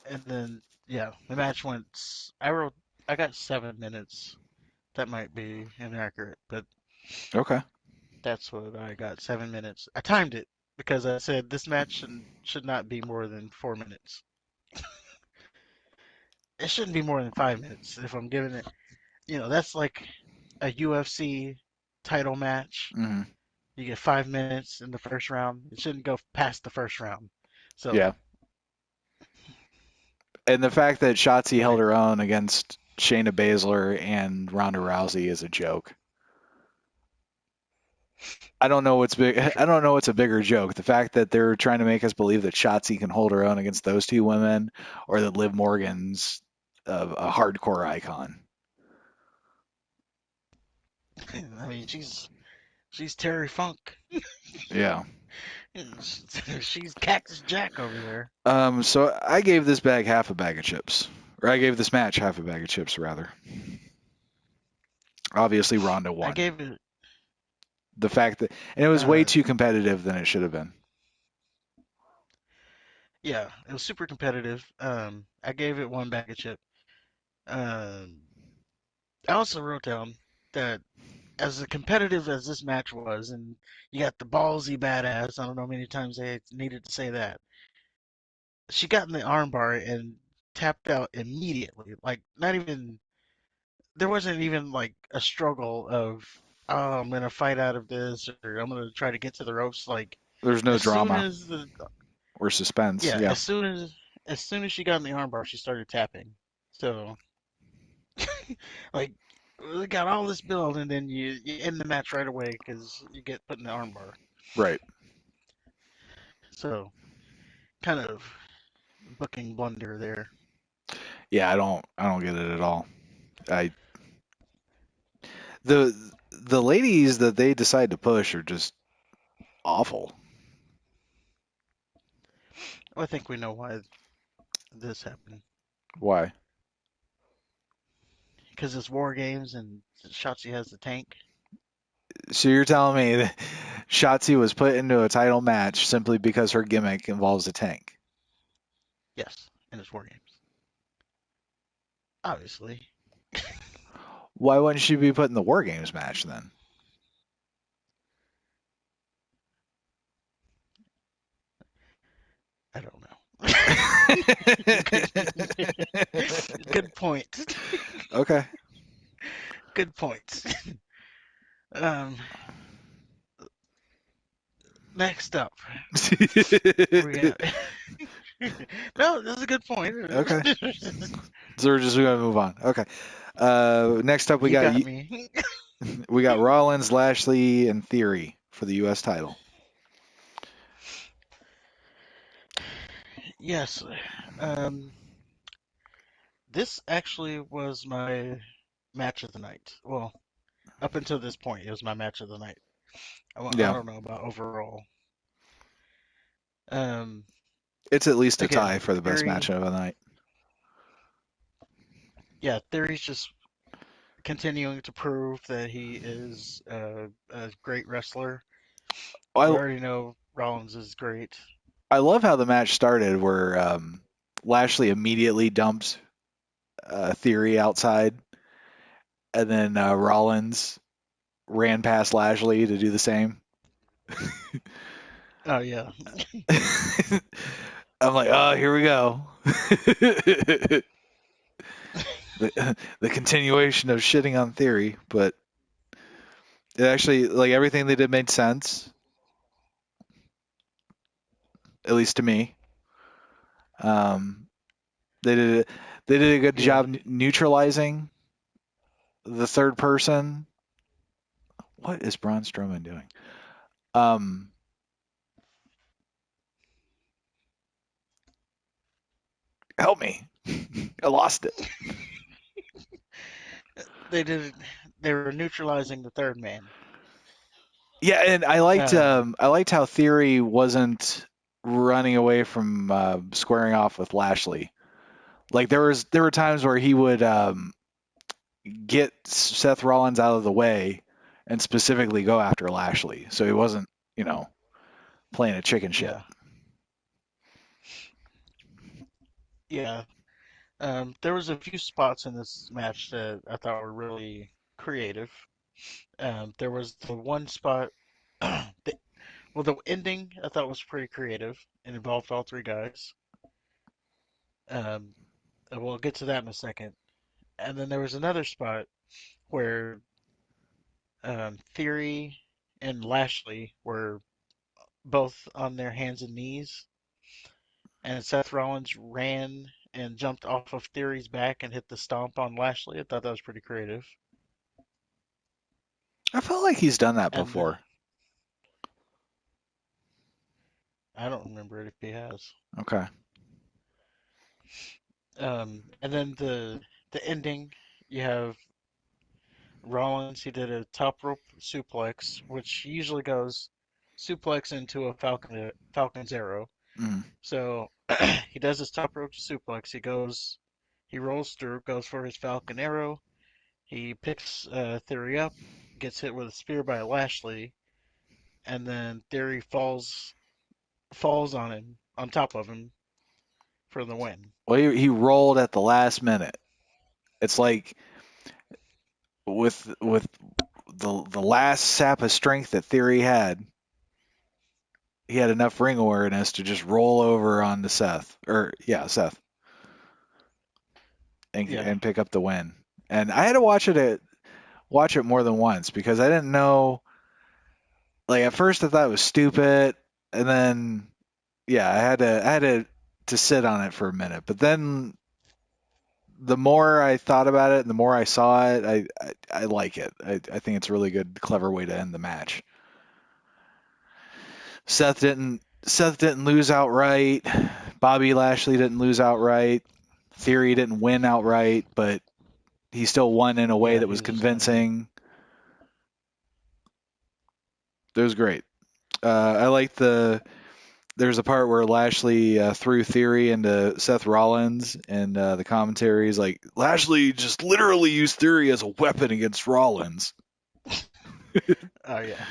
and then yeah, the match went. I got 7 minutes. That might be inaccurate, but Okay. that's what I got. 7 minutes. I timed it because I said this match should not be more than 4 minutes. it shouldn't be more than 5 minutes if I'm giving it. That's like a UFC title match. Hmm. You get 5 minutes in the first round. It shouldn't go past the first round. Yeah. So, And the fact that Shotzi held right. her own against Shayna Baszler and Ronda Rousey is a joke. I don't know what's big. I don't know what's a bigger joke: the fact that they're trying to make us believe that Shotzi can hold her own against those two women, or that Liv Morgan's a hardcore icon. I mean, she's Terry Funk. Yeah. She's Cactus Jack over there. So I gave this bag half a bag of chips, or I gave this match half a bag of chips, rather. Obviously, Ronda I won. gave it. The fact that, and it was way Uh, too competitive than it should have been. yeah, it was super competitive. I gave it one bag of chip. I also wrote down that as competitive as this match was, and you got the ballsy badass. I don't know how many times they needed to say that. She got in the armbar and tapped out immediately. Like not even there wasn't even like a struggle of oh I'm gonna fight out of this or I'm gonna try to get to the ropes. Like There's no as soon drama as the or suspense. yeah Yeah, as soon as she got in the armbar, she started tapping. So like we got all this build and then you end the match right away because you get put in the armbar. right. So kind of booking blunder there. Yeah, I don't get it at all. I the the ladies that they decide to push are just awful. I think we know why this happened Why? because it's war games and Shotzi has the tank. So you're telling me that Shotzi was put into a title match simply because her gimmick involves a tank? Yes, and it's war games. Obviously, Why wouldn't she be put in the War Games match then? I don't know. Good point. Okay. Good point. Um, next up, we got. No, that's a good point. Okay. So we gotta move on. Okay. Next up You got me. we got Rollins, Lashley, and Theory for the U.S. title. Yes. Um, this actually was my match of the night. Well, up until this point, it was my match of the night. I Yeah, don't know about overall. Um, it's at least a tie again, for the best match Theory, of the night. yeah, Theory's just continuing to prove that he is a great wrestler. We I already know Rollins is great. I love how the match started, where Lashley immediately dumps Theory outside, and then Rollins ran past Lashley to do the same. Oh yeah, I'm like, oh, here we go. the continuation of shitting on Theory, but it actually, like, everything they did made sense, at least to me. Um, they did they did a good yeah, job neutralizing the third person. What is Braun Strowman doing? Um, Help me. I lost it. they did. They were neutralizing the third man. Yeah, and Um, I liked how Theory wasn't running away from squaring off with Lashley. Like there were times where he would get Seth Rollins out of the way and specifically go after Lashley, so he wasn't, playing a chicken shit. yeah, yeah. There was a few spots in this match that I thought were really creative. There was the one spot, the ending I thought was pretty creative. It involved all three guys. Um, We'll get to that in a second. And then there was another spot where Theory and Lashley were both on their hands and knees, and Seth Rollins ran and jumped off of Theory's back and hit the stomp on Lashley. I thought that was pretty creative. I felt like he's done that And before. I don't remember it if he has. Okay. And then the ending, you have Rollins. He did a top rope suplex, which usually goes suplex into a Falcon's arrow. Mm. So he does his top rope suplex. He rolls through, goes for his Falcon arrow. He picks Theory up, gets hit with a spear by Lashley, and then Theory falls on him, on top of him, for the win. Well, he rolled at the last minute. It's like with the last sap of strength that Theory had, he had enough ring awareness to just roll over onto Seth, or yeah, Seth, Yeah, and pick up the win. And I had to watch it more than once because I didn't know. Like at first, I thought it was stupid, and then yeah, I had to sit on it for a minute. But then the more I thought about it and the more I saw it, I like it. I think it's a really good, clever way to end the match. Seth didn't lose outright. Bobby Lashley didn't lose outright. Theory didn't win outright, but he still won in a way yeah, that he was was just kind of. convincing. It was great. I like there's a part where Lashley threw Theory into Seth Rollins, and the commentary is like Lashley just literally used Theory as a weapon against Rollins. Oh yeah,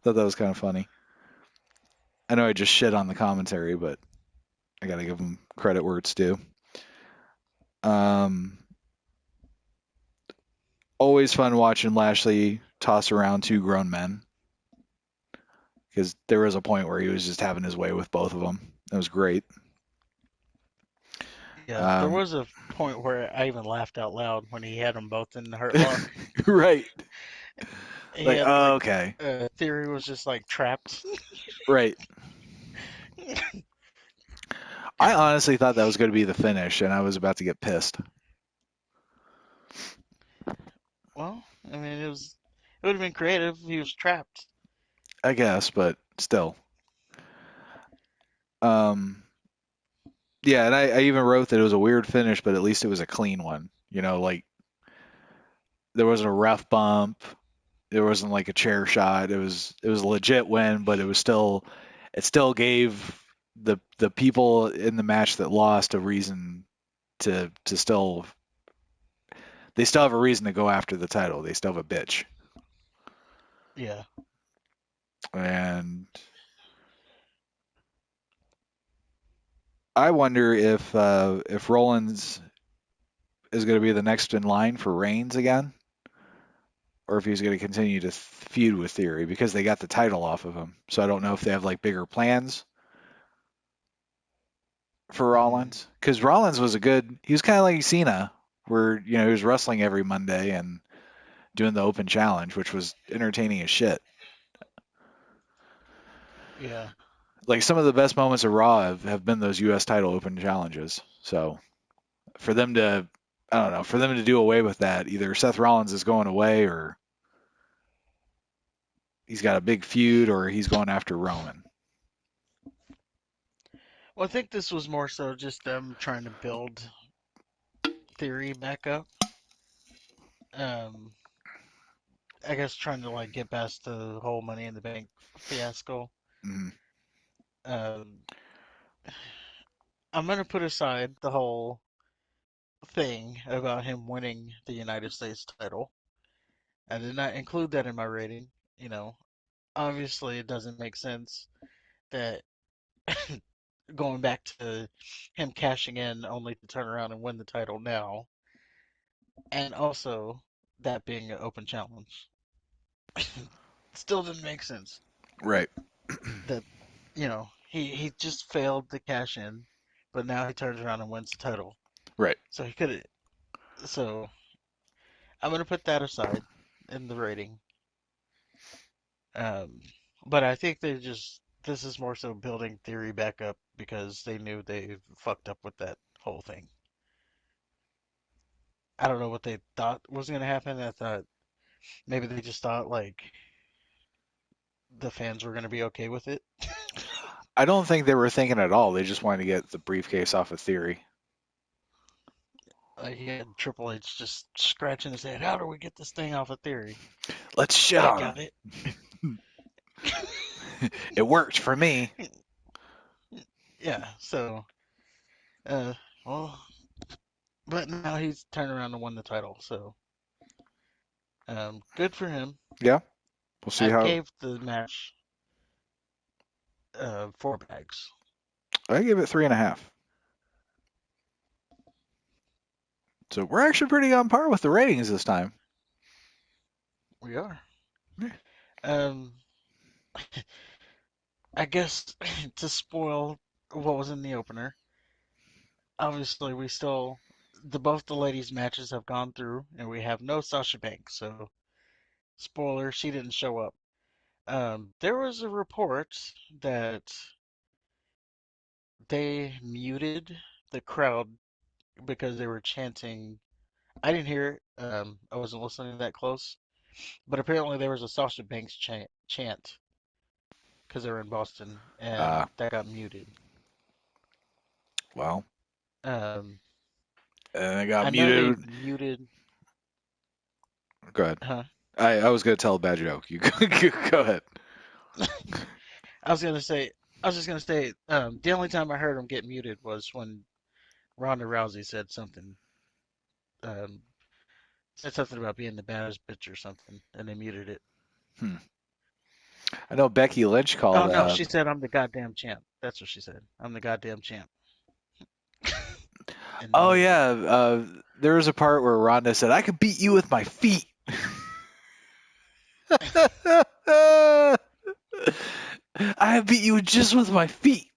Thought that was kind of funny. I know I just shit on the commentary, but I gotta give them credit where it's due. Um, Always fun watching Lashley toss around two grown men because there was a point where he was just having his way with both of them. That was great. yeah. There Um, was a point where I even laughed out loud when he had them both in the Hurt Lock. right. He Like, had oh, like okay. Theory was just like trapped. Right. I honestly thought that was going to be the finish, and I was about to get pissed. Well, I mean, it would have been creative if he was trapped. I guess, but still. Um, yeah, and I even wrote that it was a weird finish, but at least it was a clean one. Like there wasn't a ref bump, there wasn't like a chair shot. It was a legit win, but it still gave the people in the match that lost a reason to still they still have a reason to go after the title. They still have a bitch. Yeah. And I wonder if Rollins is going to be the next in line for Reigns again, or if he's going to continue to feud with Theory because they got the title off of him. So I don't know if they have like bigger plans for Mm, Rollins because Rollins was he was kind of like Cena, where he was wrestling every Monday and doing the open challenge, which was entertaining as shit. yeah. Like some of the best moments of Raw have been those U.S. title open challenges. So for them to, I don't know, for them to do away with that, either Seth Rollins is going away or he's got a big feud or he's going after Roman. Well, I think this was more so just them trying to build Theory back up. Um, I guess trying to like get past the whole Money in the Bank fiasco. Mm-hmm. Um, I'm gonna put aside the whole thing about him winning the United States title. I did not include that in my rating. You know, obviously it doesn't make sense that going back to him cashing in only to turn around and win the title now, and also that being an open challenge. Still didn't make sense. Right. That he just failed to cash in, but now he turns around and wins the title. Right. So he could. So I'm gonna put that aside in the rating. Um, but I think they just this is more so building theory back up because they knew they fucked up with that whole thing. I don't know what they thought was gonna happen. I thought maybe they just thought like the fans were gonna be okay with it. I don't think they were thinking at all. They just wanted to get the briefcase off of Theory. He had Triple H just scratching his head. How do we get this thing off of Theory? Let's shit I on got him. it. It worked for me. Yeah. So, uh, well, but now he's turned around and won the title. So, good for him. Yeah. We'll see I how. gave the match 4 bags. I give it 3.5. So we're actually pretty on par with the ratings this time. We are. Yeah. Um, I guess to spoil what was in the opener, obviously we still the both the ladies matches have gone through and we have no Sasha Banks. So spoiler, she didn't show up. There was a report that they muted the crowd because they were chanting. I didn't hear it. I wasn't listening that close, but apparently there was a Sasha Banks chant because they were in Boston, Uh, and that got muted. well, Um, and I got I know they muted. muted. Go ahead. Huh? I was going to tell a bad joke. You go ahead. I was gonna say. I was just gonna say. The only time I heard him get muted was when Ronda Rousey Um, said something about being the baddest bitch or something, and they muted it. Hmm. I know Becky Lynch called. Oh no, she said I'm the goddamn champ. That's what she said. I'm the goddamn champ, and Oh muted it. yeah. There was a part where Ronda said, "I could beat you with my feet." I beat you just with my feet.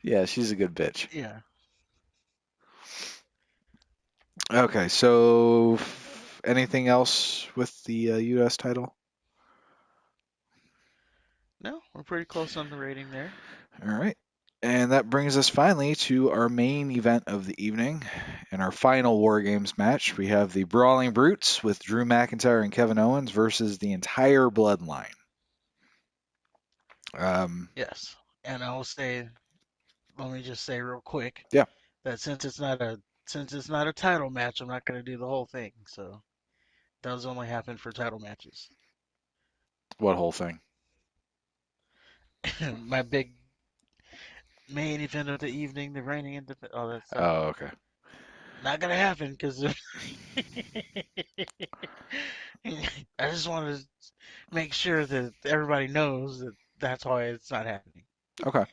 Yeah, she's a good bitch. Yeah. Okay, so anything else with the U.S. title? No, we're pretty close on the rating there. All right. And that brings us finally to our main event of the evening. In our final War Games match, we have the Brawling Brutes with Drew McIntyre and Kevin Owens versus the entire Bloodline. Um, Yes. And I will say, let me just say real quick yeah, that since it's not a title match, I'm not gonna do the whole thing. So those only happen for title matches. what whole thing? My big main event of the evening, the reigning independent, all that stuff. Oh, okay. Not gonna happen because I just want to make sure that everybody knows that that's why it's not happening. Okay.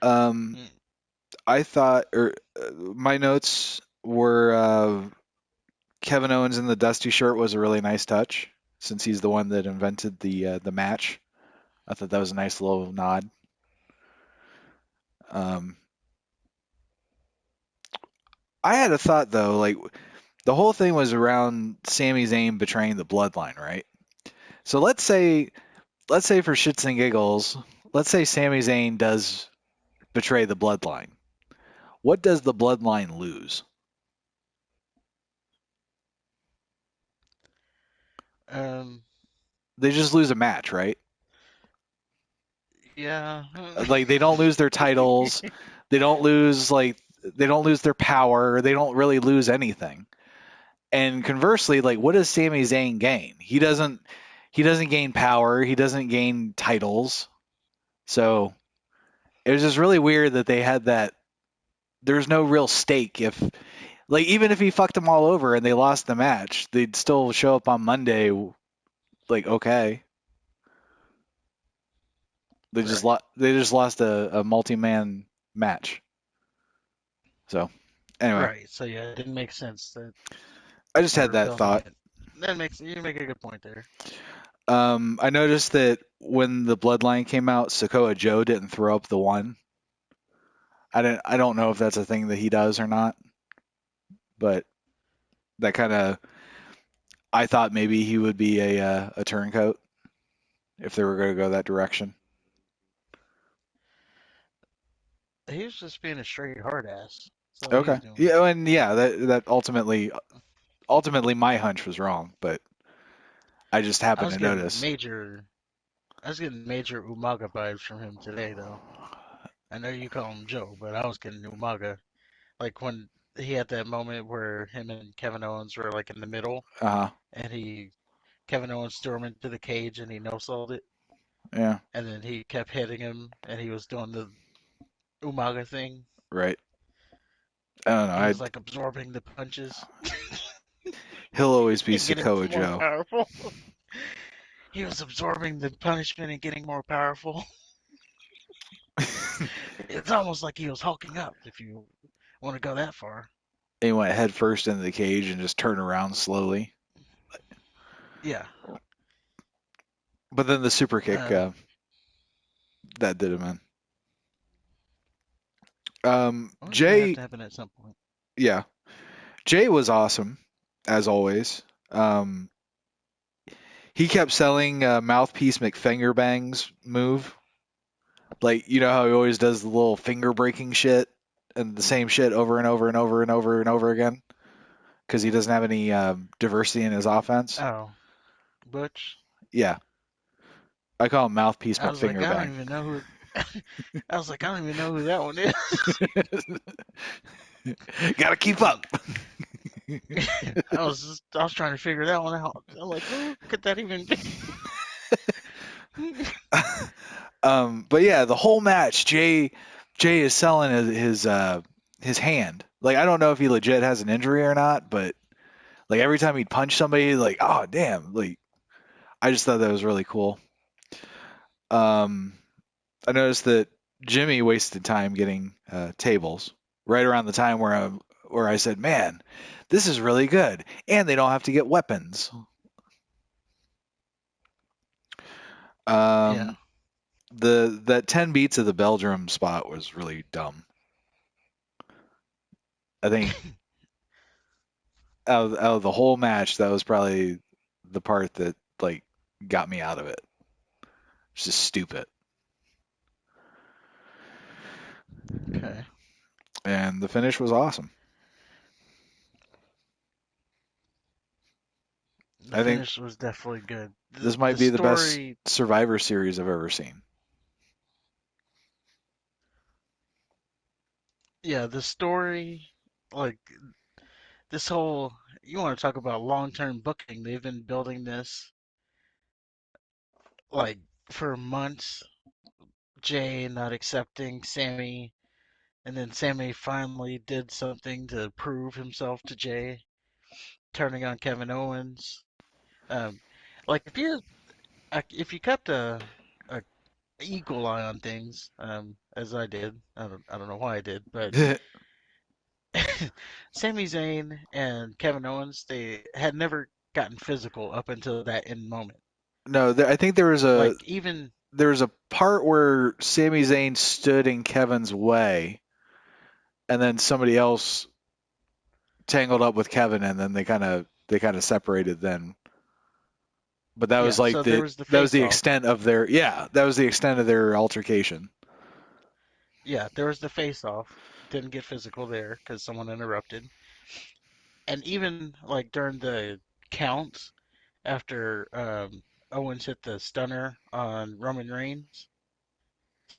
Um, Mm. I thought, or my notes were Kevin Owens in the dusty shirt was a really nice touch, since he's the one that invented the match. I thought that was a nice little nod. Um, I had a thought though, like the whole thing was around Sami Zayn betraying the Bloodline, right? So let's say for shits and giggles, let's say Sami Zayn does betray the Bloodline. What does the Bloodline lose? Um, They just lose a match, right? yeah. Like they don't lose their titles, they don't lose they don't lose their power, they don't really lose anything. And conversely, like what does Sami Zayn gain? He doesn't gain power, he doesn't gain titles. So it was just really weird that they had that. There's no real stake if like even if he fucked them all over and they lost the match, they'd still show up on Monday like okay. Right. They just lost a multi-man match. So anyway, Right. So yeah, it didn't make sense that I just they had were that building thought. it. That makes you make a good point there. I noticed that when the Bloodline came out, Sokoa Joe didn't throw up the one. I don't know if that's a thing that he does or not, but that kind of I thought maybe he would be a turncoat if they were going to go that direction. He was just being a straight hard ass. That's all he Okay. was doing. Yeah, and yeah, that ultimately my hunch was wrong, but I just I happened was to getting notice. major, I was getting major Umaga vibes from him today, though. I know you call him Joe, but I was getting Umaga. Like when he had that moment where him and Kevin Owens were like in the middle, Uh-huh. and Kevin Owens threw him into the cage and he no sold it, Yeah, and then he kept hitting him, and he was doing the Umaga thing. right. I don't know. He was like absorbing the punches He'll always be and getting Sokoa more Joe. powerful. He was absorbing the punishment and getting more powerful. It's almost like he was hulking up, if you want to go that far. He went head first into the cage and just turned around slowly. Yeah. But then the super kick Um, that did him in. well, it's gonna have Jay, to happen at some point. yeah, Jay was awesome as always. Um, he kept selling mouthpiece McFingerbang's move. Like, you know how he always does the little finger breaking shit and the same shit over and over and over and over and over again because he doesn't have any diversity in his offense. Oh, Butch. Yeah, I call him mouthpiece I was like, I McFingerbang. don't even know who. I was like, I don't even know who that one is. Gotta keep up. I was trying to figure that one out. I'm like, who could that even be? But yeah, the whole match, Jay is selling his hand. Like, I don't know if he legit has an injury or not, but like every time he'd punch somebody, like, oh damn, like I just thought that was really cool. Um, I noticed that Jimmy wasted time getting tables right around the time where I said, man, this is really good, and they don't have to get weapons. Yeah. Um, the that 10 beats of the Belgium spot was really dumb. I think out of the whole match, that was probably the part that like got me out of it. It's just stupid. Okay. And the finish was awesome. The I think finish was definitely good. this might The be the best story, Survivor Series I've ever seen. yeah, the story, like this whole, you want to talk about long-term booking. They've been building this like for months. Jay not accepting Sammy, and then Sammy finally did something to prove himself to Jay, turning on Kevin Owens. Um, like if you kept a equal eye on things, as I did, I don't know why I did, but Sami Zayn and Kevin Owens, they had never gotten physical up until that end moment. No, I think Like even there was a part where Sami Zayn stood in Kevin's way, and then somebody else tangled up with Kevin, and then they kind of separated then. But that was yeah, like so there was the that was face the off. extent of their that was the extent of their altercation. Yeah, there was the face off. Didn't get physical there because someone interrupted. And even like during the counts after Owens hit the stunner on Roman Reigns,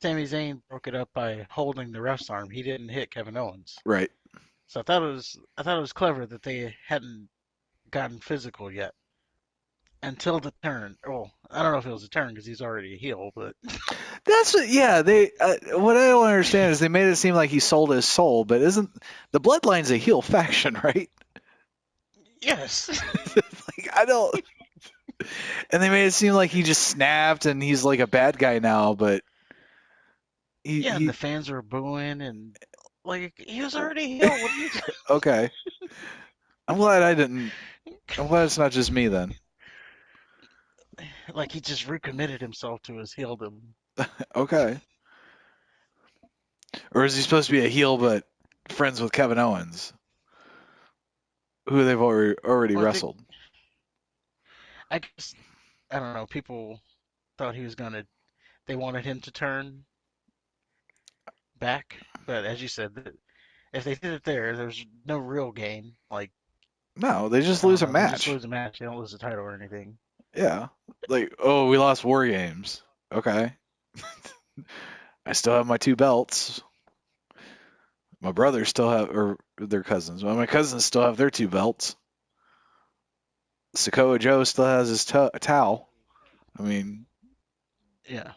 Sami Zayn broke it up by holding the ref's arm. He didn't hit Kevin Owens. Right. So I thought it was clever that they hadn't gotten physical yet until the turn. Well, I don't know if it was a turn because he's already a heel, but That's yeah. They what I don't understand is they made it seem like he sold his soul, but isn't the Bloodline's a heel faction, right? yes. Like I don't. And they made it seem like he just snapped and he's like a bad guy now, but Yeah, and the he fans were booing and like he was already a heel. What are you okay. I'm glad I didn't. I'm glad it's not just me then. like he just recommitted himself to his heeldom. Okay. Or is he supposed to be a heel but friends with Kevin Owens, who they've already Well, wrestled? I guess I don't know. People thought he was gonna. They wanted him to turn back, but as you said, if they did it there, there's no real gain. Like No, they just I don't lose a know, they just match. lose a match. They don't lose a title or anything. Yeah. Like, oh, we lost War Games. Okay. I still have my two belts. My brothers still have, or their cousins. Well, my cousins still have their two belts. Sokoa Joe still has his towel. I mean, Yeah,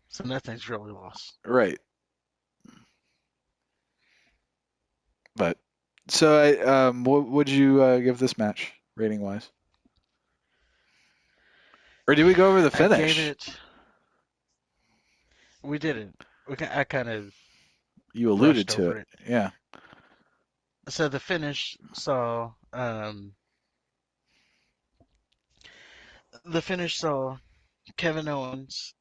so nothing's really lost. right. But so, what would you give this match rating wise? Or did we go over the I gave finish? it. We didn't. I kind of You alluded brushed to over it. it. Yeah. So the finish saw Kevin Owens.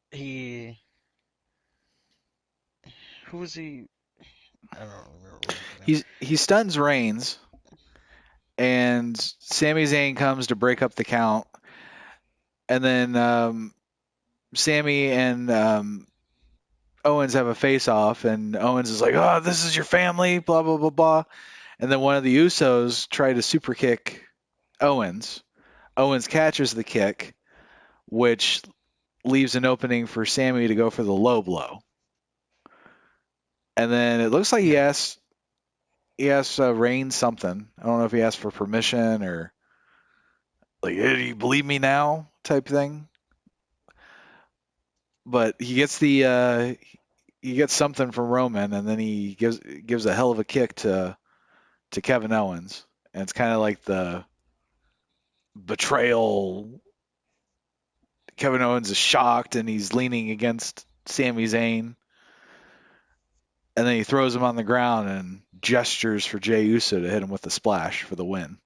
Who was he? I don't remember what his name. He stuns Reigns, and Sami Zayn comes to break up the count, and then Sammy and Owens have a face off, and Owens is like, "Oh, this is your family," blah blah blah blah, and then one of the Usos try to super kick Owens. Owens catches the kick, which leaves an opening for Sammy to go for the low blow, and then it looks like Yeah, he asks Reigns something. I don't know if he asked for permission or like, hey, "Do you believe me now?" type thing. But he gets something from Roman, and then he gives a hell of a kick to Kevin Owens, and it's kind of like the betrayal. Kevin Owens is shocked, and he's leaning against Sami Zayn, and then he throws him on the ground and gestures for Jey Uso to hit him with a splash for the win.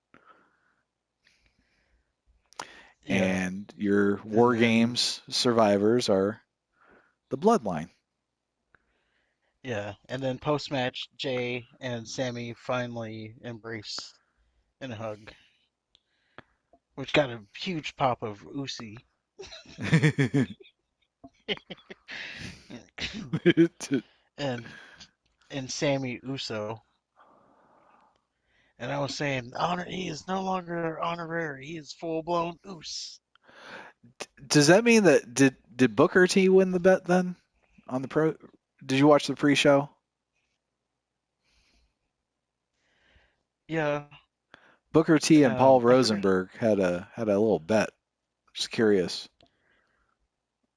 yeah, And your and War then Games survivors are the Bloodline. and then post match, Jay and Sammy finally embrace and hug, which got a huge pop of Usi and Sammy Uso. And I was saying, honor, he is no longer honorary. He is full blown Us. Does that mean that did Booker T win the bet then on the pro? Did you watch the pre-show? Yeah, Booker T and Paul I forgot. Rosenberg had a little bet. Just curious.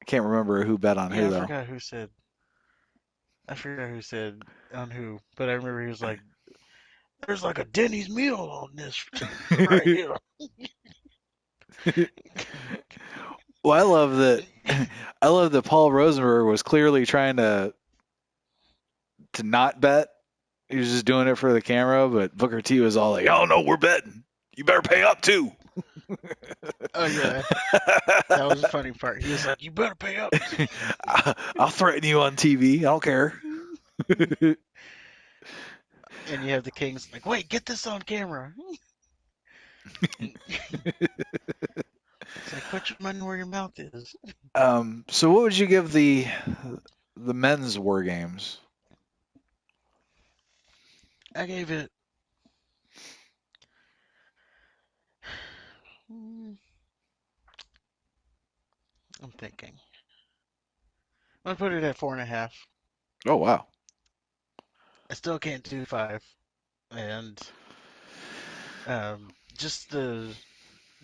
I can't remember who bet on Yeah, who I though. forgot who said. I forgot who said on who, but I remember he was like, "There's like a Denny's meal on this right here." Well, I love that. I love that Paul Rosenberg was clearly trying to not bet. He was just doing it for the camera, but Booker T was all like, "Oh no, we're betting. You better pay up too." Oh yeah, that was the funny part. He was like, "You better pay up." I'll threaten you on TV. I don't care. And you have the Kings like, "Wait, get this on camera." It's like, put your money where your mouth is. So what would you give the men's war games? I gave it. I'm thinking. I'm gonna put it at 4.5. Oh wow. I still can't do 5, and just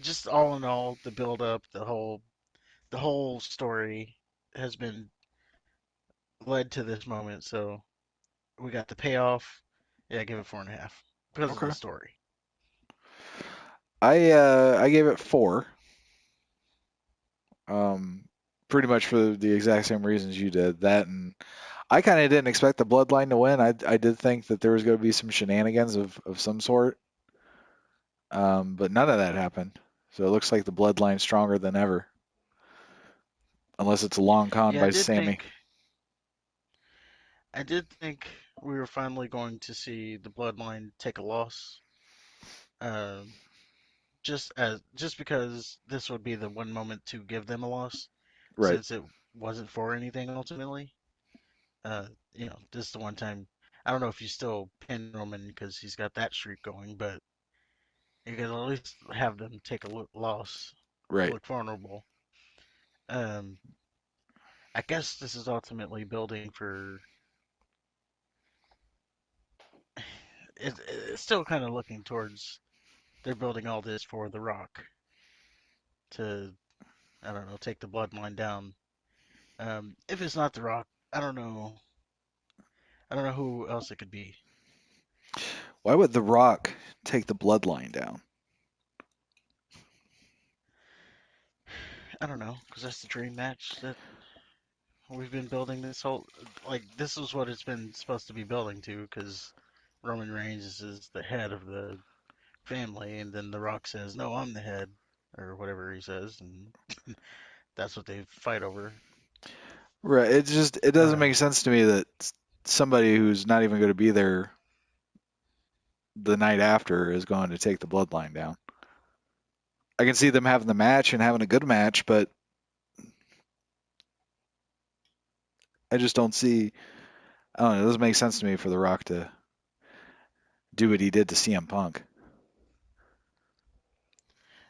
just all in all, the build up, the whole story has been led to this moment. So we got the payoff. Yeah, I give it 4.5 because of Okay. the story. I gave it 4. Um, pretty much for the exact same reasons you did. That and I kind of didn't expect the Bloodline to win. I did think that there was going to be some shenanigans of some sort, but none of that happened. So it looks like the Bloodline's stronger than ever, unless it's a long con Yeah, I by did Sammy. think I did think we were finally going to see the Bloodline take a loss. Um, just because this would be the one moment to give them a loss, Right. since it wasn't for anything ultimately. This is the one time. I don't know if you still pin Roman because he's got that streak going, but you could at least have them take a loss, Right. look vulnerable. Um, I guess this is ultimately building for. It's still kind of looking towards they're building all this for The Rock to, I don't know, take the bloodline down. If it's not The Rock, I don't know. I don't know who else it could be. Why would The Rock take the bloodline down? I don't know, because that's the dream match that we've been building this whole. Like, this is what it's been supposed to be building to, because Roman Reigns is the head of the family, and then The Rock says, "No, I'm the head," or whatever he says, and that's what they fight over. Right. It doesn't Uh, make sense to me that somebody who's not even going to be there the night after is going to take the bloodline down. I can see them having the match and having a good match, but I just don't see. I don't know. It doesn't make sense to me for The Rock to do what he did to CM Punk.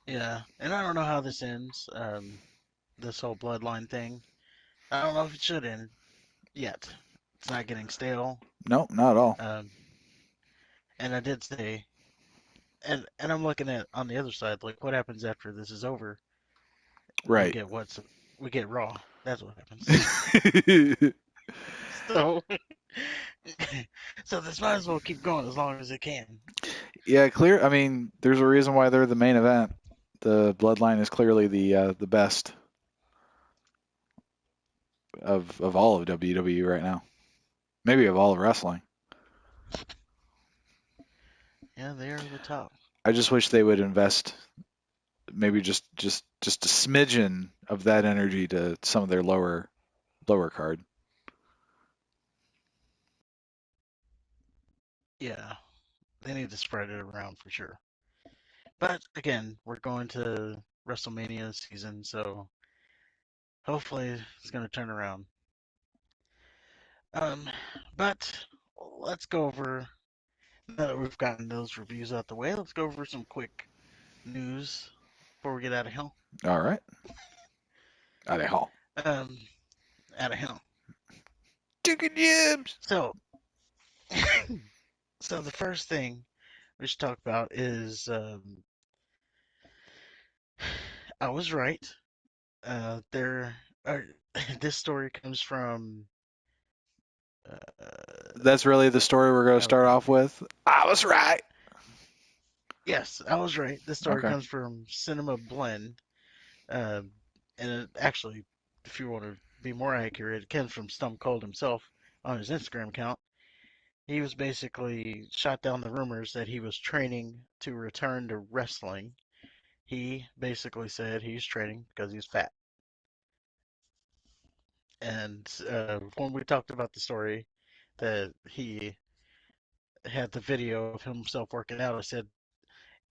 yeah, and I don't know how this ends. This whole bloodline thing. I don't know if it should end yet. It's not getting stale. No, not at all. Um, and I did say, and I'm looking at on the other side, like what happens after this is over? We Right. get what's we get Raw. That's what happens. So, so this might as well keep going as long as it can. Yeah, clear. I mean, there's a reason why they're the main event. The bloodline is clearly the best of all of WWE right now. Maybe of all of wrestling. Yeah, they are the top. I just wish they would invest maybe just a smidgen of that energy to some of their lower card. Yeah, they need to spread it around for sure. But again, we're going to WrestleMania season, so hopefully it's going to turn around. Um, but let's go over now that we've gotten those reviews out the way. Let's go over some quick news before we get out of hell. All right. Allez, Um, Out of hell. chicken yams. So, so the first thing we should talk about is I was right. There, are, this story comes from. That's really the story we're going to Oh start God. off with. I was right. Yes, I was right. This story Okay. comes from Cinema Blend. Um, and actually, if you want to be more accurate, it comes from Stone Cold himself on his Instagram account. He was basically shot down the rumors that he was training to return to wrestling. He basically said he's training because he's fat. And when we talked about the story that he had the video of himself working out, I said,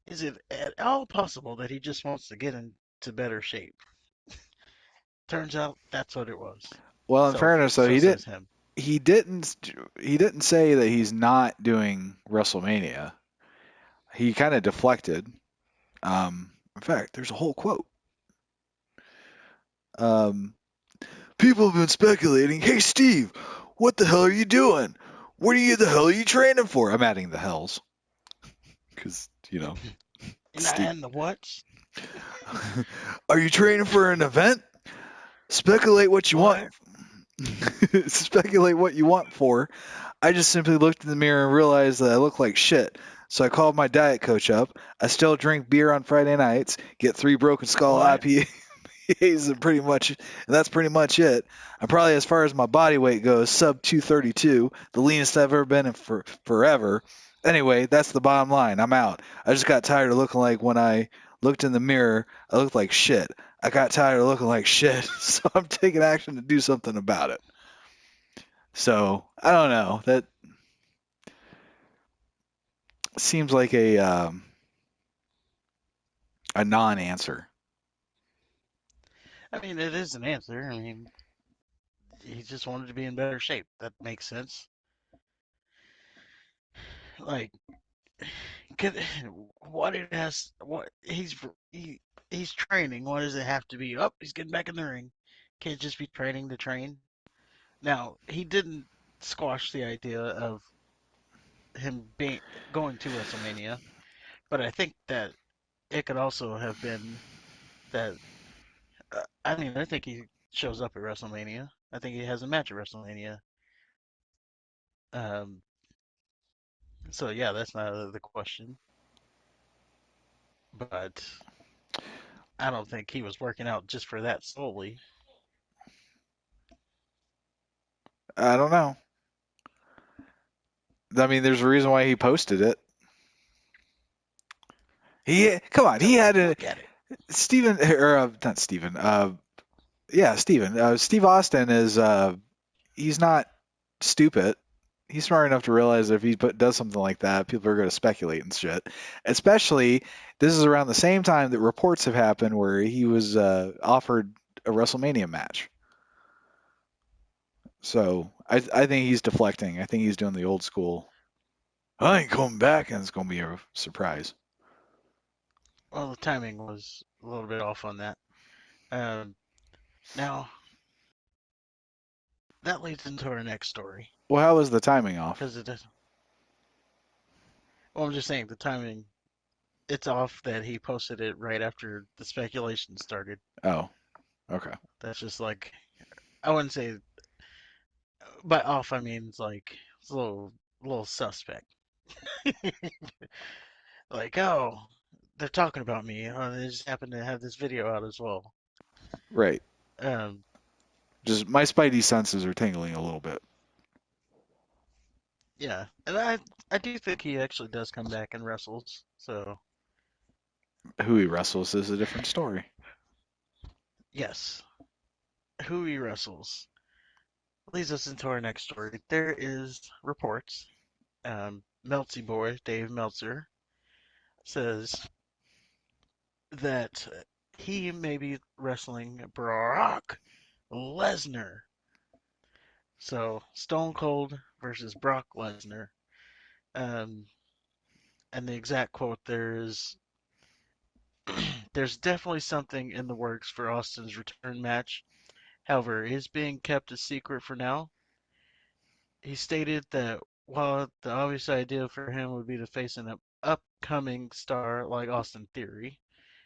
is it at all possible that he just wants to get into better shape? Turns out that's what it was. Well, in So fairness, though, so says him. he didn't he didn't say that he's not doing WrestleMania. He kind of deflected. In fact, there's a whole quote. Um, People have been speculating. Hey, Steve, what the hell are you doing? What are you the hell are you training for? I'm adding the hells because Steve. And the what? Are you training for an event? Speculate what you want. What? Speculate what you want for. I just simply looked in the mirror and realized that I look like shit. So I called my diet coach up. I still drink beer on Friday nights, get 3 Broken Skull What? IPAs, and that's pretty much it. I'm probably as far as my body weight goes, sub 232, the leanest I've ever been in for forever. Anyway, that's the bottom line. I'm out. I just got tired of looking like when I looked in the mirror, I looked like shit. I got tired of looking like shit, so I'm taking action to do something about it. So I don't know. That seems like a non-answer. I mean, it is an answer. I mean, he just wanted to be in better shape. That makes sense. Like, could, what it has, what he's training. What does it have to be? Oh, he's getting back in the ring. Can't just be training to train. Now, he didn't squash the idea of him being going to WrestleMania, but I think that it could also have been that. I mean, I think he shows up at WrestleMania. I think he has a match at WrestleMania. Um, so yeah, that's not out of the question. But I don't think he was working out just for that solely. I don't know. I mean, there's a reason why he posted it. He come on. He So had a look at it. Steven or not Steven. Yeah, Steven. Steve Austin is. He's not stupid. He's smart enough to realize that if he does something like that, people are going to speculate and shit. Especially, this is around the same time that reports have happened where he was offered a WrestleMania match. So I think he's deflecting. I think he's doing the old school. I ain't coming back, and it's going to be a surprise. Well, the timing was a little bit off on that. Um, now that leads into our next story Well, how was the timing off? because it does. Well, I'm just saying the timing. It's off that he posted it right after the speculation started. Oh, okay. That's just like I wouldn't say by off. I mean it's like it's a little suspect. Like, oh, they're talking about me. Oh, they just happen to have this video out as well. Right. Um, Just my spidey senses are tingling a little bit. yeah, and I do think he actually does come back and wrestles. So Who he wrestles is a different story. yes, who he wrestles leads us into our next story. There is reports. Meltzy boy Dave Meltzer says that he may be wrestling Brock Lesnar. So Stone Cold versus Brock Lesnar. Um, and the exact quote there is there's definitely something in the works for Austin's return match. However, it is being kept a secret for now. He stated that while the obvious idea for him would be to face an upcoming star like Austin Theory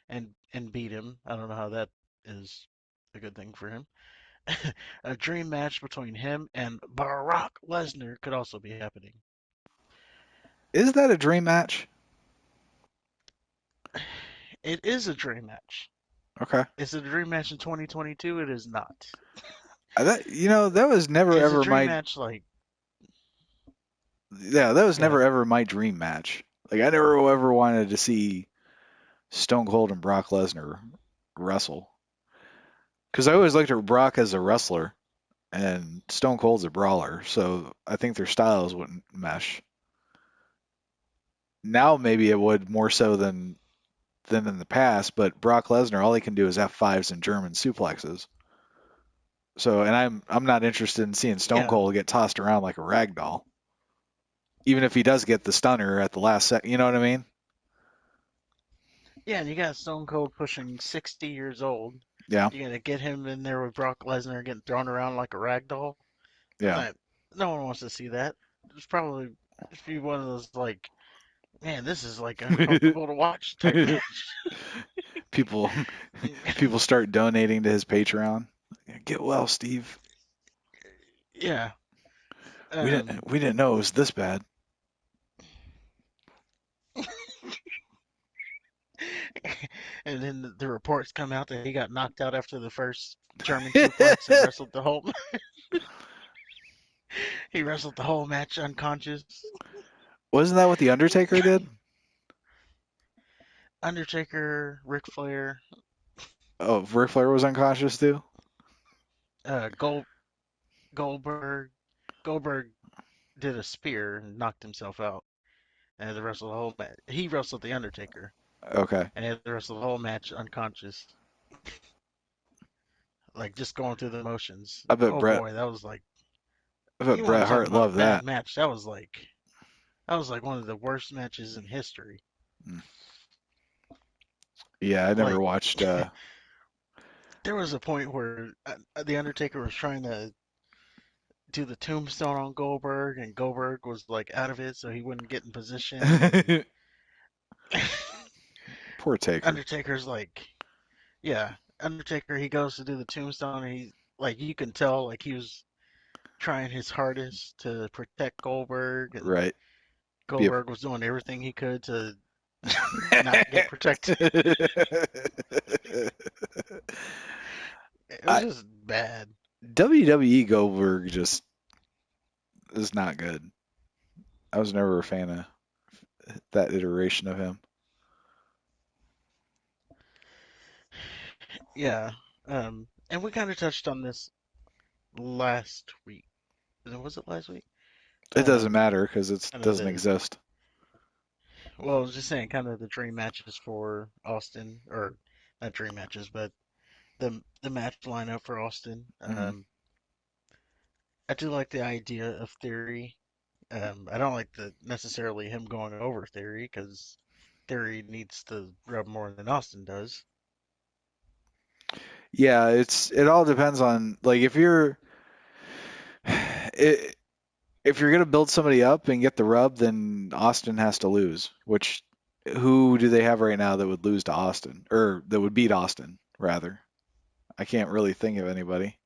and beat him, I don't know how that is a good thing for him. A dream match between him and Brock Lesnar could also be happening. Is that a dream match? It is a dream match. Okay. Is it a dream match in 2022? It is not. That was never Is a ever dream my match like that was go ahead. never ever my dream match. Like I never ever wanted to see Stone Cold and Brock Lesnar wrestle because I always looked at Brock as a wrestler and Stone Cold's a brawler, so I think their styles wouldn't mesh. Now maybe it would more so than in the past, but Brock Lesnar all he can do is F5s and German suplexes. So, and I'm not interested in seeing Stone Yeah, Cold get tossed around like a rag doll, even if he does get the stunner at the last second. You know what I mean? yeah, and you got Stone Cold pushing 60 years old. Yeah, You're gonna get him in there with Brock Lesnar getting thrown around like a rag doll. yeah. That no one wants to see that. It's probably just be one of those like, man, this is like uncomfortable to watch type match. people people start donating to his Patreon. Get well, Steve. Yeah. We Um, didn't we didn't know it was this bad. and then the reports come out that he got knocked out after the first German suplex and wrestled the whole. He wrestled the whole match unconscious. Wasn't that what the Undertaker did? Undertaker, Ric Flair, Oh, Ric Flair was unconscious too. Goldberg. Goldberg did a spear and knocked himself out, and had to wrestle the whole match. He wrestled the Undertaker, Okay. and he had to wrestle the whole match unconscious, like just going through the motions. I bet Oh Bret boy, that was like, I bet you want Bret to talk Hart about a loved bad that. match? That was like one of the worst matches in history. Mm. Yeah, I never Like watched there was a point where the Undertaker was trying to do the tombstone on Goldberg, and Goldberg was like out of it, so he wouldn't get in position. And poor Taker. Undertaker's like, yeah, Undertaker. He goes to do the tombstone, and he like you can tell like he was trying his hardest to protect Goldberg, and Right. Be a Goldberg was doing everything he could to not get protected. It was I, just bad. WWE Goldberg just is not good. I was never a fan of that iteration of him. Yeah. And we kind of touched on this last week. Was it last week? It doesn't Um, matter because it kind of doesn't the exist. well, I was just saying, kind of the dream matches for Austin, or not dream matches, but the match lineup for Austin. Hmm. I do like the idea of Theory. I don't like the necessarily him going over Theory because Theory needs to rub more than Austin does. Yeah, it all depends on like it, if you're gonna build somebody up and get the rub, then Austin has to lose. Which who do they have right now that would lose to Austin or that would beat Austin rather? I can't really think of anybody.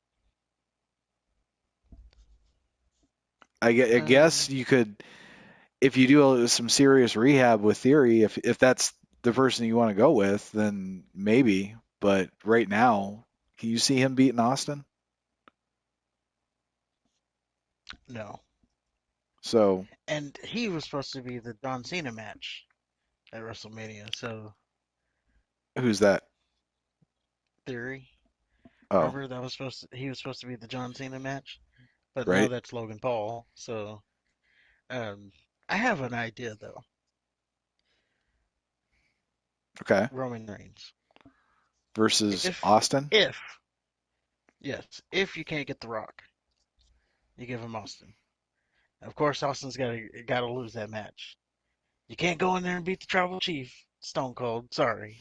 I guess Um, you could if you do some serious rehab with Theory. If that's the person you want to go with, then maybe. But right now, can you see him beating Austin? no. So And he was supposed to be the John Cena match at WrestleMania. So who's that? Theory, Oh, remember that was supposed to, he was supposed to be the John Cena match, but now right. that's Logan Paul. So um, I have an idea though. Okay. Roman Reigns. Versus If Austin. if yes, if you can't get The Rock, you give him Austin. Of course, Austin's gotta lose that match. You can't go in there and beat the Tribal Chief, Stone Cold. Sorry,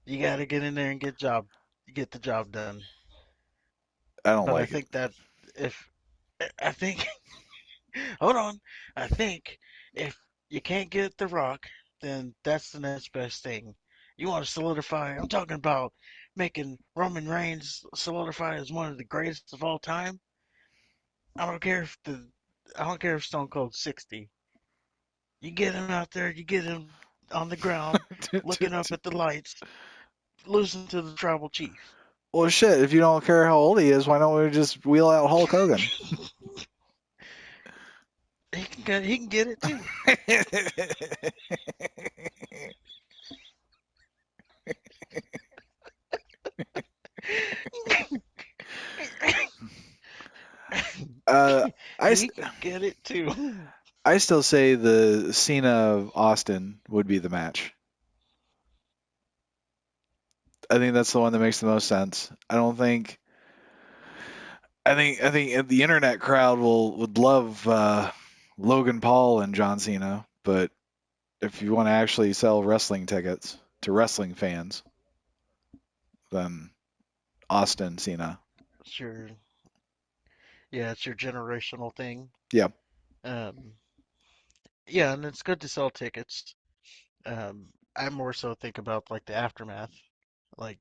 you gotta get in there and get the job done. I don't But I like it. think that if I think hold on, I think if you can't get The Rock, then that's the next best thing. You want to solidify? I'm talking about making Roman Reigns solidify as one of the greatest of all time. I don't care if the I don't care if Stone Cold's 60. You get him out there, you get him on the ground, looking up at the lights, losing to the Tribal Chief. Well, shit. If you don't care how old he is, why don't we just wheel out Hulk Hogan? He can get it too. uh, I He can get it too. I still say the Cena Austin would be the match. I think that's the one that makes the most sense. I don't think. I think the internet crowd would love Logan Paul and John Cena, but if you want to actually sell wrestling tickets to wrestling fans, then Austin Cena. Sure. Yeah, it's your generational thing. Yeah, Um, yeah, and it's good to sell tickets. I more so think about like the aftermath. Like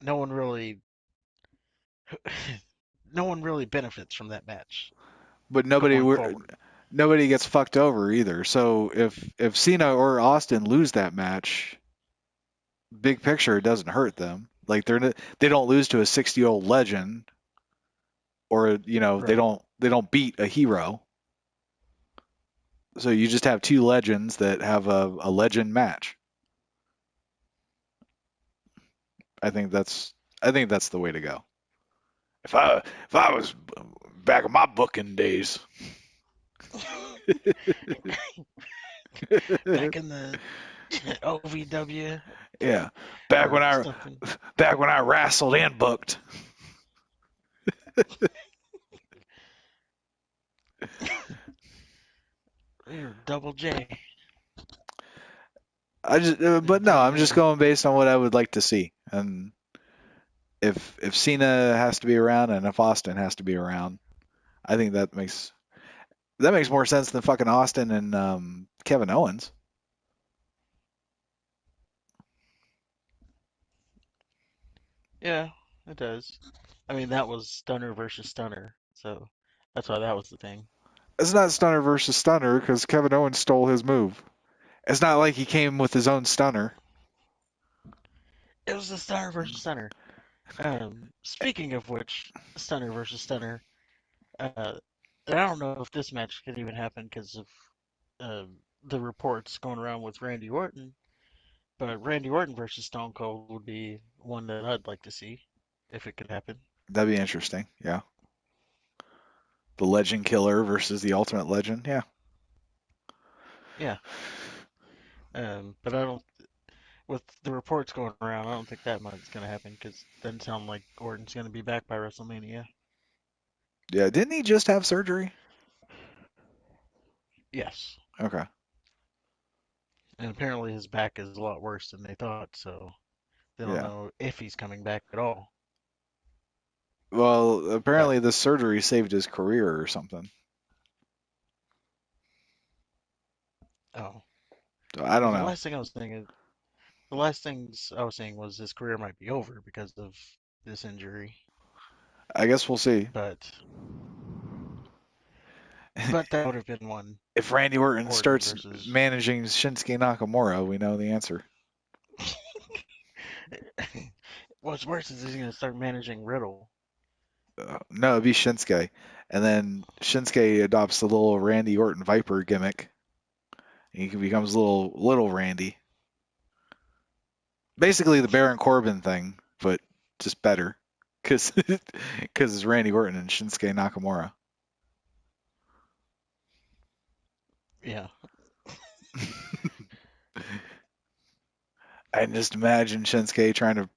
no one really, no one really benefits from that match but going forward. nobody gets fucked over either. So if Cena or Austin lose that match, big picture it doesn't hurt them. Like they don't lose to a 60-year-old legend or Right. they don't beat a hero. So you just have two legends that have a legend match. I think that's I think that's the way to go. If I was Back in my booking days. Back in the OVW Yeah, back when or I something. back when I wrestled and booked. You're Double J. But no, I'm just WJ. going based on what I would like to see. And if Cena has to be around and if Austin has to be around, I think that makes more sense than fucking Austin and Kevin Owens. Yeah, it does. I mean, that was Stunner versus Stunner, so that's why that was the thing. It's not Stunner versus Stunner because Kevin Owens stole his move. It's not like he came with his own Stunner. It was the Stunner versus Stunner. Speaking of which, Stunner versus Stunner. Uh, I don't know if this match could even happen because of uh, the reports going around with Randy Orton. But Randy Orton versus Stone Cold would be one that I'd like to see if it could happen. That'd be interesting. Yeah, the Legend Killer versus the Ultimate Legend. Yeah, Yeah. But I don't. With the reports going around, I don't think that much is going to happen because it doesn't sound like Orton's going to be back by WrestleMania. yeah. Didn't he just have surgery? Yes. Okay. And apparently his back is a lot worse than they thought, so they don't Yeah. know if he's coming back at all. Well, But apparently this surgery saved his career or something. oh, So I don't because know. the last things I was saying was his career might be over because of this injury. I guess we'll see. But but that would have been one If Randy Orton Orton starts versus. managing Shinsuke Nakamura, we know the answer. What's worse is he's going to start managing Riddle. No, it'd be Shinsuke. And then Shinsuke adopts the little Randy Orton Viper gimmick. He becomes little Randy. Basically the Baron Corbin thing, but just better. Because it's Randy Orton and Shinsuke Nakamura. Yeah. I can just imagine Shinsuke trying to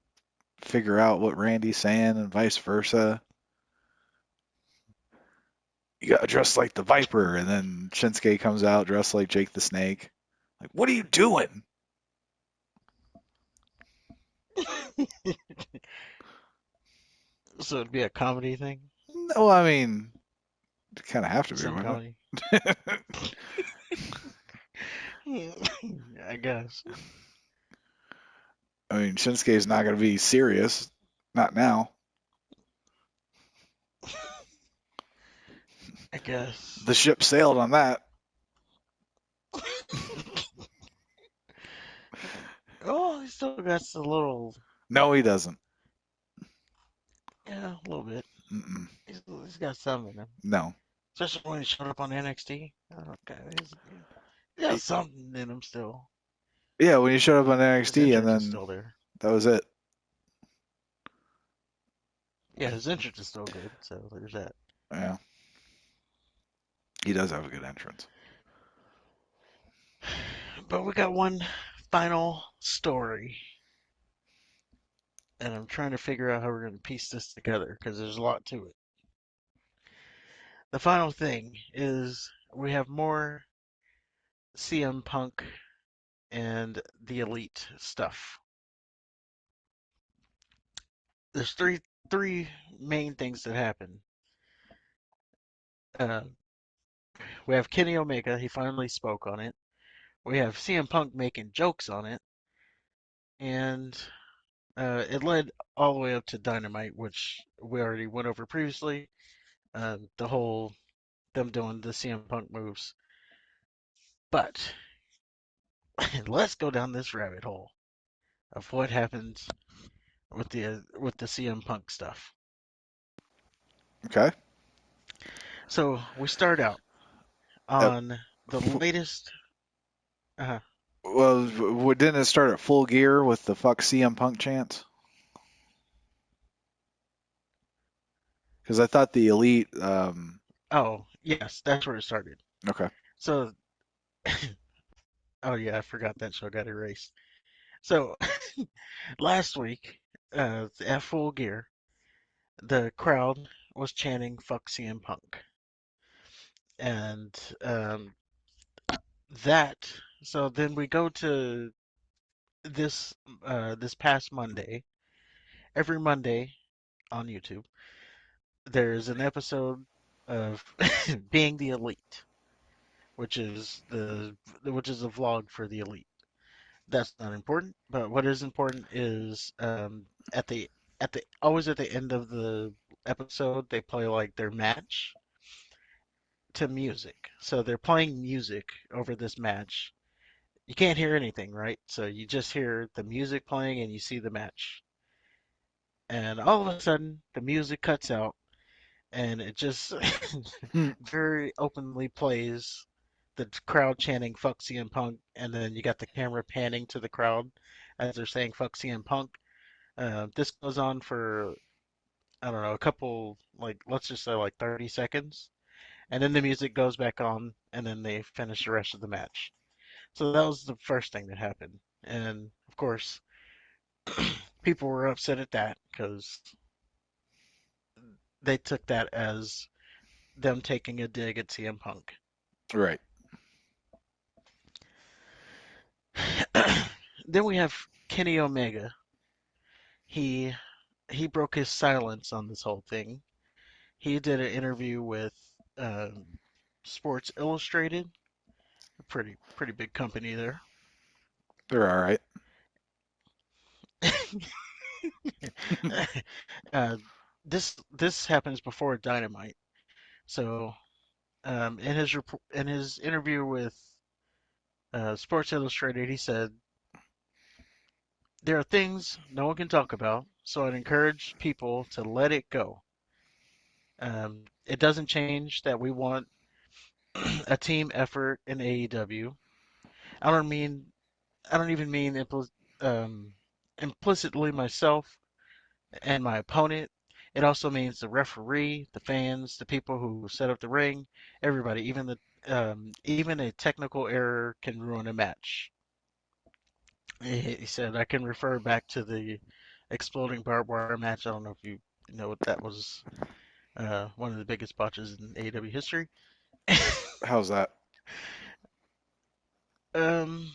figure out what Randy's saying and vice versa. You got dressed like the Viper, and then Shinsuke comes out dressed like Jake the Snake. Like, what are you doing? So it'd be a comedy thing? No, I mean, you kind of have to be, Some wouldn't comedy? it? I guess. I mean, Shinsuke's not going to be serious. Not now. I guess. The ship sailed on that. Oh, he still got a little, No, he doesn't. yeah, a little bit. Mm-mm. He's got some in him, No. especially when he showed up on NXT. Okay, he got something in him still. Yeah, when he showed up on His NXT, and entrance is then still there. that was it. Yeah, his entrance is still good. So there's that. Yeah, he does have a good entrance. But we got one final story, and I'm trying to figure out how we're going to piece this together because there's a lot to it. The final thing is we have more CM Punk and the Elite stuff. There's three main things that happen. Uh, we have Kenny Omega. He finally spoke on it. We have CM Punk making jokes on it, and it led all the way up to Dynamite, which we already went over previously. The whole them doing the CM Punk moves. But let's go down this rabbit hole of what happens with the CM Punk stuff. Okay. So we start out Uh, on the f- latest. Uh, well, didn't it start at Full Gear with the fuck CM Punk chants? Because I thought the Elite. Oh, yes, that's where it started. Okay. So, oh yeah, I forgot that show got erased. So last week, at Full Gear, the crowd was chanting "Fuck CM Punk," and that. So then we go to this this past Monday. Every Monday on YouTube, there's an episode of Being the Elite, which is a vlog for the Elite. That's not important, but what is important is at the always at the end of the episode they play like their match to music. So they're playing music over this match. You can't hear anything, right? So you just hear the music playing and you see the match. And all of a sudden the music cuts out and it just Hmm. very openly plays the crowd chanting "fuck CM Punk," and then you got the camera panning to the crowd as they're saying "fuck CM Punk." This goes on for I don't know a couple like let's just say like 30 seconds, and then the music goes back on, and then they finish the rest of the match. So that was the first thing that happened, and of course people were upset at that because they took that as them taking a dig at CM Punk. Right. Then we have Kenny Omega. He he broke his silence on this whole thing. He did an interview with um, Sports Illustrated, a pretty big company there. They're all right. uh, this happens before Dynamite. So in his interview with Sports Illustrated, he said there are things no one can talk about, so I'd encourage people to let it go. It doesn't change that we want a team effort in AEW. I don't mean I don't even mean um, implicitly myself and my opponent. It also means the referee, the fans, the people who set up the ring, everybody. Even a technical error can ruin a match. He said I can refer back to the exploding barbed wire match. I don't know if you know what that was. One of the biggest botches in AEW history. How's that? um,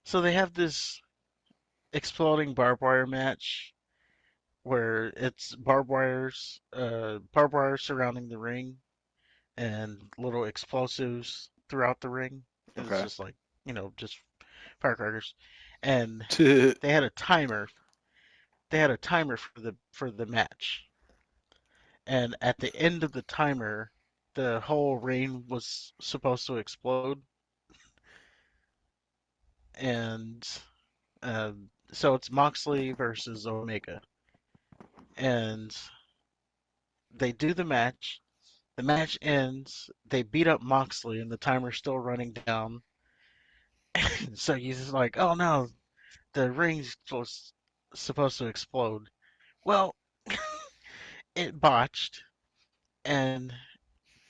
so they have this exploding barbed wire match where it's barbed wires surrounding the ring and little explosives throughout the ring. It's Okay. just like, just firecrackers. And All they had a timer. They had a timer for the match. And at the end of the timer, the whole ring was supposed to explode. And so it's Moxley versus Omega. And they do the match. The match ends. They beat up Moxley, and the timer's still running down. So he's just like, "Oh no, the supposed to explode." Well, it botched, and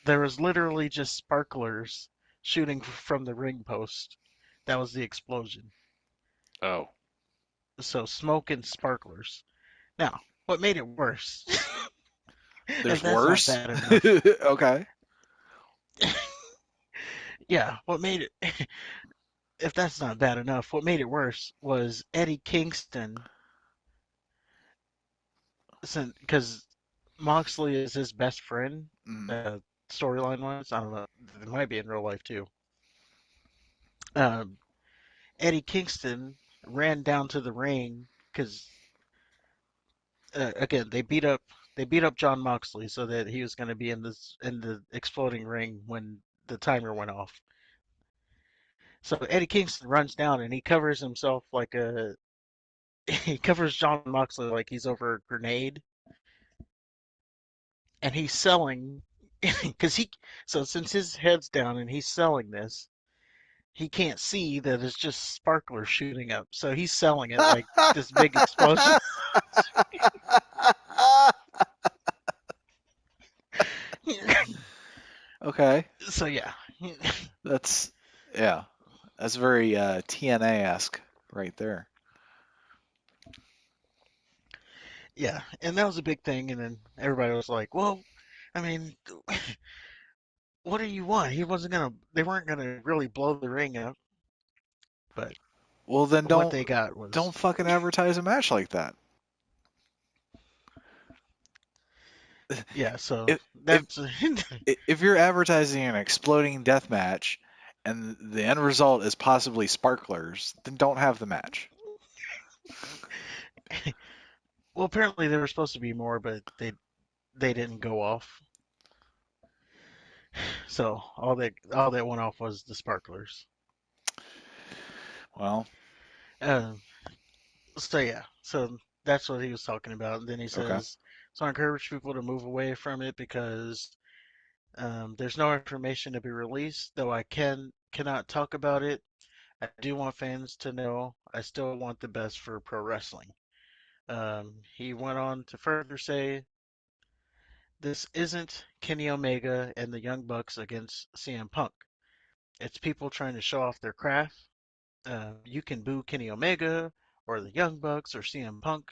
there was literally just sparklers shooting from the ring post. That was the explosion. Oh, So smoke and sparklers. Now, what made it worse, if there's that's not worse. bad enough, Okay. yeah, what made it, if that's not bad enough, what made it worse was Eddie Kingston, because Moxley is his best friend, Mm, uh, storyline wise. I don't know. It might be in real life too. Um, Eddie Kingston ran down to the ring because again they beat up John Moxley so that he was going to be in the exploding ring when the timer went off. So Eddie Kingston runs down and he covers himself like a he covers John Moxley like he's over a grenade, and he's selling because he so since his head's down and he's selling this, he can't see that it's just sparklers shooting up. So he's selling it like this big explosion. Okay. So yeah, That's yeah. That's very TNA-esque right there. yeah, and that was a big thing. And then everybody was like, "Well, I mean, what do you want?" He wasn't gonna. They weren't gonna really blow the ring up, but Well, then what don't they got don't was fucking advertise a match like that. yeah. So If if that's if you're advertising an exploding death match and the end result is possibly sparklers, then don't have the match. well. Apparently, there were supposed to be more, but they didn't go off. So all that went off was the sparklers. Well, Uh, so yeah, so that's what he was talking about. And then he okay. says, "So I encourage people to move away from it because there's no information to be released. Though I cannot talk about it, I do want fans to know I still want the best for pro wrestling." He went on to further say, "This isn't Kenny Omega and the Young Bucks against CM Punk. It's people trying to show off their craft. You can boo Kenny Omega or the Young Bucks or CM Punk,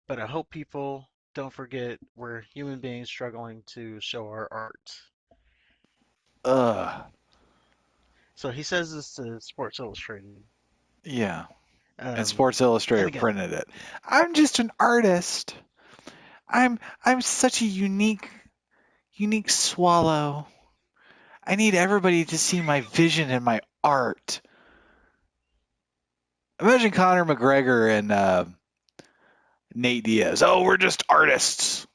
but I hope people don't forget we're human beings struggling to show our art." Ugh. So he says this to Sports Illustrated. Yeah. And Um, Sports and Illustrated again, printed it. I'm just an artist. I'm such a unique swallow. I need everybody to see my vision and my art. Imagine Conor McGregor and Nate Diaz. Oh, we're just artists.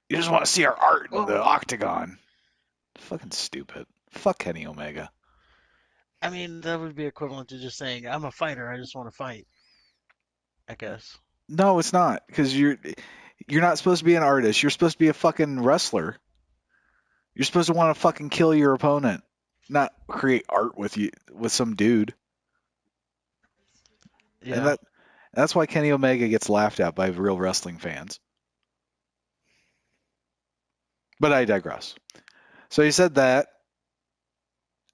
You just want to see our art in well, the octagon. Fucking stupid. Fuck Kenny Omega. I mean, that would be equivalent to just saying, I'm a fighter, I just want to fight, I guess. No, it's not because you're not supposed to be an artist. You're supposed to be a fucking wrestler. You're supposed to want to fucking kill your opponent, not create art with you with some dude. And Yeah. that's why Kenny Omega gets laughed at by real wrestling fans. But I digress. So he said that,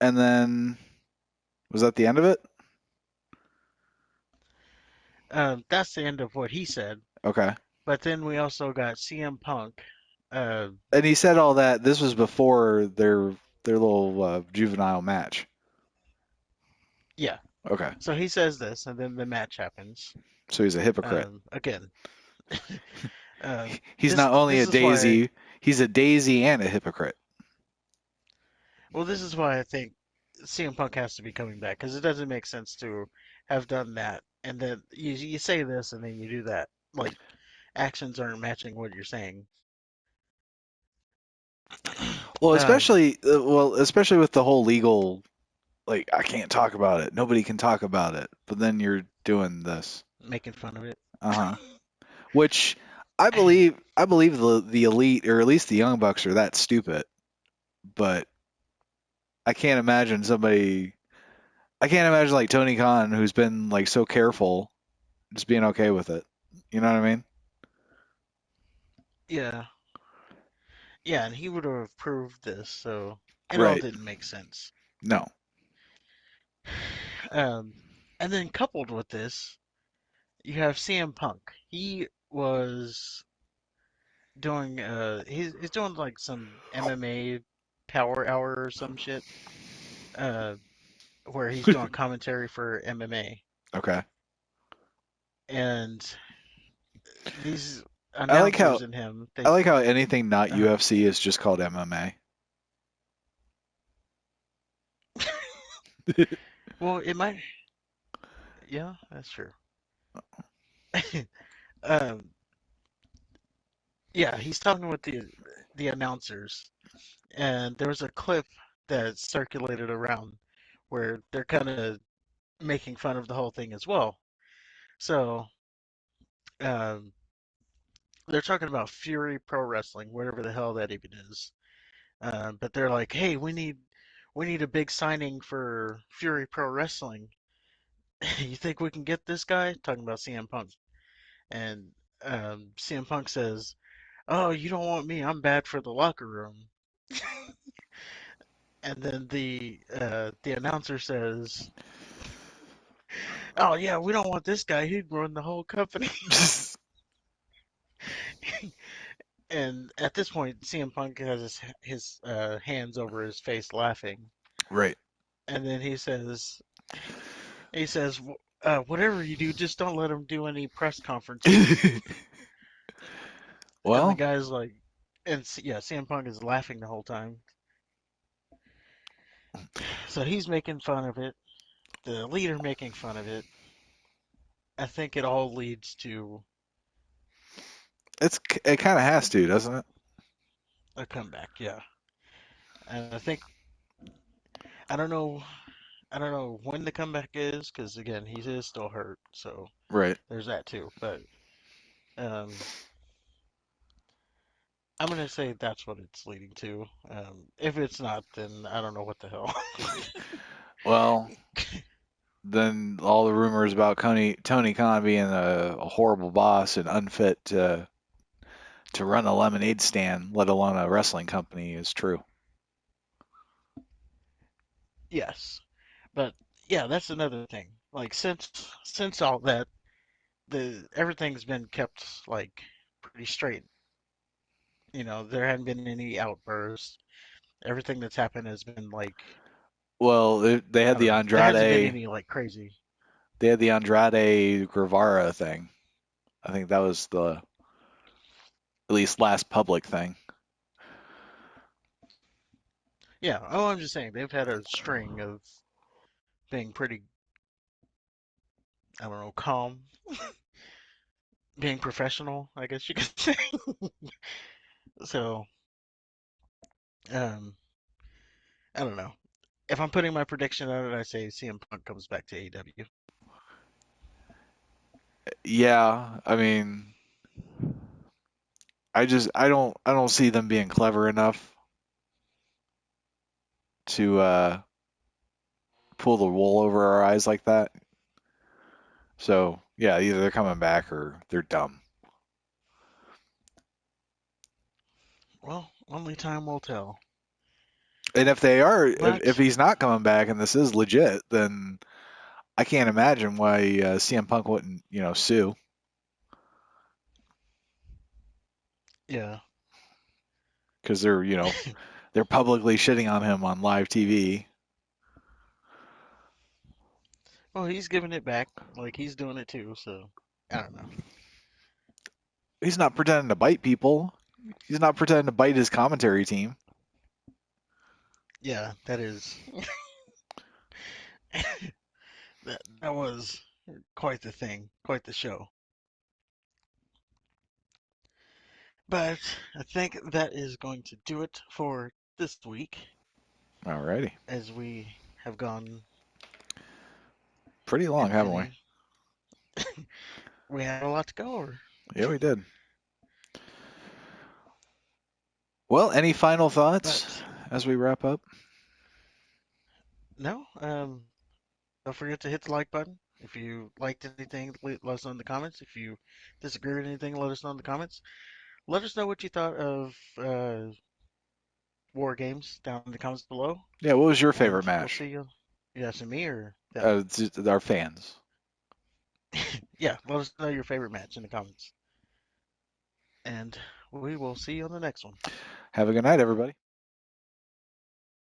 and then was that the end of it? That's the end of what he said. Okay. But then we also got CM Punk. Uh, And he said all that. This was before their little juvenile match. yeah. Okay. So he says this, and then the match happens. So he's a hypocrite. Again, He's this not only this a is why. daisy, he's a daisy and a hypocrite. Well, this is why I think CM Punk has to be coming back because it doesn't make sense to have done that and then you say this and then you do that. Like actions aren't matching what you're saying. Well, um, especially with the whole legal, like I can't talk about it. Nobody can talk about it. But then you're doing this. Making fun of it. Uh-huh. Which I believe the elite or at least the young bucks are that stupid. But I can't imagine somebody I can't imagine like Tony Khan who's been like so careful just being okay with it. You know what I mean? Yeah, yeah, and he would have proved this, so it all Right. didn't make sense. No. Um, and then coupled with this, you have CM Punk. He was doing he's doing like some MMA power hour or some shit. Uh, where he's doing commentary for MMA, Okay. and these I like announcers how and him, I they, like how anything not uh, UFC is just called MMA. well, it might, yeah, that's true. um, yeah, he's talking with the announcers, and there was a clip that circulated around where they're kind of making fun of the whole thing as well. So, um, they're talking about Fury Pro Wrestling, whatever the hell that even is. But they're like, hey, we need a big signing for Fury Pro Wrestling. You think we can get this guy? Talking about CM Punk. And CM Punk says, "Oh, you don't want me. I'm bad for the locker room." And then the announcer says, "Oh yeah, we don't want this guy. He'd ruin the whole company." And at this point, CM Punk has his hands over his face, laughing. Right. And then he says, "Whatever you do, just don't let him do any press conferences." And the Well, guy's like, yeah, CM Punk is laughing the whole time. So he's making fun of it. The leader making fun of it. I think it all leads to it kind of has to, doesn't it? a comeback. Yeah, and I think I don't know. I don't know when the comeback is because again, he is still hurt. So Right. there's that too. But um, I'm gonna say that's what it's leading to. If it's not, then I don't know what the hell. Well, then all the rumors about Tony Khan being a horrible boss and unfit to run a lemonade stand, let alone a wrestling company, is true. Yes, but yeah, that's another thing. Like since all that, the everything's been kept like pretty straight. There hadn't been any outbursts. Everything that's happened has been like Well, they had I don't the know. There hasn't been Andrade, any like crazy. they had the Andrade Guevara thing. I think that was the at least last public thing. Yeah. Oh, I'm just saying they've had a string of being pretty I don't know calm, being professional. I guess you could say. So um, I don't know. If I'm putting my prediction on it, I say CM Punk comes back to AEW. Yeah, I mean, I don't see them being clever enough to pull the wool over our eyes like that. So yeah, either they're coming back or they're dumb. Well, only time will tell. And if they are, if But he's not coming back and this is legit, then I can't imagine why CM Punk wouldn't, sue yeah, because they're publicly shitting on him on live TV. well, he's giving it back. Like he's doing it too. So I don't know. He's not pretending to bite people. He's not pretending to bite his commentary team. Yeah, that is that was quite the thing, quite the show. But I think that is going to do it for this week, Alrighty, as we have gone pretty long, haven't we? and we had a lot to go over. Yeah, we did. Well, any final thoughts But as we wrap up? no, don't forget to hit the like button. If you liked anything, let us know in the comments. If you disagree with anything, let us know in the comments. Let us know what you thought of War Games down in the comments below, Yeah, what was your favorite and we'll match? see you. You asking me or them? Our fans. Yeah, let us know your favorite match in the comments. And we will see you on the next one. Have a good night, everybody.